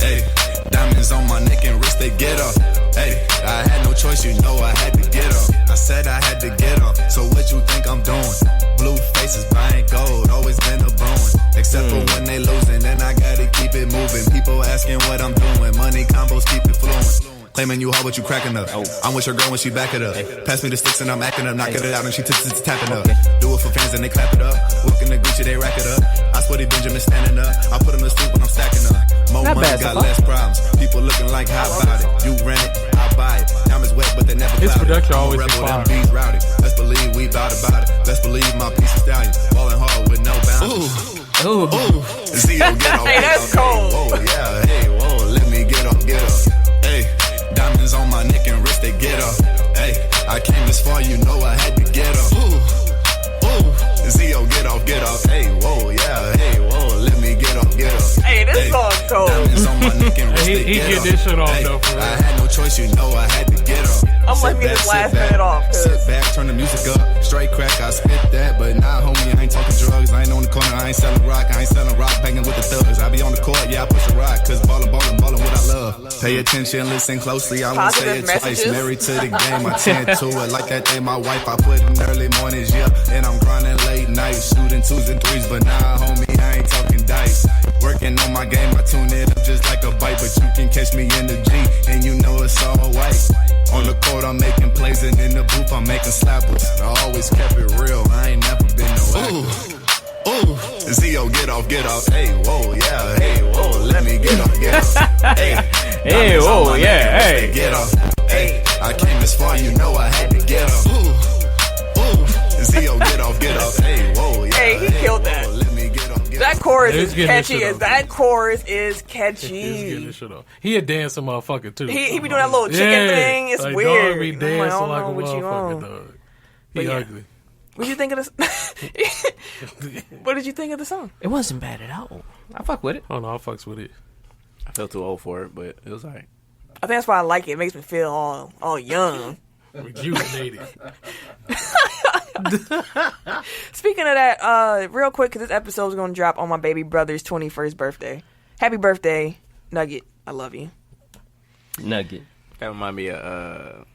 [SPEAKER 6] Hey, diamonds on my neck and wrist, they get off. Hey, I had no choice, you know I had to get off. I said I had to get off, so what you think I'm doing? Blue faces buying gold, always been a bone. Except for when they losing, and I gotta keep it moving. People asking what I'm doing, money combos keep it flowing. Claiming you hard, but you cracking up. I'm with your girl when she back it up. Pass me the sticks and I'm acting up. Knock it out and she tapping up. Do it for fans and they clap it up. Walking the Gucci, they rack it up. I sweaty Benjamin standing up. I put them to sleep when I'm stacking up. More
[SPEAKER 4] Not
[SPEAKER 6] money,
[SPEAKER 4] bad,
[SPEAKER 6] got
[SPEAKER 4] so
[SPEAKER 6] less problems. People looking like, how about it? You rent it, I buy it. Diamonds wet, but they never
[SPEAKER 3] His
[SPEAKER 6] clouded.
[SPEAKER 3] production
[SPEAKER 6] I'm a
[SPEAKER 3] always
[SPEAKER 6] rebel,
[SPEAKER 3] be
[SPEAKER 6] them
[SPEAKER 3] fire.
[SPEAKER 6] beats rowdy. Let's believe we bout about it. Let's believe my piece of stallion. Ballin' hard with no boundaries.
[SPEAKER 4] Ooh.
[SPEAKER 6] Zio, get off.
[SPEAKER 1] Hey, that's cold.
[SPEAKER 6] Whoa, yeah, hey, whoa, let me get off. Hey, diamonds on my neck and wrist, they get off. Hey, I came this far, you know I had to get off. Zio, get off. Hey, whoa, yeah, hey, whoa, let me get off.
[SPEAKER 1] Hey, this song's cold.
[SPEAKER 6] Diamonds on my neck and wrist,
[SPEAKER 3] He
[SPEAKER 6] they
[SPEAKER 3] get
[SPEAKER 6] get off.
[SPEAKER 3] this shit off,
[SPEAKER 6] Hey,
[SPEAKER 3] though, for real.
[SPEAKER 6] I had no choice, you know I had to get off.
[SPEAKER 1] I'm
[SPEAKER 6] Sit
[SPEAKER 1] letting me
[SPEAKER 6] back,
[SPEAKER 1] this
[SPEAKER 6] sit
[SPEAKER 1] last
[SPEAKER 6] back.
[SPEAKER 1] minute off, 'cause-
[SPEAKER 6] Sit back, turn the music up. Straight crack, I spit that. But nah, homie, I ain't talking drugs. I ain't on the corner, I ain't selling rock. I ain't selling rock, banging with the thugs. I be on the court, yeah, I push a rock. Cause ballin' what I love. Pay attention, listen closely, I won't say it twice. Married to the game, I tend to it like that ain't my wife. I put in early mornings, yeah, and I'm grinding late nights, shooting 2s and 3s, but nah, homie, I ain't talking dice. Working on my game, I tune it up just like a bite, but you can catch me in the G, and you know it's all white. On the court, I'm making plays, and in the booth, I'm making slappers. I always kept it real, I ain't never been no actor. Ooh, Zio, get off, hey, whoa, yeah, hey, whoa, let me get off, hey, whoa, yeah, hey, get off, hey, I came this far, you know I had to get off, ooh, Zio, get off, hey, whoa, yeah,
[SPEAKER 1] hey, he killed that.
[SPEAKER 6] Whoa, let me get off,
[SPEAKER 1] That chorus is catchy.
[SPEAKER 3] That
[SPEAKER 1] chorus is catchy.
[SPEAKER 3] He a dancing motherfucker too.
[SPEAKER 1] He be doing that little chicken thing. It's
[SPEAKER 3] like,
[SPEAKER 1] weird.
[SPEAKER 3] Dog be dancing like a motherfucker, dog. He ugly.
[SPEAKER 1] What did you think of this? What did you think of the song?
[SPEAKER 4] It wasn't bad at all. I fuck with it.
[SPEAKER 3] Oh no, I fucks with it.
[SPEAKER 2] I felt too old for it, but it was alright.
[SPEAKER 1] I think that's why I like it. It makes me feel all young.
[SPEAKER 3] Rejuvenated.
[SPEAKER 1] Speaking of that, real quick, because this episode is going to drop on my baby brother's 21st birthday. Happy birthday, Nugget. I love you.
[SPEAKER 4] Nugget.
[SPEAKER 2] That remind me of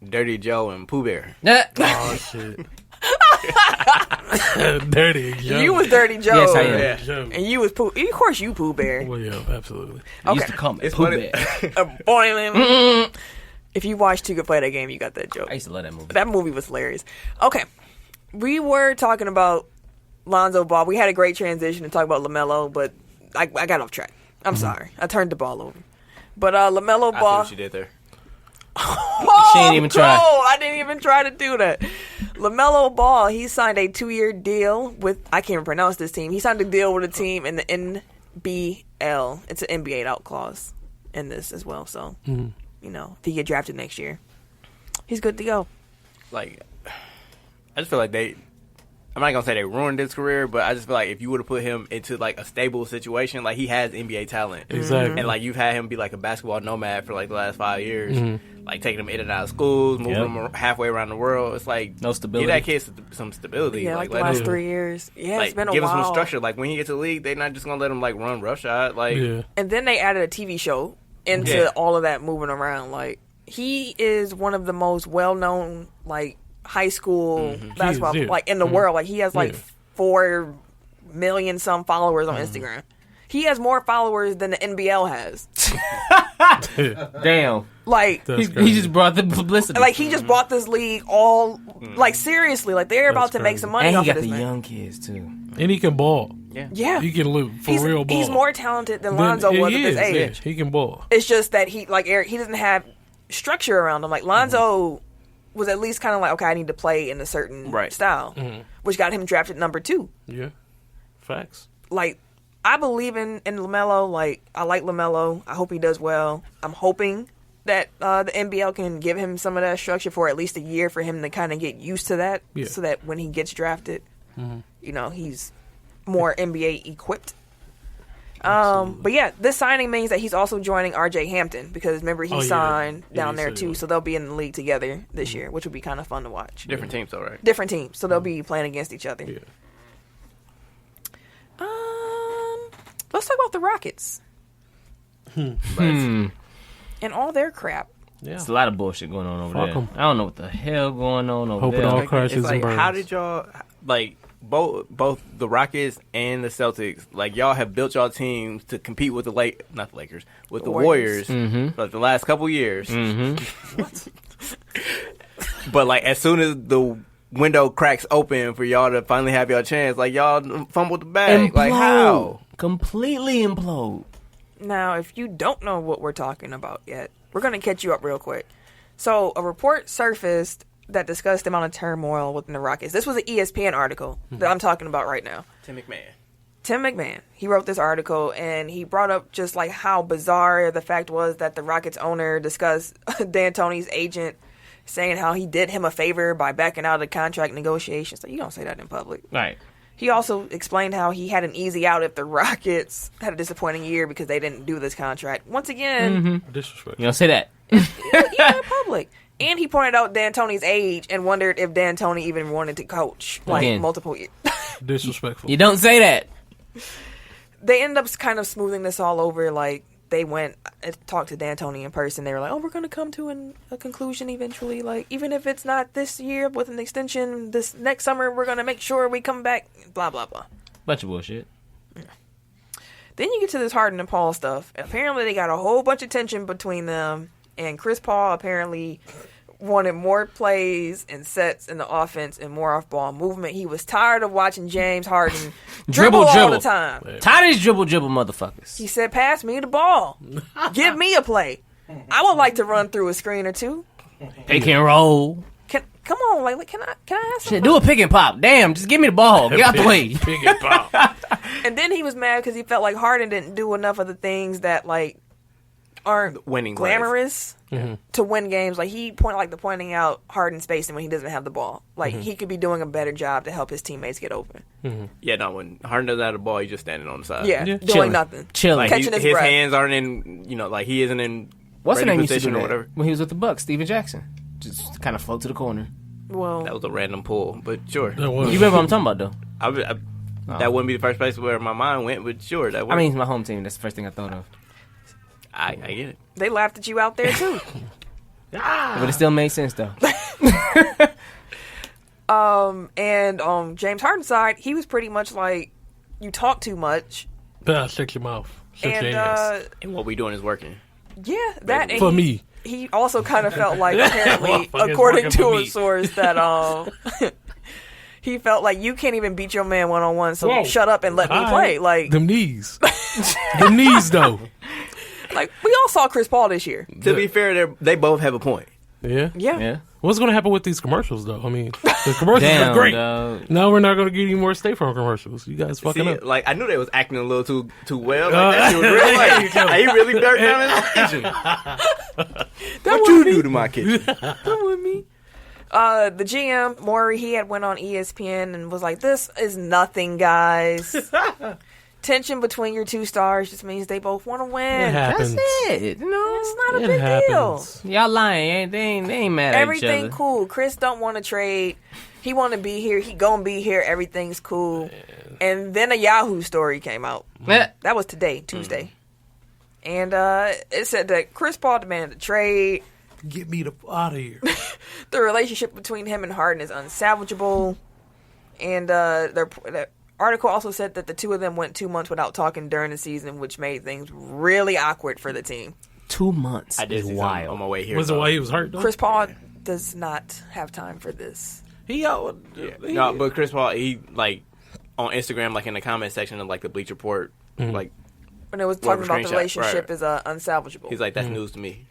[SPEAKER 2] Dirty Joe and Pooh Bear.
[SPEAKER 3] Oh shit. Dirty Joe.
[SPEAKER 1] You was Dirty Joe.
[SPEAKER 4] Yes, I am.
[SPEAKER 1] And you was Pooh. Of course, you Pooh Bear.
[SPEAKER 3] Well, yeah, absolutely.
[SPEAKER 4] You used to call me Pooh Bear.
[SPEAKER 1] If you watched Two Could Play That Game, you got that joke.
[SPEAKER 4] I used to love that movie.
[SPEAKER 1] That movie was hilarious. Okay. We were talking about Lonzo Ball. We had a great transition to talk about LaMelo, but I got off track. I'm sorry. I turned the ball over. But LaMelo Ball.
[SPEAKER 2] I see what you did there.
[SPEAKER 4] She ain't even try.
[SPEAKER 1] I didn't even try to do that. LaMelo Ball, he signed a 2-year deal with, I can't even pronounce this team. He signed a deal with a team in the NBL. It's an NBA out clause in this as well. So, you know, if he get drafted next year, he's good to go.
[SPEAKER 2] Like, I just feel like I'm not gonna say they ruined his career, but I just feel like if you would have put him into like a stable situation, like he has NBA talent,
[SPEAKER 3] Exactly.
[SPEAKER 2] and like you've had him be like a basketball nomad for like the last 5 years, like taking him in and out of schools, moving him halfway around the world. It's like
[SPEAKER 4] no stability.
[SPEAKER 2] Give that kid some stability.
[SPEAKER 1] Yeah, like the
[SPEAKER 2] let
[SPEAKER 1] last
[SPEAKER 2] him,
[SPEAKER 1] 3 years. Yeah,
[SPEAKER 2] like,
[SPEAKER 1] it's been a
[SPEAKER 2] give
[SPEAKER 1] while.
[SPEAKER 2] him some structure. Like when he gets to the league, they're not just gonna let him like run roughshod. Like,
[SPEAKER 1] And then they added a TV show into all of that moving around. Like, he is one of the most well-known like high school basketball like in the world. Like, he has like 4 million some followers on Instagram. He has more followers than the NBL has.
[SPEAKER 4] Damn.
[SPEAKER 1] Like,
[SPEAKER 4] he just brought the publicity.
[SPEAKER 1] like he just bought this league all like seriously. Like, they're about to make some money
[SPEAKER 4] and
[SPEAKER 1] off
[SPEAKER 4] he
[SPEAKER 1] of
[SPEAKER 4] got
[SPEAKER 1] this
[SPEAKER 4] the
[SPEAKER 1] thing.
[SPEAKER 4] young kids too.
[SPEAKER 3] And he can ball.
[SPEAKER 1] Yeah,
[SPEAKER 3] He can look for real ball.
[SPEAKER 1] He's more talented than Lonzo was at this age.
[SPEAKER 3] Yeah, he can ball.
[SPEAKER 1] It's just that he doesn't have structure around him. Like, Lonzo was at least kind of like, okay, I need to play in a certain style, which got him drafted number 2.
[SPEAKER 3] Yeah, facts.
[SPEAKER 1] Like, I believe in LaMelo. Like, I like LaMelo. I hope he does well. I'm hoping that the NBL can give him some of that structure for at least a year for him to kind of get used to that, so that when he gets drafted, you know, he's more NBA equipped. But yeah, this signing means that he's also joining RJ Hampton, because remember he signed down there too, so they'll be in the league together this year, which would be kind of fun to watch.
[SPEAKER 2] different teams, though, right?
[SPEAKER 1] Different teams, so they'll be playing against each other.
[SPEAKER 3] Yeah.
[SPEAKER 1] Let's talk about the Rockets and all their crap.
[SPEAKER 3] Yeah.
[SPEAKER 4] There's a lot of bullshit going on over
[SPEAKER 3] Fuck
[SPEAKER 4] there.
[SPEAKER 3] 'em.
[SPEAKER 4] I don't know what the hell going on over
[SPEAKER 3] Hope it
[SPEAKER 4] there.
[SPEAKER 3] all
[SPEAKER 2] It's
[SPEAKER 3] crashes
[SPEAKER 2] like,
[SPEAKER 3] and burns.
[SPEAKER 2] how did y'all like both the Rockets and the Celtics? Like, y'all have built y'all teams to compete with not the Lakers, with the Warriors for like, the last couple years. But like, as soon as the window cracks open for y'all to finally have your chance, like, y'all fumbled the bag.
[SPEAKER 4] Implode.
[SPEAKER 2] Like, how?
[SPEAKER 4] Completely implode.
[SPEAKER 1] Now, if you don't know what we're talking about yet, we're going to catch you up real quick. So, a report surfaced that discussed the amount of turmoil within the Rockets. This was an ESPN article that I'm talking about right now.
[SPEAKER 2] Tim McMahon. He
[SPEAKER 1] wrote this article, and he brought up just like how bizarre the fact was that the Rockets owner discussed D'Antoni's agent saying how he did him a favor by backing out of the contract negotiations. So you don't say that in public.
[SPEAKER 4] Right.
[SPEAKER 1] He also explained how he had an easy out if the Rockets had a disappointing year because they didn't do this contract. Once again,
[SPEAKER 3] Disrespect.
[SPEAKER 4] You don't say that.
[SPEAKER 1] yeah, in public. And he pointed out D'Antoni's age and wondered if D'Antoni even wanted to coach
[SPEAKER 4] Again.
[SPEAKER 1] multiple years.
[SPEAKER 3] Disrespectful.
[SPEAKER 4] You don't say that.
[SPEAKER 1] They end up kind of smoothing this all over. Like, they went and talked to D'Antoni in person. They were like, "Oh, we're going to come to a conclusion eventually. Like, even if it's not this year with an extension, this next summer, we're going to make sure we come back." Blah blah blah.
[SPEAKER 4] Bunch of bullshit.
[SPEAKER 1] Yeah. Then you get to this Harden and Paul stuff. Apparently, they got a whole bunch of tension between them, and Chris Paul apparently wanted more plays and sets in the offense and more off-ball movement. He was tired of watching James Harden dribble all the time.
[SPEAKER 4] Tired of these dribble motherfuckers.
[SPEAKER 1] He said, "Pass me the ball. Give me a play. I would like to run through a screen or two.
[SPEAKER 4] Pick and roll.
[SPEAKER 1] Come on, like can I ask
[SPEAKER 4] Shit,
[SPEAKER 1] something?"
[SPEAKER 4] do a pick and pop. Damn, just give me the ball. Get out the way.
[SPEAKER 3] Pick and pop.
[SPEAKER 1] And then he was mad because he felt like Harden didn't do enough of the things that like aren't
[SPEAKER 2] Winning
[SPEAKER 1] glamorous to win games. Like he pointing out Harden's spacing when he doesn't have the ball. Like he could be doing a better job to help his teammates get open.
[SPEAKER 2] Yeah, no, when Harden doesn't have the ball, he's just standing on the side.
[SPEAKER 1] Yeah,
[SPEAKER 4] Yeah.
[SPEAKER 1] doing
[SPEAKER 4] Chilling.
[SPEAKER 1] nothing.
[SPEAKER 4] Chilling.
[SPEAKER 2] Like
[SPEAKER 1] Catching his breath.
[SPEAKER 2] hands aren't in, like he isn't in
[SPEAKER 4] What's the
[SPEAKER 2] ready
[SPEAKER 4] name used to
[SPEAKER 2] position
[SPEAKER 4] do
[SPEAKER 2] or
[SPEAKER 4] that
[SPEAKER 2] whatever.
[SPEAKER 4] when he was with the Bucks? Steven Jackson. Just kind of float to the corner.
[SPEAKER 1] Well,
[SPEAKER 2] That was a random pull, but sure.
[SPEAKER 3] That was.
[SPEAKER 4] You remember what I'm talking about, though?
[SPEAKER 2] That wouldn't be the first place where my mind went, but sure, that
[SPEAKER 4] I
[SPEAKER 2] worked.
[SPEAKER 4] mean, it's my home team. That's the first thing I thought of.
[SPEAKER 2] I get it.
[SPEAKER 1] they laughed at you out there too.
[SPEAKER 4] But it still made sense, though.
[SPEAKER 1] And on James Harden's side, he was pretty much like, "You talk too much."
[SPEAKER 3] Shut your mouth. Shut
[SPEAKER 1] And
[SPEAKER 3] your ass.
[SPEAKER 2] And what we doing is working.
[SPEAKER 1] Yeah, that and
[SPEAKER 3] For me.
[SPEAKER 1] He also kind of felt like, apparently,
[SPEAKER 3] Motherfuckers
[SPEAKER 1] according
[SPEAKER 3] working
[SPEAKER 1] to
[SPEAKER 3] for
[SPEAKER 1] a
[SPEAKER 3] me.
[SPEAKER 1] source, that he felt like you can't even beat your man one-on-one, so
[SPEAKER 3] Whoa.
[SPEAKER 1] shut up and let me
[SPEAKER 3] All
[SPEAKER 1] play.
[SPEAKER 3] right.
[SPEAKER 1] Like,
[SPEAKER 3] Them knees. Them knees, though.
[SPEAKER 1] like we all saw Chris Paul this year.
[SPEAKER 2] To be fair, they both have a point.
[SPEAKER 3] Yeah.
[SPEAKER 1] Yeah.
[SPEAKER 4] Yeah.
[SPEAKER 3] What's going to happen with these commercials, though? I mean, the commercials
[SPEAKER 4] Damn,
[SPEAKER 3] are great.
[SPEAKER 4] dog.
[SPEAKER 3] Now we're not going to get any more State Farm commercials. You guys fucking
[SPEAKER 2] See,
[SPEAKER 3] up.
[SPEAKER 2] like I knew they was acting a little too well. Like, that shit was real. Like, he really dirt down in his kitchen. What you do to my kitchen?
[SPEAKER 1] Come with me. The GM, Maury, he had went on ESPN and was like, "This is nothing, guys. Tension between your two stars just means they both want to
[SPEAKER 3] It
[SPEAKER 1] win.
[SPEAKER 3] happens.
[SPEAKER 4] That's it. You know?
[SPEAKER 1] It's not a
[SPEAKER 3] It
[SPEAKER 1] big
[SPEAKER 3] happens.
[SPEAKER 4] Y'all lying. They ain't mad at each
[SPEAKER 1] Everything
[SPEAKER 4] other.
[SPEAKER 1] cool. Chris don't want to trade. He want to be here. He gonna be here. Everything's cool." And then a Yahoo story came out.
[SPEAKER 4] Yeah.
[SPEAKER 1] That was today, Tuesday. And it said that Chris Paul demanded a trade.
[SPEAKER 3] Get me out of here.
[SPEAKER 1] The relationship between him and Harden is unsalvageable. And the article also said that the two of them went 2 months without talking during the season, which made things really awkward for the team.
[SPEAKER 4] 2 months.
[SPEAKER 2] I did
[SPEAKER 4] is
[SPEAKER 2] see
[SPEAKER 4] wild.
[SPEAKER 2] on my way here.
[SPEAKER 3] Was it why he was hurt, though?
[SPEAKER 1] Chris Paul does not have time for this.
[SPEAKER 2] No, but Chris Paul, he like on Instagram, like in the comment section of like the Bleach Report, like
[SPEAKER 1] When it was talking about the
[SPEAKER 2] Screenshot,
[SPEAKER 1] relationship
[SPEAKER 2] right.
[SPEAKER 1] is unsalvageable.
[SPEAKER 2] he's like, that's news to me.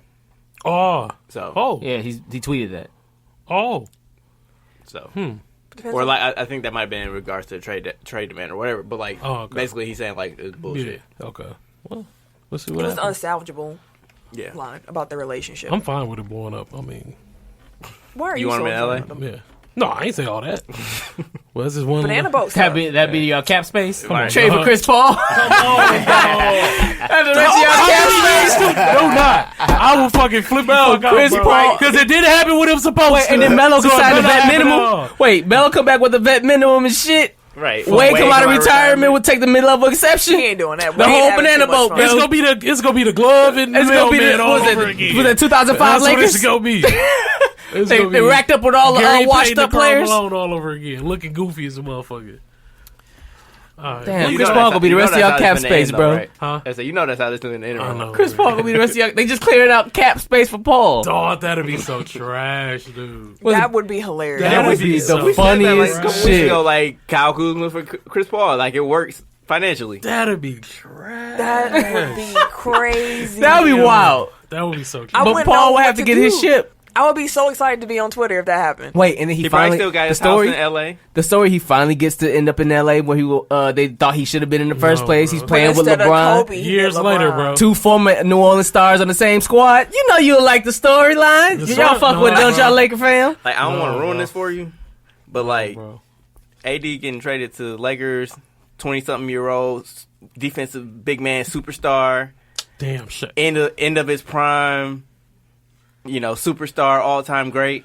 [SPEAKER 3] Oh.
[SPEAKER 2] So
[SPEAKER 3] Oh.
[SPEAKER 4] Yeah, he tweeted that.
[SPEAKER 3] Oh.
[SPEAKER 2] So
[SPEAKER 1] Depends
[SPEAKER 2] or
[SPEAKER 1] on-
[SPEAKER 2] like I think that might have been in regards to trade demand or whatever. But like basically he's saying like it's bullshit.
[SPEAKER 3] Yeah. Okay. Well, let's see
[SPEAKER 1] it
[SPEAKER 3] what
[SPEAKER 1] was
[SPEAKER 3] happens.
[SPEAKER 1] unsalvageable
[SPEAKER 2] Yeah.
[SPEAKER 1] line about the relationship.
[SPEAKER 3] I'm fine with it blowing up. I mean,
[SPEAKER 1] Why are
[SPEAKER 2] You
[SPEAKER 1] you
[SPEAKER 2] want
[SPEAKER 1] so
[SPEAKER 2] him in LA?
[SPEAKER 1] upset with them?
[SPEAKER 3] yeah. No, I ain't say all that. Well, this is one
[SPEAKER 1] Banana
[SPEAKER 3] little-
[SPEAKER 1] boat stuff.
[SPEAKER 4] That be your cap space.
[SPEAKER 2] on,
[SPEAKER 4] Trade for
[SPEAKER 3] dog.
[SPEAKER 4] Chris Paul. That's the rest of your cap space.
[SPEAKER 3] No, not. I will fucking flip the fuck out,
[SPEAKER 4] Chris
[SPEAKER 3] bro.
[SPEAKER 4] Paul-
[SPEAKER 3] Because it didn't happen when it was supposed
[SPEAKER 4] Wait,
[SPEAKER 3] to.
[SPEAKER 4] and then Melo
[SPEAKER 3] So
[SPEAKER 4] can sign the
[SPEAKER 3] it
[SPEAKER 4] vet
[SPEAKER 3] happened
[SPEAKER 4] minimum.
[SPEAKER 3] all.
[SPEAKER 4] Wait, Melo come back with the vet minimum and shit.
[SPEAKER 2] Right.
[SPEAKER 4] Wade come out of retirement, would take the mid-level exception.
[SPEAKER 1] He ain't doing that.
[SPEAKER 4] The
[SPEAKER 1] Wade
[SPEAKER 4] whole
[SPEAKER 1] having
[SPEAKER 4] banana
[SPEAKER 1] too much
[SPEAKER 4] boat,
[SPEAKER 1] fun.
[SPEAKER 4] bro.
[SPEAKER 3] It's gonna be the glove and the
[SPEAKER 4] It's gonna be
[SPEAKER 3] mailman
[SPEAKER 4] the
[SPEAKER 3] all
[SPEAKER 4] was
[SPEAKER 3] over
[SPEAKER 4] it
[SPEAKER 3] again.
[SPEAKER 4] for the 2005
[SPEAKER 3] That's what
[SPEAKER 4] Lakers.
[SPEAKER 3] it's gonna be. It's
[SPEAKER 4] They
[SPEAKER 3] gonna be
[SPEAKER 4] racked up with all the
[SPEAKER 3] Gary
[SPEAKER 4] washed
[SPEAKER 3] Payton
[SPEAKER 4] up
[SPEAKER 3] and Karl
[SPEAKER 4] players.
[SPEAKER 3] Malone all over again, looking goofy as a motherfucker. All right.
[SPEAKER 4] Damn,
[SPEAKER 2] You
[SPEAKER 4] Chris
[SPEAKER 2] know
[SPEAKER 4] Paul
[SPEAKER 2] that's
[SPEAKER 4] gonna be the
[SPEAKER 2] how-
[SPEAKER 4] rest of
[SPEAKER 2] you know
[SPEAKER 4] y'all
[SPEAKER 2] that's
[SPEAKER 4] cap
[SPEAKER 2] how this
[SPEAKER 4] space,
[SPEAKER 2] finna
[SPEAKER 4] bro.
[SPEAKER 2] end, though, right?
[SPEAKER 3] Huh?
[SPEAKER 2] I said, you know that's how this is in the
[SPEAKER 3] I
[SPEAKER 2] interim.
[SPEAKER 3] know.
[SPEAKER 4] Chris Paul gonna be the rest of y'all. They just clearing out cap space for Paul.
[SPEAKER 3] Oh, that'd be so trash, dude.
[SPEAKER 1] That would be hilarious.
[SPEAKER 3] That would be
[SPEAKER 4] the
[SPEAKER 3] so
[SPEAKER 2] We said that, like,
[SPEAKER 4] funniest
[SPEAKER 2] a couple weeks
[SPEAKER 4] shit.
[SPEAKER 2] ago, like Kyle Kuzma for Chris Paul, like it works financially.
[SPEAKER 3] That'd be trash.
[SPEAKER 1] That would be crazy.
[SPEAKER 4] That would be wild.
[SPEAKER 3] That would be so
[SPEAKER 1] I
[SPEAKER 3] cute.
[SPEAKER 4] But
[SPEAKER 1] wouldn't know
[SPEAKER 4] Paul would
[SPEAKER 1] what
[SPEAKER 4] have to
[SPEAKER 1] to
[SPEAKER 4] get his
[SPEAKER 1] do.
[SPEAKER 4] ship.
[SPEAKER 1] I would be so excited to be on Twitter if that happened.
[SPEAKER 4] Wait, and then
[SPEAKER 2] He
[SPEAKER 4] finally
[SPEAKER 2] probably still got his house in L.A.
[SPEAKER 4] The story he finally gets to end up in L.A. where he will, they thought he should have been in the first
[SPEAKER 3] No,
[SPEAKER 4] place.
[SPEAKER 3] bro.
[SPEAKER 4] He's playing with
[SPEAKER 1] Instead of
[SPEAKER 4] LeBron.
[SPEAKER 1] Kobe, he
[SPEAKER 3] Years
[SPEAKER 1] did
[SPEAKER 3] later,
[SPEAKER 1] LeBron.
[SPEAKER 3] bro.
[SPEAKER 4] Two former New Orleans stars on the same squad. You know you'll like the storyline.
[SPEAKER 3] The
[SPEAKER 4] Y'all
[SPEAKER 3] story-
[SPEAKER 4] fuck
[SPEAKER 3] no,
[SPEAKER 4] with, don't
[SPEAKER 3] bro.
[SPEAKER 4] y'all, Laker fam?
[SPEAKER 2] Like I don't want
[SPEAKER 3] No,
[SPEAKER 2] to ruin
[SPEAKER 3] bro.
[SPEAKER 2] this for you, but like
[SPEAKER 3] Bro.
[SPEAKER 2] AD getting traded to Lakers, 20-something-year-old defensive big man superstar,
[SPEAKER 3] Damn shit.
[SPEAKER 2] end of his prime, superstar, all-time great,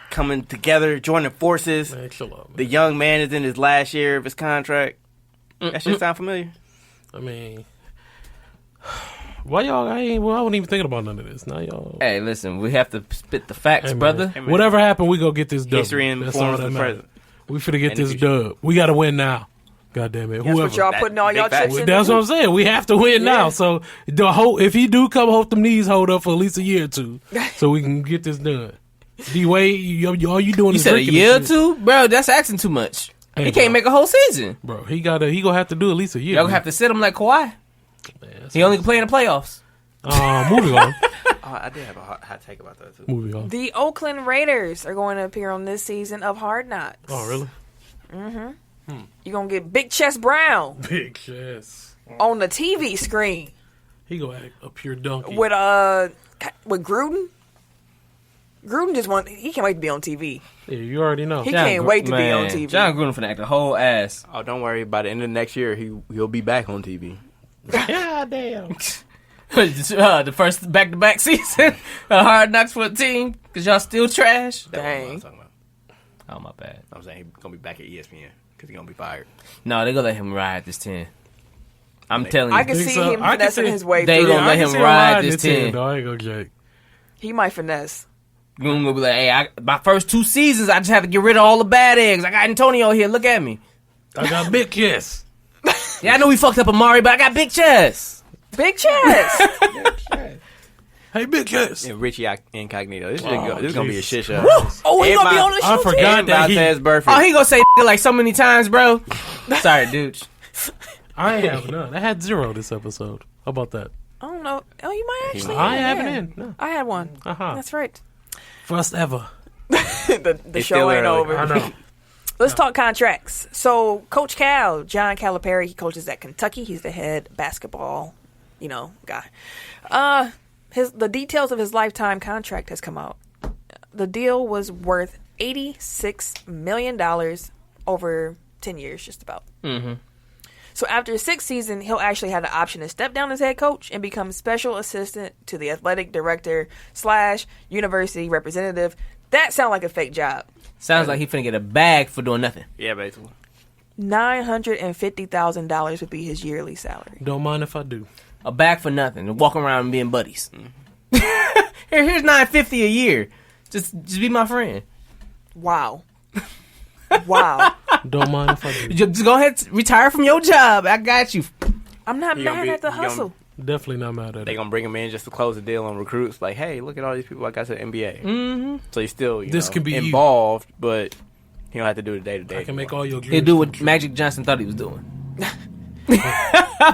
[SPEAKER 2] coming together, joining forces.
[SPEAKER 3] Man, chill out, man.
[SPEAKER 2] The young man is in his last year of his contract. That shit sound familiar?
[SPEAKER 3] I mean, Why y'all? I wasn't even thinking about none of this. Now y'all.
[SPEAKER 4] Hey, listen, we have to spit the facts, brother.
[SPEAKER 2] Hey, man.
[SPEAKER 3] Whatever happened, we go get this dub.
[SPEAKER 2] History informs the present.
[SPEAKER 3] We finna get
[SPEAKER 2] And
[SPEAKER 3] this
[SPEAKER 2] the future.
[SPEAKER 3] dub. We got to win now. God damn it.
[SPEAKER 1] That's
[SPEAKER 3] Whoever.
[SPEAKER 1] what y'all putting all y'all
[SPEAKER 2] big facts.
[SPEAKER 1] chips in.
[SPEAKER 3] That's what I'm saying. We have to win now. So if he do come, hope them knees hold up for at least a year or two, so we can get this done. D Wade, all you doing
[SPEAKER 4] You
[SPEAKER 3] is
[SPEAKER 4] said a
[SPEAKER 3] drinking
[SPEAKER 4] year or
[SPEAKER 3] and shit.
[SPEAKER 4] two? Bro, that's asking too much.
[SPEAKER 3] Hey,
[SPEAKER 4] He can't
[SPEAKER 3] bro.
[SPEAKER 4] make a whole season.
[SPEAKER 3] Bro, he gonna have to do at least a year.
[SPEAKER 4] Y'all gonna have to sit him like Kawhi.
[SPEAKER 3] Man,
[SPEAKER 4] He only can play in the playoffs.
[SPEAKER 3] moving on.
[SPEAKER 2] I did have a hot take about that too.
[SPEAKER 3] Moving on.
[SPEAKER 1] The Oakland Raiders are going to appear on this season of Hard Knocks.
[SPEAKER 3] Oh, really?
[SPEAKER 1] You're going to get Big Chest Brown
[SPEAKER 3] Big chest.
[SPEAKER 1] on the TV screen
[SPEAKER 3] He gonna act a pure donkey.
[SPEAKER 1] with Gruden. Gruden he can't wait to be on TV.
[SPEAKER 3] Yeah, you already know.
[SPEAKER 1] He can't wait to be on TV.
[SPEAKER 4] John Gruden finna act a whole ass.
[SPEAKER 2] Oh, don't worry. By the end of next year, he'll be back on TV.
[SPEAKER 3] God damn.
[SPEAKER 4] The first back-to-back season of Hard Knocks for a team because y'all still trash.
[SPEAKER 2] That's what I
[SPEAKER 1] Dang.
[SPEAKER 2] was talking about.
[SPEAKER 4] Oh, my bad.
[SPEAKER 2] I'm saying he's gonna be back at ESPN because he's gonna be fired.
[SPEAKER 4] No, they gonna let him ride this 10. I'm telling you.
[SPEAKER 1] I can
[SPEAKER 3] Think
[SPEAKER 1] see
[SPEAKER 3] so?
[SPEAKER 1] him
[SPEAKER 3] I can
[SPEAKER 1] finessing
[SPEAKER 3] see-
[SPEAKER 1] his way
[SPEAKER 4] They
[SPEAKER 1] through.
[SPEAKER 4] gonna let him ride this 10.
[SPEAKER 3] I ain't gonna joke.
[SPEAKER 1] He might finesse.
[SPEAKER 4] Gruden gonna be like, hey, my first 2 seasons, I just have to get rid of all the bad eggs. I got Antonio here. Look at me.
[SPEAKER 3] I got big kiss.
[SPEAKER 4] Yeah, I know we fucked up Amari, but I got big chest.
[SPEAKER 1] Big chest.
[SPEAKER 3] Hey, big kiss.
[SPEAKER 2] And Richie Incognito. This is gonna be a shit show.
[SPEAKER 4] Oh, he
[SPEAKER 2] And
[SPEAKER 4] gonna be
[SPEAKER 2] my-
[SPEAKER 4] on the show
[SPEAKER 3] I
[SPEAKER 4] too?
[SPEAKER 3] forgot
[SPEAKER 2] And
[SPEAKER 3] that
[SPEAKER 2] Montez Burfict.
[SPEAKER 4] Oh, he gonna say like so many times, bro. Sorry, dude.
[SPEAKER 3] I ain't have none. I had 0 this episode. How about that?
[SPEAKER 1] I don't know. Oh, you might actually.
[SPEAKER 3] I ain't
[SPEAKER 1] have
[SPEAKER 3] having
[SPEAKER 1] yeah.
[SPEAKER 3] in. No.
[SPEAKER 1] I had one.
[SPEAKER 3] Uh-huh.
[SPEAKER 1] That's right.
[SPEAKER 3] First ever.
[SPEAKER 1] the
[SPEAKER 2] It's
[SPEAKER 1] show
[SPEAKER 2] still
[SPEAKER 1] ain't
[SPEAKER 2] early.
[SPEAKER 1] over.
[SPEAKER 3] I know.
[SPEAKER 1] Let's talk contracts. So, Coach Cal, John Calipari, he coaches at Kentucky. He's the head basketball, guy. The details of his lifetime contract has come out. The deal was worth $86 million over 10 years, just about.
[SPEAKER 4] Mm-hmm.
[SPEAKER 1] So after his 6th season, he'll actually have the option to step down as head coach and become special assistant to the athletic director / university representative. That sounds like a fake job.
[SPEAKER 4] Sounds like he finna get a bag for doing nothing.
[SPEAKER 2] Yeah, basically.
[SPEAKER 1] $950,000 would be his yearly salary.
[SPEAKER 3] Don't mind if I do.
[SPEAKER 4] A bag for nothing. And walk around and being buddies. Here's $950 a year. Just be my friend.
[SPEAKER 1] Wow. Wow.
[SPEAKER 3] Don't mind if I do.
[SPEAKER 4] Just go ahead, retire from your job. I got you.
[SPEAKER 1] I'm not
[SPEAKER 2] He gonna
[SPEAKER 1] mad
[SPEAKER 2] be-
[SPEAKER 1] at the
[SPEAKER 2] he gonna-
[SPEAKER 1] hustle.
[SPEAKER 3] Definitely not mad at
[SPEAKER 2] They
[SPEAKER 3] it.
[SPEAKER 2] gonna bring him in just to close the deal on recruits. Like, hey, look at all these people I got to the NBA. Mm-hmm. So he's still
[SPEAKER 3] This could be you.
[SPEAKER 2] involved, but he don't have to do the day to day.
[SPEAKER 3] I can make all your dreams.
[SPEAKER 4] He'll do
[SPEAKER 3] come
[SPEAKER 4] what
[SPEAKER 3] true.
[SPEAKER 4] Magic Johnson thought he was doing.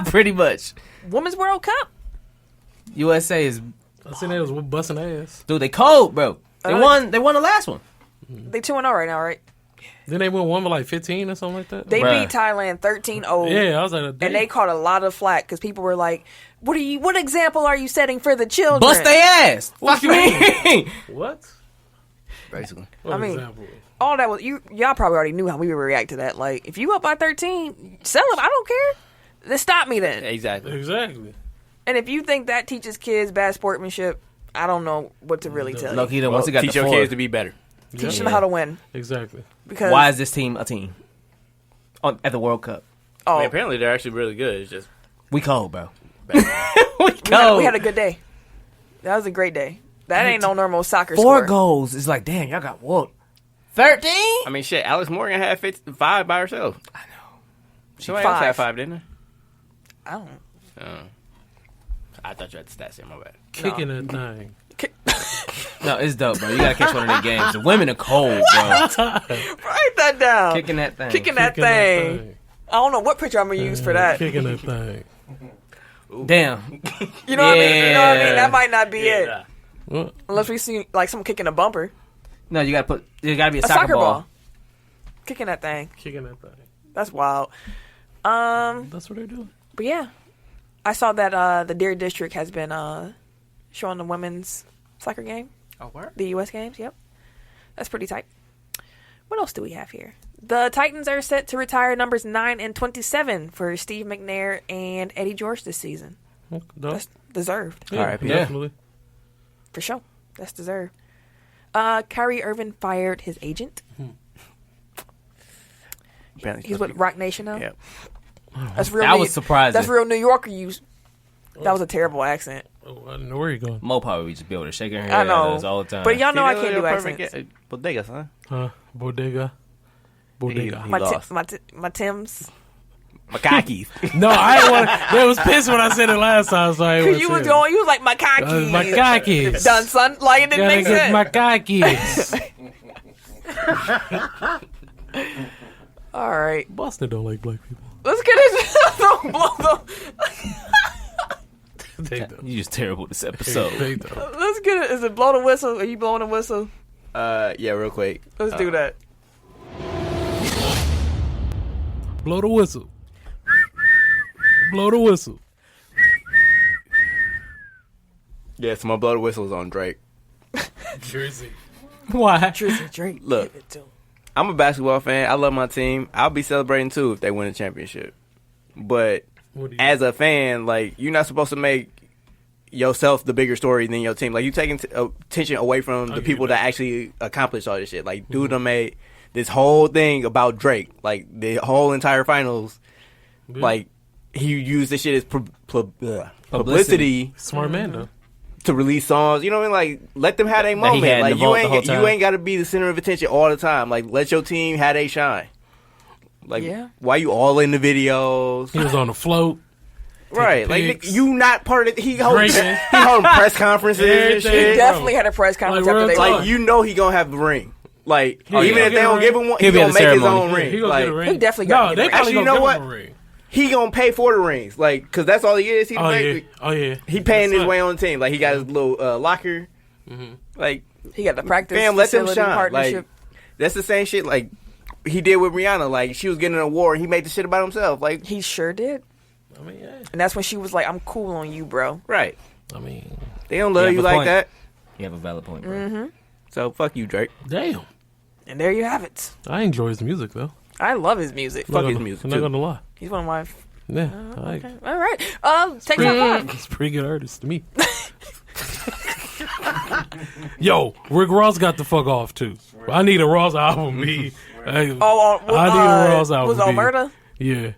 [SPEAKER 4] Pretty much.
[SPEAKER 1] Women's World Cup.
[SPEAKER 4] USA is,
[SPEAKER 3] I seen they was busting ass.
[SPEAKER 4] dude, they cold, bro. They won the last one.
[SPEAKER 1] They 2-0 right now, right?
[SPEAKER 3] Then they went 1 with like 15 or something like that.
[SPEAKER 1] They
[SPEAKER 4] Bruh.
[SPEAKER 1] beat Thailand 13-0.
[SPEAKER 3] Yeah, I was like,
[SPEAKER 1] And they caught a lot of flack because people were like, "What example are you setting for the children?"
[SPEAKER 4] Bust their ass. What you mean?
[SPEAKER 3] what?
[SPEAKER 2] Basically.
[SPEAKER 3] What
[SPEAKER 1] I mean,
[SPEAKER 3] example?
[SPEAKER 1] All that was y'all probably already knew how we would react to that. Like, if you up by 13, sell them. I don't care. Then stop me then.
[SPEAKER 2] Exactly.
[SPEAKER 3] Exactly.
[SPEAKER 1] And if you think that teaches kids bad sportsmanship, I don't know what to really tell you.
[SPEAKER 4] Look, he done once he got
[SPEAKER 2] Teach
[SPEAKER 4] the
[SPEAKER 2] your
[SPEAKER 4] four.
[SPEAKER 2] kids to be better.
[SPEAKER 1] Teach them how to win.
[SPEAKER 3] Exactly.
[SPEAKER 1] Because
[SPEAKER 4] Why is this team a team? At the World Cup.
[SPEAKER 1] oh,
[SPEAKER 2] I mean, apparently they're actually really good. It's just
[SPEAKER 4] We cold, bro.
[SPEAKER 1] we had a good day. That was a great day. That ain't no normal soccer
[SPEAKER 4] 4
[SPEAKER 1] score.
[SPEAKER 4] goals. It's like, damn, y'all got whooped. 13?
[SPEAKER 2] I mean, shit. Alex Morgan had 5 by herself. I know. Somebody else
[SPEAKER 1] 5.
[SPEAKER 2] had 5, didn't they?
[SPEAKER 1] I don't.
[SPEAKER 2] I thought you had the stats in my bad.
[SPEAKER 3] Kicking that thing.
[SPEAKER 4] No, it's dope, bro. You gotta catch one of their games. The women are cold, bro.
[SPEAKER 1] Write that down.
[SPEAKER 4] Kicking that thing.
[SPEAKER 1] Kicking that
[SPEAKER 3] Kicking that
[SPEAKER 1] thing.
[SPEAKER 3] thing.
[SPEAKER 1] I don't know what picture I'm gonna use for that.
[SPEAKER 3] Kicking that thing.
[SPEAKER 4] Damn.
[SPEAKER 1] You know what I mean? You know what I mean?
[SPEAKER 4] Yeah.
[SPEAKER 1] That might not be it.
[SPEAKER 2] Yeah.
[SPEAKER 3] What?
[SPEAKER 1] Unless we see like someone kicking a bumper.
[SPEAKER 4] No, you gotta be a
[SPEAKER 1] A
[SPEAKER 4] soccer ball.
[SPEAKER 1] Kicking that thing.
[SPEAKER 3] Kicking that thing.
[SPEAKER 1] That's wild.
[SPEAKER 3] That's what they do.
[SPEAKER 1] But yeah. I saw that the Deer District has been showing the women's soccer game.
[SPEAKER 2] Oh, where?
[SPEAKER 1] The US games, yep. That's pretty tight. What else do we have here? The Titans are set to retire numbers 9 and 27 for Steve McNair and Eddie George this season.
[SPEAKER 3] Dope.
[SPEAKER 1] That's deserved.
[SPEAKER 3] Yeah,
[SPEAKER 2] R.I.P.
[SPEAKER 3] definitely.
[SPEAKER 1] For sure. That's deserved. Kyrie Irving fired his agent.
[SPEAKER 2] Apparently
[SPEAKER 1] He's with Rock Nation now.
[SPEAKER 2] Yeah.
[SPEAKER 1] That's real.
[SPEAKER 4] That was surprising.
[SPEAKER 1] That's real New Yorker use. That was a terrible accent.
[SPEAKER 3] Oh, I don't know where you going.
[SPEAKER 4] Mo probably just be able to shake her head
[SPEAKER 1] I know.
[SPEAKER 4] at us all the time.
[SPEAKER 1] But y'all know I
[SPEAKER 2] See,
[SPEAKER 1] can't do
[SPEAKER 2] perfect
[SPEAKER 1] accents.
[SPEAKER 2] Bodega, son.
[SPEAKER 3] Bodega.
[SPEAKER 2] He
[SPEAKER 1] My
[SPEAKER 2] lost.
[SPEAKER 1] my Tims.
[SPEAKER 2] Makakis.
[SPEAKER 3] No, I ain't want to. They was pissed when I said it last time, so I ain't
[SPEAKER 1] Cause you was going, you was like my khakis.
[SPEAKER 3] my khakis.
[SPEAKER 1] Done, son. Like it didn't
[SPEAKER 3] Gotta
[SPEAKER 1] make
[SPEAKER 3] get
[SPEAKER 1] sense.
[SPEAKER 3] my khakis.
[SPEAKER 1] All right,
[SPEAKER 3] Boston don't like black people.
[SPEAKER 1] let's get it. Don't blow
[SPEAKER 3] They don't.
[SPEAKER 4] You just terrible this episode.
[SPEAKER 3] They don't.
[SPEAKER 1] Let's get it. Is it blow the whistle? Are you blowing the whistle?
[SPEAKER 2] Yeah, real quick.
[SPEAKER 1] Let's do that.
[SPEAKER 3] Blow the whistle. Blow the whistle.
[SPEAKER 2] Yeah, so my blow the whistles on Drake.
[SPEAKER 3] Jersey.
[SPEAKER 4] Why?
[SPEAKER 1] Drizzy Drake.
[SPEAKER 2] Look.
[SPEAKER 1] Give it to him.
[SPEAKER 2] I'm a basketball fan. I love my team. I'll be celebrating too if they win a championship. But
[SPEAKER 3] What do you
[SPEAKER 2] as a fan, like, you're not supposed to make yourself the bigger story than your team. Like, you taking attention away from the people that actually accomplished all this shit. Like, dude done made this whole thing about Drake. Like, the whole entire finals.
[SPEAKER 3] Yeah.
[SPEAKER 2] Like, he used this shit as publicity
[SPEAKER 3] Smart man though.
[SPEAKER 2] to release songs. You know what I mean? Like, let them have their
[SPEAKER 4] That he
[SPEAKER 2] moment.
[SPEAKER 4] had in
[SPEAKER 2] Like,
[SPEAKER 4] the vault the whole
[SPEAKER 2] you
[SPEAKER 4] time.
[SPEAKER 2] ain't got to be the center of attention all the time. Like, let your team have they shine. Like,
[SPEAKER 1] Yeah.
[SPEAKER 2] why you all in the videos?
[SPEAKER 3] He was on the float.
[SPEAKER 2] Right, like,
[SPEAKER 3] pics.
[SPEAKER 2] you not part of it. He holding
[SPEAKER 3] Drinking.
[SPEAKER 2] press conferences and
[SPEAKER 3] Everything.
[SPEAKER 1] He
[SPEAKER 2] shit.
[SPEAKER 1] definitely had a press conference
[SPEAKER 3] Like,
[SPEAKER 1] after
[SPEAKER 3] real
[SPEAKER 1] they
[SPEAKER 3] talk.
[SPEAKER 1] won.
[SPEAKER 2] Like, you know he gonna have the ring. Like,
[SPEAKER 3] Oh,
[SPEAKER 2] even
[SPEAKER 3] yeah.
[SPEAKER 2] if they don't give him one, he
[SPEAKER 4] He'll be at
[SPEAKER 2] gonna
[SPEAKER 4] the
[SPEAKER 2] make his
[SPEAKER 4] ceremony.
[SPEAKER 2] own ring.
[SPEAKER 3] He gonna
[SPEAKER 2] Like,
[SPEAKER 3] get a ring.
[SPEAKER 1] He definitely got
[SPEAKER 3] No,
[SPEAKER 1] to
[SPEAKER 3] they
[SPEAKER 1] get a
[SPEAKER 3] probably
[SPEAKER 2] ring.
[SPEAKER 3] gonna
[SPEAKER 2] Actually, you know
[SPEAKER 3] give him
[SPEAKER 2] what?
[SPEAKER 3] a ring.
[SPEAKER 2] he gonna pay for the rings. Like, cause that's all he is. He
[SPEAKER 3] Oh yeah.
[SPEAKER 2] basically
[SPEAKER 3] Oh yeah.
[SPEAKER 2] he paying his
[SPEAKER 3] That's
[SPEAKER 2] way
[SPEAKER 3] right.
[SPEAKER 2] on the team. Like, he got his little locker. Like,
[SPEAKER 1] He got the practice
[SPEAKER 2] fam, let them
[SPEAKER 1] facility
[SPEAKER 2] shine.
[SPEAKER 1] partnership.
[SPEAKER 2] Like, that's the same shit. Like, he did with Rihanna. Like, she was getting an award. He made the shit about himself. Like,
[SPEAKER 1] He sure did.
[SPEAKER 3] I mean, yeah.
[SPEAKER 1] And that's when she was like, I'm cool on you, bro.
[SPEAKER 2] right?
[SPEAKER 3] I mean,
[SPEAKER 2] They don't love
[SPEAKER 4] You have
[SPEAKER 2] you
[SPEAKER 4] a
[SPEAKER 2] like
[SPEAKER 4] point.
[SPEAKER 2] that.
[SPEAKER 4] You have a valid point, bro.
[SPEAKER 2] So fuck you, Drake.
[SPEAKER 3] damn.
[SPEAKER 1] And there you have it.
[SPEAKER 3] I enjoy his music though.
[SPEAKER 1] I love his music.
[SPEAKER 2] Fuck
[SPEAKER 3] Not
[SPEAKER 2] his
[SPEAKER 3] gonna-
[SPEAKER 2] music,
[SPEAKER 3] I'm not
[SPEAKER 2] too.
[SPEAKER 3] gonna lie.
[SPEAKER 1] He's one of my...
[SPEAKER 3] Yeah.
[SPEAKER 1] Okay. All right. Take top five.
[SPEAKER 3] He's a pretty good artist to me. Yo, Rick Ross got the fuck off too. I need a Ross album, B. Hey,
[SPEAKER 1] Oh,
[SPEAKER 3] I need a Ross album.
[SPEAKER 1] Was
[SPEAKER 3] B.
[SPEAKER 1] Omerta?
[SPEAKER 3] Yeah.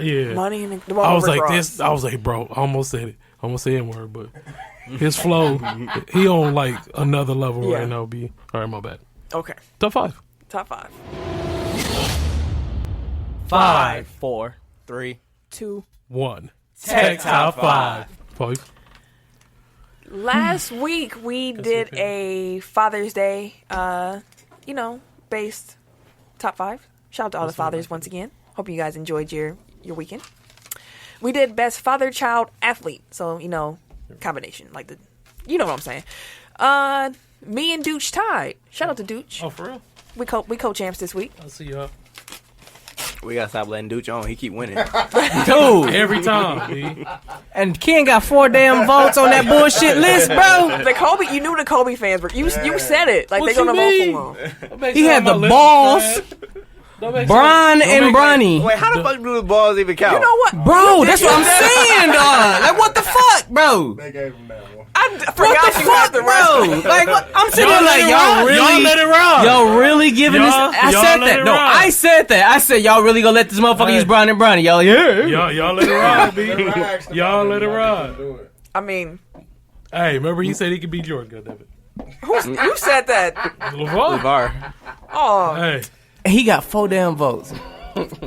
[SPEAKER 3] Yeah.
[SPEAKER 1] Money in the one
[SPEAKER 3] I
[SPEAKER 1] with
[SPEAKER 3] was
[SPEAKER 1] Rick
[SPEAKER 3] like
[SPEAKER 1] Ross.
[SPEAKER 3] this. I was like, bro. I almost said it. I almost said N-word, but his flow, he on like another level
[SPEAKER 1] Yeah.
[SPEAKER 3] right now. B. All right, my bad.
[SPEAKER 1] Okay.
[SPEAKER 3] Top five.
[SPEAKER 1] Top five.
[SPEAKER 4] 5, 4,
[SPEAKER 2] 3.
[SPEAKER 1] 2.
[SPEAKER 3] 1.
[SPEAKER 4] Tech
[SPEAKER 3] Top five. Five.
[SPEAKER 1] Last week we did a Father's Day, based top five. Shout out to all the fathers once again. Hope you guys enjoyed your weekend. We did best father-child athlete. So, combination. Like you know what I'm saying. Me and Dooch tied. Shout out to Dooch.
[SPEAKER 3] Oh, for real?
[SPEAKER 1] We co-champs this week.
[SPEAKER 3] I'll see y'all.
[SPEAKER 2] We gotta stop letting Dooch on. He keep winning.
[SPEAKER 4] Dude,
[SPEAKER 3] Every time, B.
[SPEAKER 4] and Ken got 4 damn votes on that bullshit list, bro.
[SPEAKER 1] The Kobe, you knew the Kobe fans were. You said it. Like
[SPEAKER 3] What
[SPEAKER 1] they gonna
[SPEAKER 3] you
[SPEAKER 1] vote for him.
[SPEAKER 4] He had the balls, Bron and Bronny.
[SPEAKER 2] Wait, how the fuck do the balls even count?
[SPEAKER 1] You know what,
[SPEAKER 4] Bro, that's what I'm saying, dog. Like, what the fuck, bro?
[SPEAKER 7] They gave him that one.
[SPEAKER 1] I
[SPEAKER 4] What
[SPEAKER 1] forgot
[SPEAKER 4] the
[SPEAKER 1] you had
[SPEAKER 4] fuck,
[SPEAKER 1] the rest.
[SPEAKER 4] bro? Like, what? I'm sitting there like,
[SPEAKER 3] let it
[SPEAKER 4] y'all
[SPEAKER 3] ride.
[SPEAKER 4] really,
[SPEAKER 3] Y'all let it ride.
[SPEAKER 4] y'all really giving this?
[SPEAKER 3] Y'all-
[SPEAKER 4] I
[SPEAKER 3] y'all
[SPEAKER 4] said
[SPEAKER 3] let
[SPEAKER 4] that.
[SPEAKER 3] it
[SPEAKER 4] No,
[SPEAKER 3] ride.
[SPEAKER 4] I said that. I said y'all really gonna let this motherfucker
[SPEAKER 3] Hey.
[SPEAKER 4] use Bron and Bronny? Y'all, yeah.
[SPEAKER 3] Y'all let it ride, B.
[SPEAKER 7] They asked
[SPEAKER 3] Y'all
[SPEAKER 7] about
[SPEAKER 3] let it
[SPEAKER 7] why they
[SPEAKER 3] ride.
[SPEAKER 7] couldn't do it.
[SPEAKER 1] I mean,
[SPEAKER 3] Hey, remember he said he could beat Jordan, goddammit.
[SPEAKER 1] you said that.
[SPEAKER 3] LeVar.
[SPEAKER 2] Bar.
[SPEAKER 1] Oh,
[SPEAKER 3] Hey.
[SPEAKER 4] He got 4 damn votes.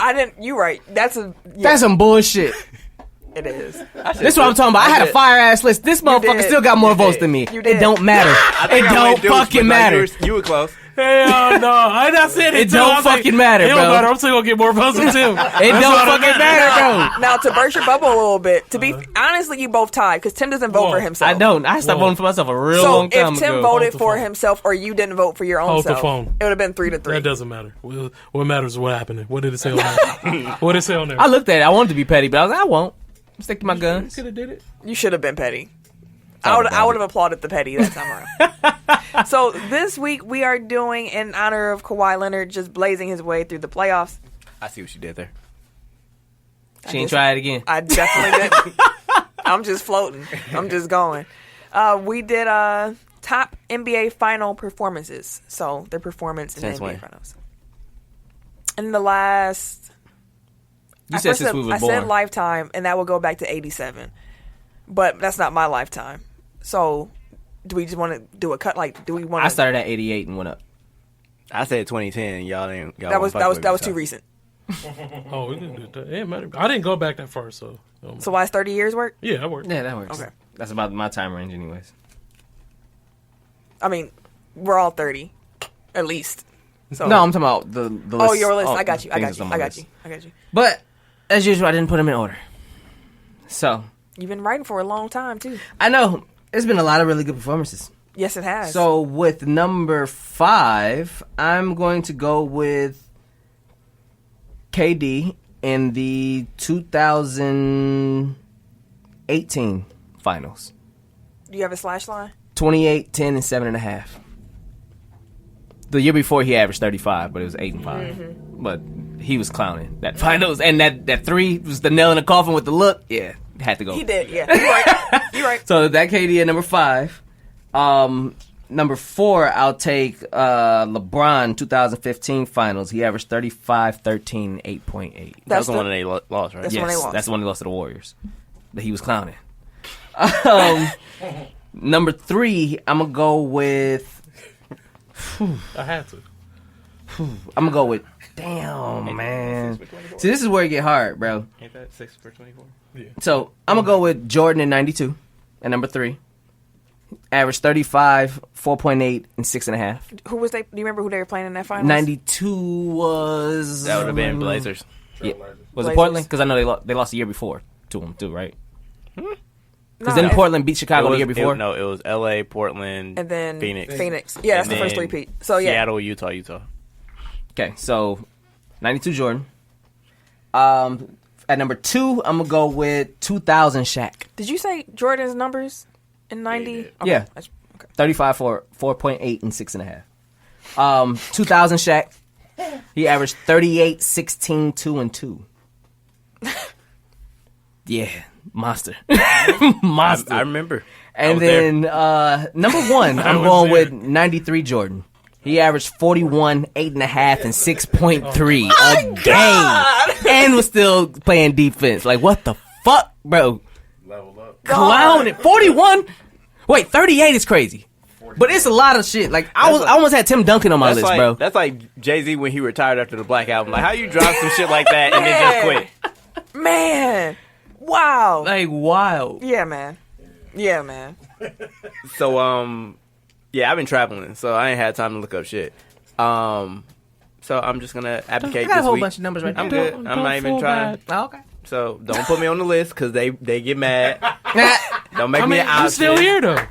[SPEAKER 1] I didn't. You right. That's
[SPEAKER 4] That's some bullshit.
[SPEAKER 1] it is.
[SPEAKER 4] This is what I'm talking about. I had a fire ass list. This motherfucker
[SPEAKER 1] did.
[SPEAKER 4] still got more votes than me.
[SPEAKER 1] You did.
[SPEAKER 4] It don't matter. It don't fucking matter.
[SPEAKER 2] You were close.
[SPEAKER 3] Hell no. I not said it.
[SPEAKER 4] It
[SPEAKER 3] too.
[SPEAKER 4] don't
[SPEAKER 3] I was
[SPEAKER 4] fucking matter,
[SPEAKER 3] It don't
[SPEAKER 4] bro.
[SPEAKER 3] matter. I'm still gonna get more votes than Tim.
[SPEAKER 4] It don't fucking matter, bro.
[SPEAKER 1] Now to burst your bubble a little bit. To be honestly, you both tied because Tim doesn't vote
[SPEAKER 3] Whoa.
[SPEAKER 1] for himself.
[SPEAKER 4] I don't. I stopped
[SPEAKER 3] Whoa.
[SPEAKER 4] voting for myself a real
[SPEAKER 1] So
[SPEAKER 4] long time
[SPEAKER 1] if Tim
[SPEAKER 4] ago.
[SPEAKER 1] voted
[SPEAKER 3] the
[SPEAKER 1] for
[SPEAKER 3] phone.
[SPEAKER 1] himself or you didn't vote for your own
[SPEAKER 3] Hold the
[SPEAKER 1] self,
[SPEAKER 3] phone.
[SPEAKER 1] it would have been 3-3.
[SPEAKER 3] That doesn't matter. What matters is what happened. What did it say on there? What did it say on there?
[SPEAKER 4] I looked at it. I wanted to be petty, but I was like, I won't. Stick to my guns.
[SPEAKER 3] Could have did it.
[SPEAKER 1] You should have been petty.
[SPEAKER 4] Thought
[SPEAKER 1] I would
[SPEAKER 4] about
[SPEAKER 1] have applauded the petty that time around. So this week we are doing in honor of Kawhi Leonard just blazing his way through the playoffs.
[SPEAKER 2] I see what you did there.
[SPEAKER 4] She ain't try it again.
[SPEAKER 1] I definitely didn't. I'm just floating. I'm just going. We did top NBA final performances. So their performance in the
[SPEAKER 2] Since
[SPEAKER 1] NBA
[SPEAKER 2] when?
[SPEAKER 1] finals. In the last
[SPEAKER 4] You said since we was born.
[SPEAKER 1] I said lifetime, and that will go back to 87. But that's not my lifetime. So, do we just want to do a cut? Like, do we want?
[SPEAKER 4] I started at 88 and went up.
[SPEAKER 2] I said 2010. Y'all didn't.
[SPEAKER 1] That was too recent.
[SPEAKER 3] Oh, we didn't do that. It matter. I didn't go back that far, so.
[SPEAKER 1] So why is 30 years work?
[SPEAKER 3] Yeah, that worked.
[SPEAKER 4] Yeah, that works.
[SPEAKER 1] Okay.
[SPEAKER 4] That's about my time range, anyways.
[SPEAKER 1] I mean, we're all 30, at least. So.
[SPEAKER 4] No, I'm talking about the list.
[SPEAKER 1] Oh, your list. I got you.
[SPEAKER 4] But as usual, I didn't put them in order. So
[SPEAKER 1] You've been writing for a long time too.
[SPEAKER 4] I know it's been a lot of really good performances.
[SPEAKER 1] Yes, it has.
[SPEAKER 4] So with number 5, I'm going to go with KD in the 2018 finals.
[SPEAKER 1] Do you have a slash line?
[SPEAKER 4] 28, 10, and 7.5. The year before he averaged 35, but it was 8 and 5.
[SPEAKER 1] Mm-hmm.
[SPEAKER 4] But he was clowning that finals, and that 3 was the nail in the coffin with the look. Yeah, had to go.
[SPEAKER 1] He did. Yeah, you're right. You're right.
[SPEAKER 4] So that KD at number 5. Number 4, I'll take LeBron 2015 finals. He averaged 35, 13, 8.8.
[SPEAKER 2] That's the one they lost, right?
[SPEAKER 1] That's the one they lost.
[SPEAKER 4] That's the one they lost to the Warriors. That he was clowning. Number 3, I'm gonna go with.
[SPEAKER 3] I had to.
[SPEAKER 4] I'm gonna go with. Damn, man. See, this is where it get hard, bro.
[SPEAKER 2] Ain't that 6 for 24?
[SPEAKER 3] Yeah.
[SPEAKER 4] So I'm gonna go with Jordan in '92 at number 3. Average 35, 4.8, and 6.5.
[SPEAKER 1] Who was they? Do you remember who they were playing in that finals?
[SPEAKER 4] 92 was.
[SPEAKER 2] That would have been Blazers.
[SPEAKER 4] Yeah. Was
[SPEAKER 1] Blazers.
[SPEAKER 4] it Portland? Because I know they lost the year before to them too, right? Because
[SPEAKER 1] No,
[SPEAKER 4] didn't Portland beat Chicago the year before?
[SPEAKER 2] No, it was L.A., Portland,
[SPEAKER 1] and then
[SPEAKER 2] Phoenix.
[SPEAKER 1] Yeah, that's
[SPEAKER 2] And
[SPEAKER 1] the first
[SPEAKER 2] then
[SPEAKER 1] 3-peat. So yeah,
[SPEAKER 2] Seattle, Utah.
[SPEAKER 4] Okay, so 92 Jordan. At number 2, I'm gonna go with 2000 Shaq.
[SPEAKER 1] Did you say Jordan's numbers in 90? Okay.
[SPEAKER 4] Yeah.
[SPEAKER 1] That's, okay.
[SPEAKER 4] 35 for 4.8 and 6.5. 2000 Shaq. He averaged 38, 16, 2, and 2. Yeah, monster. Monster.
[SPEAKER 2] I remember.
[SPEAKER 4] And then number 1, I'm going with 93 Jordan. He averaged 41, 8.5, and 6.3 a game. And was still playing defense. Like, what the fuck, bro?
[SPEAKER 7] Level up.
[SPEAKER 4] Clown it. 41? Wait, 38 is crazy. But it's a lot of shit. Like, I almost had Tim Duncan on my list, bro.
[SPEAKER 2] That's like Jay-Z when he retired after the Black Album. Like, how you drop some shit like that and then just quit?
[SPEAKER 1] Man, wow.
[SPEAKER 4] Like, wild.
[SPEAKER 1] Yeah, man. Yeah, man.
[SPEAKER 2] So, yeah, I've been traveling, so I ain't had time to look up shit. So I'm just gonna advocate
[SPEAKER 4] I got
[SPEAKER 2] this
[SPEAKER 4] a whole
[SPEAKER 2] week.
[SPEAKER 4] bunch of numbers right
[SPEAKER 2] I'm
[SPEAKER 4] there.
[SPEAKER 2] good. I'm not even trying.
[SPEAKER 4] Oh, okay.
[SPEAKER 2] So don't put me on the list because they get mad. Don't make me an option.
[SPEAKER 3] He's still here though.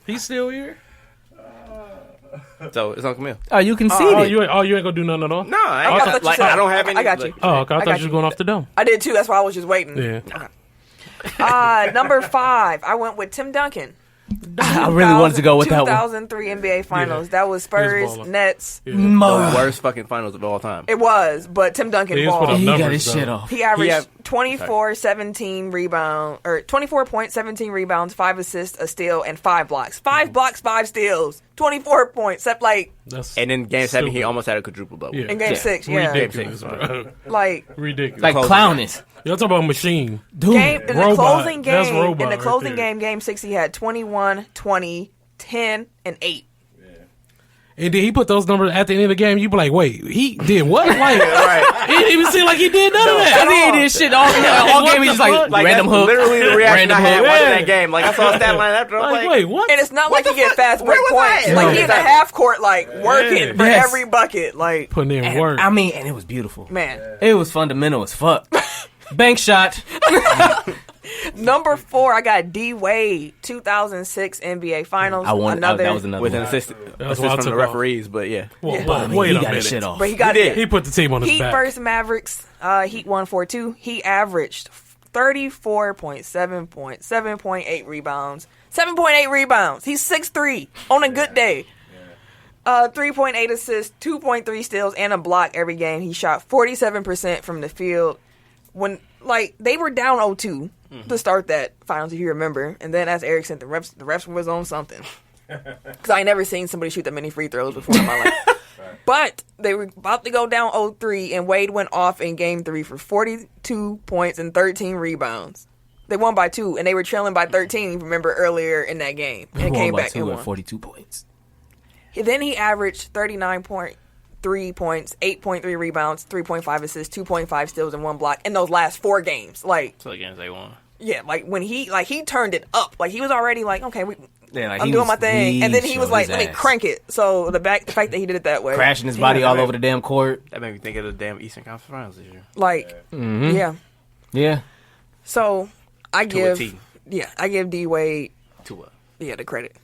[SPEAKER 3] He's still here.
[SPEAKER 2] So it's on Camille.
[SPEAKER 4] Oh, you can see
[SPEAKER 3] Oh,
[SPEAKER 4] it.
[SPEAKER 3] you ain't gonna do nothing at all.
[SPEAKER 2] No, I ain't
[SPEAKER 1] I
[SPEAKER 2] got,
[SPEAKER 1] thought you
[SPEAKER 2] like
[SPEAKER 1] said-
[SPEAKER 2] I don't have any.
[SPEAKER 1] I got you.
[SPEAKER 3] Oh, okay. I
[SPEAKER 1] got
[SPEAKER 3] thought you was
[SPEAKER 1] you.
[SPEAKER 3] going off the dome.
[SPEAKER 1] I did too. That's why I was just waiting.
[SPEAKER 3] Yeah.
[SPEAKER 1] Number 5, I went with Tim Duncan.
[SPEAKER 4] I really wanted to go with that one.
[SPEAKER 1] 2003 NBA Finals.
[SPEAKER 3] Yeah.
[SPEAKER 1] That was Spurs,
[SPEAKER 3] He was balling.
[SPEAKER 1] Nets.
[SPEAKER 2] The worst fucking finals of all time.
[SPEAKER 1] It was, but Tim Duncan
[SPEAKER 3] He was put
[SPEAKER 1] balled.
[SPEAKER 3] up
[SPEAKER 4] He got
[SPEAKER 3] numbers,
[SPEAKER 4] his shit
[SPEAKER 3] though.
[SPEAKER 4] off.
[SPEAKER 1] He averaged
[SPEAKER 2] have-
[SPEAKER 1] 24, 17 rebounds, or 24.17 rebounds, 5 assists, a steal, and 5 blocks. 5 blocks, 5 steals, 24 points. Except like
[SPEAKER 3] That's
[SPEAKER 2] And in Game 7, he
[SPEAKER 3] stupid.
[SPEAKER 2] almost had a quadruple double.
[SPEAKER 3] Yeah.
[SPEAKER 1] in Game 6, yeah.
[SPEAKER 3] ridiculous, bro.
[SPEAKER 1] Like
[SPEAKER 3] Ridiculous.
[SPEAKER 4] Like clowning.
[SPEAKER 3] Y'all talking about machine.
[SPEAKER 4] Dude.
[SPEAKER 1] game in the
[SPEAKER 3] Robot.
[SPEAKER 1] closing
[SPEAKER 3] That's
[SPEAKER 1] game.
[SPEAKER 3] robot
[SPEAKER 1] In the
[SPEAKER 3] right
[SPEAKER 1] closing
[SPEAKER 3] there.
[SPEAKER 1] game, Game 6, he had 21, 20, 10, and 8.
[SPEAKER 3] And then he put those numbers at the end of the game. You be like, wait, he did what? Like,
[SPEAKER 2] Right.
[SPEAKER 3] He didn't even seem like he did none of that.
[SPEAKER 4] I think he did shit all
[SPEAKER 3] What
[SPEAKER 4] game. He
[SPEAKER 3] the
[SPEAKER 4] just like
[SPEAKER 3] fuck?
[SPEAKER 2] Like
[SPEAKER 4] random
[SPEAKER 2] that's
[SPEAKER 4] hook.
[SPEAKER 2] literally the reaction
[SPEAKER 4] Random
[SPEAKER 2] I had
[SPEAKER 4] hook.
[SPEAKER 2] watching
[SPEAKER 3] Yeah.
[SPEAKER 2] that game. Like I saw a stat line after. I'm
[SPEAKER 3] Like,
[SPEAKER 2] like,
[SPEAKER 3] wait, what?
[SPEAKER 1] And it's not like
[SPEAKER 2] the
[SPEAKER 1] he get
[SPEAKER 2] fuck?
[SPEAKER 1] fast break
[SPEAKER 2] Where was
[SPEAKER 1] points.
[SPEAKER 2] I?
[SPEAKER 1] Like
[SPEAKER 3] No.
[SPEAKER 1] he in the half court, like working for
[SPEAKER 4] Yes.
[SPEAKER 1] every bucket. Like
[SPEAKER 3] Putting in
[SPEAKER 4] And,
[SPEAKER 3] work.
[SPEAKER 4] I mean, and it was beautiful.
[SPEAKER 1] man.
[SPEAKER 4] It was fundamental as fuck. Bank shot.
[SPEAKER 1] Number 4, I got D Wade, 2006 NBA Finals.
[SPEAKER 4] I wanted
[SPEAKER 1] another,
[SPEAKER 4] that was another
[SPEAKER 2] with
[SPEAKER 4] one.
[SPEAKER 2] an assist
[SPEAKER 3] what I
[SPEAKER 2] from the
[SPEAKER 3] took off.
[SPEAKER 2] referees, but yeah.
[SPEAKER 3] Whoa,
[SPEAKER 1] Yeah.
[SPEAKER 3] whoa,
[SPEAKER 4] I mean,
[SPEAKER 3] wait
[SPEAKER 4] he
[SPEAKER 3] a
[SPEAKER 4] got his
[SPEAKER 3] minute.
[SPEAKER 4] shit off.
[SPEAKER 1] but he got
[SPEAKER 2] He
[SPEAKER 1] it.
[SPEAKER 2] did.
[SPEAKER 3] He put the team on his
[SPEAKER 1] Heat
[SPEAKER 3] back.
[SPEAKER 1] versus Mavericks. Heat 1-4-2. He averaged 34.7.8 rebounds. 7.8 rebounds. He's 6'3" on a good day. 3.8 assists, 2.3 steals, and a block every game. He shot 47% from the field. When like they were down 0-2 to start that finals, if you remember, and then as Eric said, the refs was on something. Because I ain't never seen somebody shoot that many free throws before in my life. But they were about to go down 0-3, and Wade went off in Game 3 for 42 points and 13 rebounds. They won by 2, and they were trailing by 13, remember, earlier in that game. And came back and won.
[SPEAKER 4] 42 points.
[SPEAKER 1] Then he averaged 39.3 points, 8.3 rebounds, 3.5 assists, 2.5 steals, and 1 block in those last 4 games.
[SPEAKER 7] So against they won.
[SPEAKER 1] Yeah, when he turned it up. He was already okay, I'm doing my thing.
[SPEAKER 4] He
[SPEAKER 1] And then he was like,
[SPEAKER 4] showed
[SPEAKER 1] let
[SPEAKER 4] his
[SPEAKER 1] me
[SPEAKER 4] ass.
[SPEAKER 1] crank it. So the fact that he did it that way.
[SPEAKER 4] Crashing his body all over the damn court.
[SPEAKER 2] That made me think of the damn Eastern Conference Finals this year.
[SPEAKER 1] Yeah.
[SPEAKER 4] Yeah.
[SPEAKER 1] So I
[SPEAKER 2] To a
[SPEAKER 1] give
[SPEAKER 2] T.
[SPEAKER 1] D Wade the credit.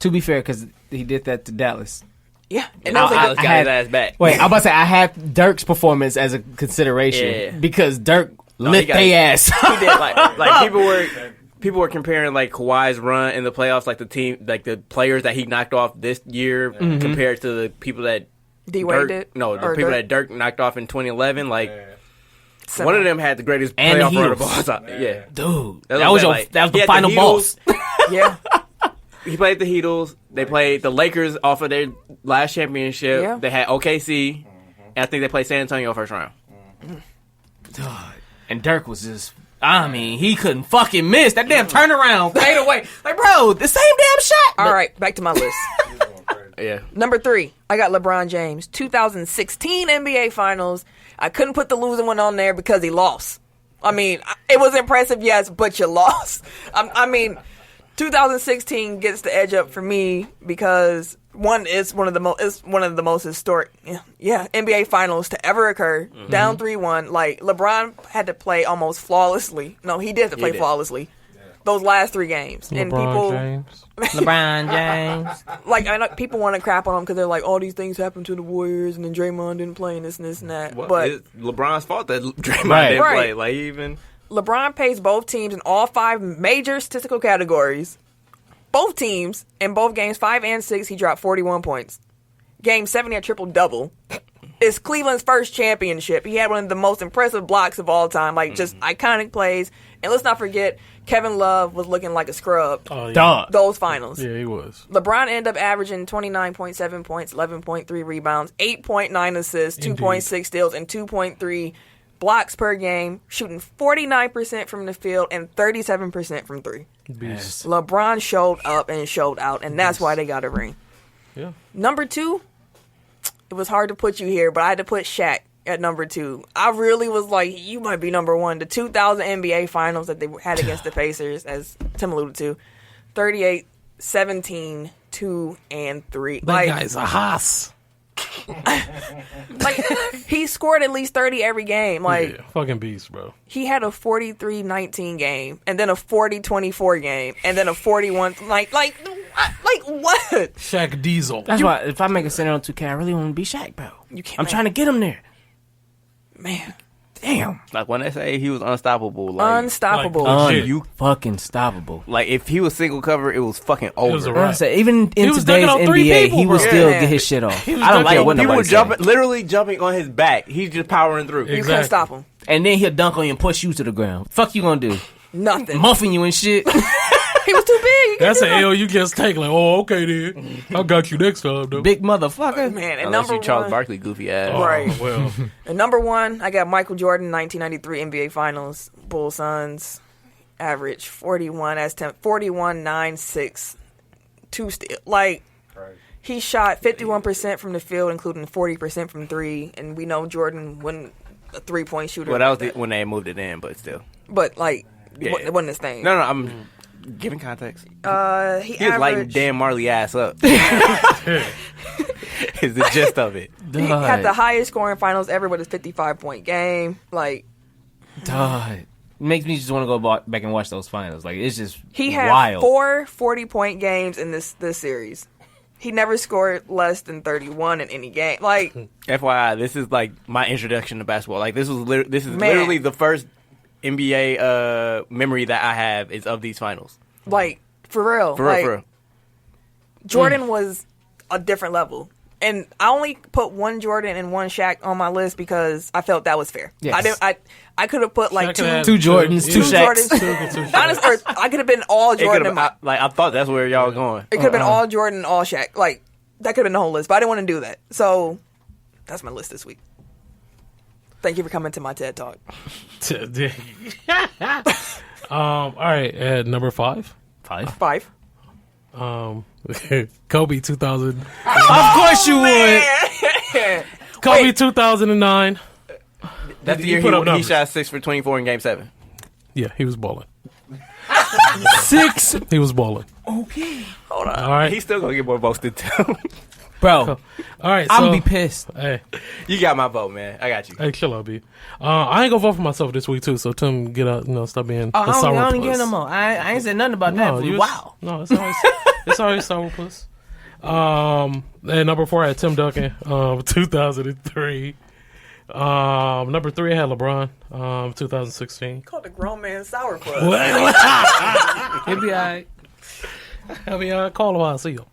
[SPEAKER 4] To be fair, because he did that to Dallas.
[SPEAKER 1] Yeah. And
[SPEAKER 2] Now
[SPEAKER 1] that was
[SPEAKER 2] Alex got his ass back.
[SPEAKER 4] Wait, I'm about to say I had Dirk's performance as a consideration
[SPEAKER 2] Yeah.
[SPEAKER 4] because Dirk
[SPEAKER 2] No,
[SPEAKER 4] lit
[SPEAKER 2] he got
[SPEAKER 4] their ass.
[SPEAKER 2] He did people were comparing Kawhi's run in the playoffs, the team, the players that he knocked off this year compared to the people that
[SPEAKER 1] D Wade did.
[SPEAKER 2] No, the
[SPEAKER 1] Or
[SPEAKER 2] people
[SPEAKER 1] Dirk?
[SPEAKER 2] that Dirk knocked off in 2011.
[SPEAKER 1] So-
[SPEAKER 2] One of them had the greatest
[SPEAKER 4] And the
[SPEAKER 2] playoff run of
[SPEAKER 4] Heatles.
[SPEAKER 2] all time. Yeah,
[SPEAKER 4] Dude,
[SPEAKER 2] That's
[SPEAKER 4] that
[SPEAKER 2] what
[SPEAKER 4] was
[SPEAKER 2] I'm
[SPEAKER 4] your
[SPEAKER 2] saying,
[SPEAKER 4] that was
[SPEAKER 2] he
[SPEAKER 4] the
[SPEAKER 2] had
[SPEAKER 4] final
[SPEAKER 2] the
[SPEAKER 4] boss.
[SPEAKER 1] Yeah.
[SPEAKER 2] he played the Heatles. They played the Lakers off of their last championship.
[SPEAKER 1] Yeah.
[SPEAKER 2] They had OKC, and I think they played San Antonio first round.
[SPEAKER 4] And Dirk was just, he couldn't fucking miss. That damn turnaround fade away. Bro, the same damn shot.
[SPEAKER 1] All right, back to my list.
[SPEAKER 2] Yeah,
[SPEAKER 1] Number 3, I got LeBron James. 2016 NBA Finals. I couldn't put the losing one on there because he lost. It was impressive, yes, but you lost. 2016 gets the edge up for me because it's one of the most historic NBA Finals to ever occur. Down 3-1, LeBron had to play almost flawlessly. No, he did have to play flawlessly. Those last 3 games, and people.
[SPEAKER 4] LeBron James.
[SPEAKER 1] I know people want to crap on him because they're like, all these things happened to the Warriors, and then Draymond didn't play, and this and this and that.
[SPEAKER 2] well,
[SPEAKER 1] but
[SPEAKER 2] it's LeBron's fault that Draymond
[SPEAKER 4] Right.
[SPEAKER 2] didn't
[SPEAKER 1] Right.
[SPEAKER 2] play.
[SPEAKER 1] LeBron pays both teams in all 5 major statistical categories. Both teams in both games 5 and 6, he dropped 41 points. Game 7, he had triple-double. It's Cleveland's first championship. He had one of the most impressive blocks of all time, just iconic plays. And let's not forget, Kevin Love was looking like a scrub.
[SPEAKER 3] Oh, yeah.
[SPEAKER 4] Dog.
[SPEAKER 1] Those finals.
[SPEAKER 3] Yeah, he was.
[SPEAKER 1] LeBron ended up averaging 29.7 points, 11.3 rebounds, 8.9 assists, 2.6 steals, and 2.3 blocks per game, shooting 49% from the field and 37% from 3.
[SPEAKER 3] Beast.
[SPEAKER 1] LeBron showed up and showed out, and that's why they got a ring.
[SPEAKER 3] Yeah.
[SPEAKER 1] Number 2, it was hard to put you here, but I had to put Shaq at number 2. I really was like, you might be number 1. The 2000 NBA Finals that they had against the Pacers, as Tim alluded to, 38, 17, 2, and 3.
[SPEAKER 3] That guy's a hoss.
[SPEAKER 1] He scored at least 30 every game.
[SPEAKER 3] Yeah, fucking beast, bro.
[SPEAKER 1] He had a 43-19 game, and then a 40-24 game, and then a 41 like what?
[SPEAKER 3] Shaq Diesel.
[SPEAKER 4] That's why if I make a center on 2K, I really want to be Shaq, bro.
[SPEAKER 1] You can't.
[SPEAKER 4] I'm trying to get him there.
[SPEAKER 1] man.
[SPEAKER 4] Damn.
[SPEAKER 2] When they say he was unstoppable,
[SPEAKER 1] Unstoppable.
[SPEAKER 3] Like, legit.
[SPEAKER 4] You fucking stoppable.
[SPEAKER 2] if he was single cover, it was fucking over.
[SPEAKER 3] was a
[SPEAKER 4] Bro, I
[SPEAKER 3] wrap.
[SPEAKER 4] said, even in
[SPEAKER 3] was
[SPEAKER 4] today's
[SPEAKER 3] dunking on 3
[SPEAKER 4] NBA,
[SPEAKER 3] people,
[SPEAKER 4] he would
[SPEAKER 3] bro.
[SPEAKER 4] still
[SPEAKER 1] Yeah.
[SPEAKER 4] get his shit off.
[SPEAKER 3] was
[SPEAKER 4] I don't care
[SPEAKER 3] dunking
[SPEAKER 4] what
[SPEAKER 3] on
[SPEAKER 4] nobody
[SPEAKER 2] People
[SPEAKER 4] says.
[SPEAKER 2] literally jumping on his back. He's just powering through.
[SPEAKER 1] You
[SPEAKER 3] Exactly.
[SPEAKER 1] can't stop him.
[SPEAKER 4] And then he'll dunk on you and push you to the ground. Fuck you gonna do?
[SPEAKER 1] Nothing.
[SPEAKER 4] Muffin you and shit.
[SPEAKER 1] He was too big.
[SPEAKER 3] That's an L you just take. Like, oh, okay then. I got you next time, though.
[SPEAKER 4] Big motherfucker.
[SPEAKER 1] Man, and
[SPEAKER 2] Unless
[SPEAKER 1] number
[SPEAKER 2] you Charles
[SPEAKER 1] one,
[SPEAKER 2] Barkley goofy ass.
[SPEAKER 3] Oh,
[SPEAKER 1] Right.
[SPEAKER 3] Well,
[SPEAKER 1] and number 1, I got Michael Jordan, 1993 NBA Finals, Bulls Suns, average 41 as 10, 41, 9, 6, 2 steal. He shot 51% from the field, including 40% from 3, and we know Jordan wasn't a 3-point shooter.
[SPEAKER 2] Well, that was when they moved it in, but still.
[SPEAKER 1] But
[SPEAKER 2] Yeah.
[SPEAKER 1] it wasn't his thing.
[SPEAKER 2] No, I'm giving context.
[SPEAKER 1] He
[SPEAKER 2] He was lighting
[SPEAKER 1] averaged.
[SPEAKER 2] Dan Marley ass up. Is the gist of it.
[SPEAKER 1] He had the highest scoring finals ever with his 55-point game.
[SPEAKER 4] God. Makes me just want to go back and watch those finals. It's just
[SPEAKER 1] He had
[SPEAKER 4] wild.
[SPEAKER 1] 4 40-point games in this series. He never scored less than 31 in any game.
[SPEAKER 2] FYI, this is my introduction to basketball. This is
[SPEAKER 1] Man.
[SPEAKER 2] literally the first NBA memory that I have is of these finals.
[SPEAKER 1] For real.
[SPEAKER 2] For real.
[SPEAKER 1] Jordan was a different level. And I only put one Jordan and one Shaq on my list because I felt that was fair.
[SPEAKER 4] Yes.
[SPEAKER 1] I could have put
[SPEAKER 3] Shaq
[SPEAKER 1] two
[SPEAKER 3] could have
[SPEAKER 4] two Jordans, two Shaqs.
[SPEAKER 1] Jordans. Honestly, or I could have been all Jordan.
[SPEAKER 2] I thought that's where y'all going.
[SPEAKER 1] It could have been all Jordan and all Shaq. That could have been the whole list, but I didn't want to do that. So that's my list this week. Thank you for coming to my TED Talk.
[SPEAKER 3] All right, at number 5.
[SPEAKER 1] 5.
[SPEAKER 3] Kobe 2000.
[SPEAKER 4] Of course you would.
[SPEAKER 3] Kobe 2009.
[SPEAKER 2] That's the
[SPEAKER 3] He
[SPEAKER 2] year
[SPEAKER 3] put up
[SPEAKER 2] he
[SPEAKER 3] numbers.
[SPEAKER 2] shot 6 for 24 in Game 7.
[SPEAKER 3] Yeah, he was balling.
[SPEAKER 4] 6.
[SPEAKER 3] He was balling.
[SPEAKER 4] Okay.
[SPEAKER 1] Hold on.
[SPEAKER 3] All right.
[SPEAKER 2] He's still gonna get more votes than Tim.
[SPEAKER 4] Bro,
[SPEAKER 3] All right.
[SPEAKER 4] I'm
[SPEAKER 3] So,
[SPEAKER 4] gonna be pissed.
[SPEAKER 3] Hey,
[SPEAKER 2] You got my vote, man. I got you.
[SPEAKER 3] chill out, B. I ain't gonna vote for myself this week too. So Tim, get out. Stop being
[SPEAKER 4] Oh,
[SPEAKER 3] a
[SPEAKER 4] I
[SPEAKER 3] sour
[SPEAKER 4] don't get no more. I ain't said nothing about that.
[SPEAKER 3] you was-
[SPEAKER 4] Wow.
[SPEAKER 3] No, it's always it's always sour puss. At number 4, I had Tim Duncan, 2003. Number 3, I had LeBron, 2016.
[SPEAKER 1] Called the grown man sourpuss.
[SPEAKER 3] He'll be alright. I'll be call him while I see him.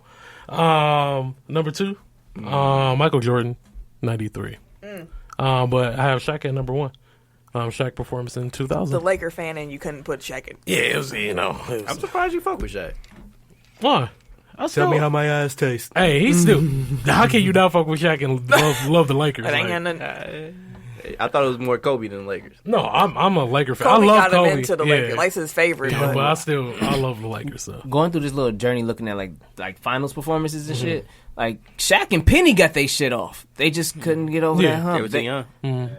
[SPEAKER 3] Number 2, Michael Jordan, 93. But I have Shaq at number 1. Shaq performance in 2000.
[SPEAKER 1] The Laker fan, and you couldn't put Shaq in.
[SPEAKER 3] Yeah, it was,
[SPEAKER 2] I'm surprised you fuck with Shaq.
[SPEAKER 3] Why?
[SPEAKER 2] Tell me how my eyes taste.
[SPEAKER 3] Hey, he's still. How can you not fuck with Shaq and love the Lakers?
[SPEAKER 1] That ain't
[SPEAKER 3] Like,
[SPEAKER 1] got nothing.
[SPEAKER 2] I thought it was more Kobe than the Lakers.
[SPEAKER 3] no, I'm a Laker fan.
[SPEAKER 1] Kobe
[SPEAKER 3] I love
[SPEAKER 1] got him
[SPEAKER 3] Kobe.
[SPEAKER 1] into the
[SPEAKER 3] yeah.
[SPEAKER 1] Lakers. Like his favorite.
[SPEAKER 3] Yeah,
[SPEAKER 1] but
[SPEAKER 3] but I love the Lakers. So.
[SPEAKER 4] Going through this little journey, looking at like finals performances and shit. Like Shaq and Penny got they shit off. They just couldn't get over
[SPEAKER 3] Yeah,
[SPEAKER 4] that hump.
[SPEAKER 2] They were too young.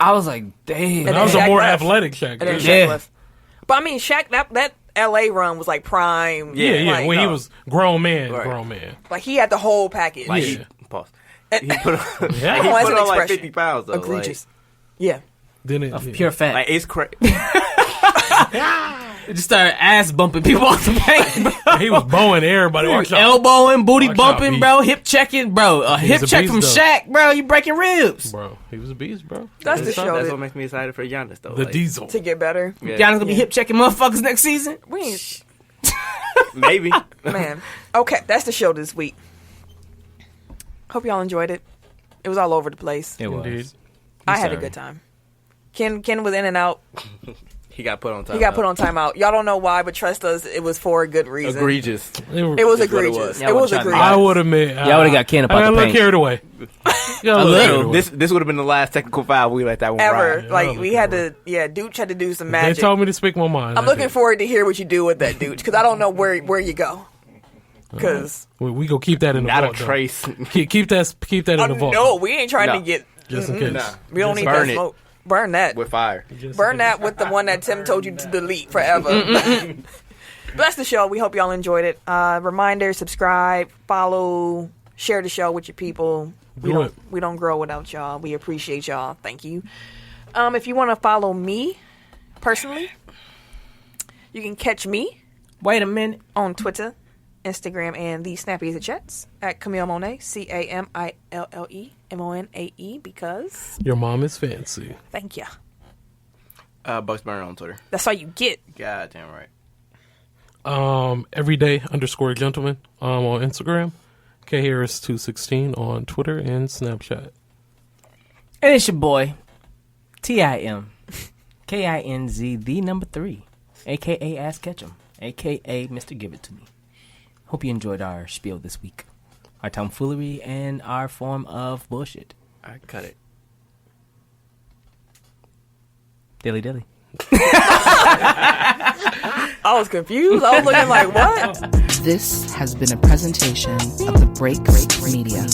[SPEAKER 4] I was like, damn.
[SPEAKER 1] And
[SPEAKER 3] That was
[SPEAKER 1] then
[SPEAKER 3] a
[SPEAKER 1] Shaq
[SPEAKER 3] more
[SPEAKER 1] left.
[SPEAKER 3] athletic Shaq.
[SPEAKER 1] And then
[SPEAKER 3] Yeah,
[SPEAKER 1] Shaq
[SPEAKER 4] Yeah.
[SPEAKER 1] left. But I mean, Shaq, that LA run was like prime.
[SPEAKER 3] yeah.
[SPEAKER 1] Like,
[SPEAKER 3] When he was grown man.
[SPEAKER 2] Right.
[SPEAKER 1] like he had the whole package.
[SPEAKER 2] Like,
[SPEAKER 3] Yeah.
[SPEAKER 2] pause.
[SPEAKER 1] And-
[SPEAKER 2] He put on,
[SPEAKER 3] Yeah.
[SPEAKER 2] he
[SPEAKER 1] Come on, that's
[SPEAKER 2] put
[SPEAKER 1] an
[SPEAKER 2] on like
[SPEAKER 1] expression.
[SPEAKER 2] 50 pounds, though.
[SPEAKER 1] Egregious. Yeah.
[SPEAKER 3] Then it,
[SPEAKER 4] Pure fat.
[SPEAKER 2] Like it's crazy.
[SPEAKER 4] Just started ass bumping people off the bank, bro.
[SPEAKER 3] he was bowing everybody. Watch out.
[SPEAKER 4] Elbowing, booty
[SPEAKER 3] Watch out,
[SPEAKER 4] bumping,
[SPEAKER 3] B.
[SPEAKER 4] bro. Hip checking, bro. A
[SPEAKER 3] He's
[SPEAKER 4] hip
[SPEAKER 3] a
[SPEAKER 4] check
[SPEAKER 3] beast,
[SPEAKER 4] from
[SPEAKER 3] though.
[SPEAKER 4] Shaq, bro. You breaking ribs.
[SPEAKER 3] Bro, he was a beast, bro.
[SPEAKER 1] That's the show
[SPEAKER 2] That's
[SPEAKER 1] that-
[SPEAKER 2] what makes me excited for Giannis, though.
[SPEAKER 3] The
[SPEAKER 2] like,
[SPEAKER 3] Diesel.
[SPEAKER 1] to get better.
[SPEAKER 2] yeah.
[SPEAKER 4] Giannis gonna be hip checking motherfuckers next season.
[SPEAKER 1] We ain't,
[SPEAKER 2] Maybe.
[SPEAKER 1] man. Okay, that's the show this week. Hope y'all enjoyed it. It was all over the place.
[SPEAKER 4] It
[SPEAKER 3] Indeed.
[SPEAKER 1] I had a good time. Ken was in and out.
[SPEAKER 2] He got put on time.
[SPEAKER 1] He got put on timeout. Y'all don't know why, but trust us, it was for a good reason.
[SPEAKER 2] Egregious.
[SPEAKER 1] It was
[SPEAKER 2] That's what it
[SPEAKER 1] egregious.
[SPEAKER 2] was.
[SPEAKER 4] Yeah,
[SPEAKER 1] It was
[SPEAKER 4] I would've tried to-
[SPEAKER 1] egregious.
[SPEAKER 3] I would admit.
[SPEAKER 4] Y'all would've got Ken up
[SPEAKER 3] I
[SPEAKER 4] out
[SPEAKER 3] got
[SPEAKER 4] the
[SPEAKER 3] a little
[SPEAKER 4] paint.
[SPEAKER 3] carried away. Got
[SPEAKER 4] A little.
[SPEAKER 2] This would have been the last technical foul. We let that one
[SPEAKER 1] Ever.
[SPEAKER 2] ride.
[SPEAKER 1] Like,
[SPEAKER 3] Yeah,
[SPEAKER 1] we had to, Dooch had to do some
[SPEAKER 3] They
[SPEAKER 1] magic.
[SPEAKER 3] told me to speak my mind.
[SPEAKER 1] I'm
[SPEAKER 3] I
[SPEAKER 1] looking
[SPEAKER 3] did.
[SPEAKER 1] forward to hear what you do with that, Dooch, because I don't know where you go. Because,
[SPEAKER 3] We go keep that in the
[SPEAKER 2] Not a
[SPEAKER 3] vault. though.
[SPEAKER 2] trace.
[SPEAKER 3] Keep that in the vault.
[SPEAKER 1] no, we ain't trying
[SPEAKER 2] No.
[SPEAKER 1] to get,
[SPEAKER 3] Just in case.
[SPEAKER 2] Nah.
[SPEAKER 1] we don't
[SPEAKER 2] Just
[SPEAKER 1] need
[SPEAKER 2] burn
[SPEAKER 1] that
[SPEAKER 2] it.
[SPEAKER 1] smoke. Burn that.
[SPEAKER 2] With fire.
[SPEAKER 3] Just
[SPEAKER 1] Burn
[SPEAKER 3] in
[SPEAKER 1] that with the one that Tim told you to delete forever. But that's the show. We hope y'all enjoyed it. Reminder, subscribe, follow, share the show with your people.
[SPEAKER 3] Do it.
[SPEAKER 1] We don't grow without y'all. We appreciate y'all. Thank you. If you want to follow me personally, you can catch me
[SPEAKER 4] Wait a minute.
[SPEAKER 1] on Twitter, Instagram, and the Snappies of Chats at Camille Monet, CamilleMonae, because
[SPEAKER 3] Your mom is fancy.
[SPEAKER 1] thank you.
[SPEAKER 2] Bucks Burner on Twitter.
[SPEAKER 1] That's all you get.
[SPEAKER 2] God damn right.
[SPEAKER 3] Everyday_gentleman on Instagram. KHarris216 on Twitter and Snapchat.
[SPEAKER 4] And it's your boy, TIM, KINZ, the number 3, a.k.a. Ask Ketchum, a.k.a. Mr. Give It To Me. Hope you enjoyed our spiel this week. Our tomfoolery and our form of bullshit.
[SPEAKER 2] I cut it.
[SPEAKER 4] Dilly dilly.
[SPEAKER 1] I was confused. I was looking like, what?
[SPEAKER 7] This has been a presentation of the Break Media.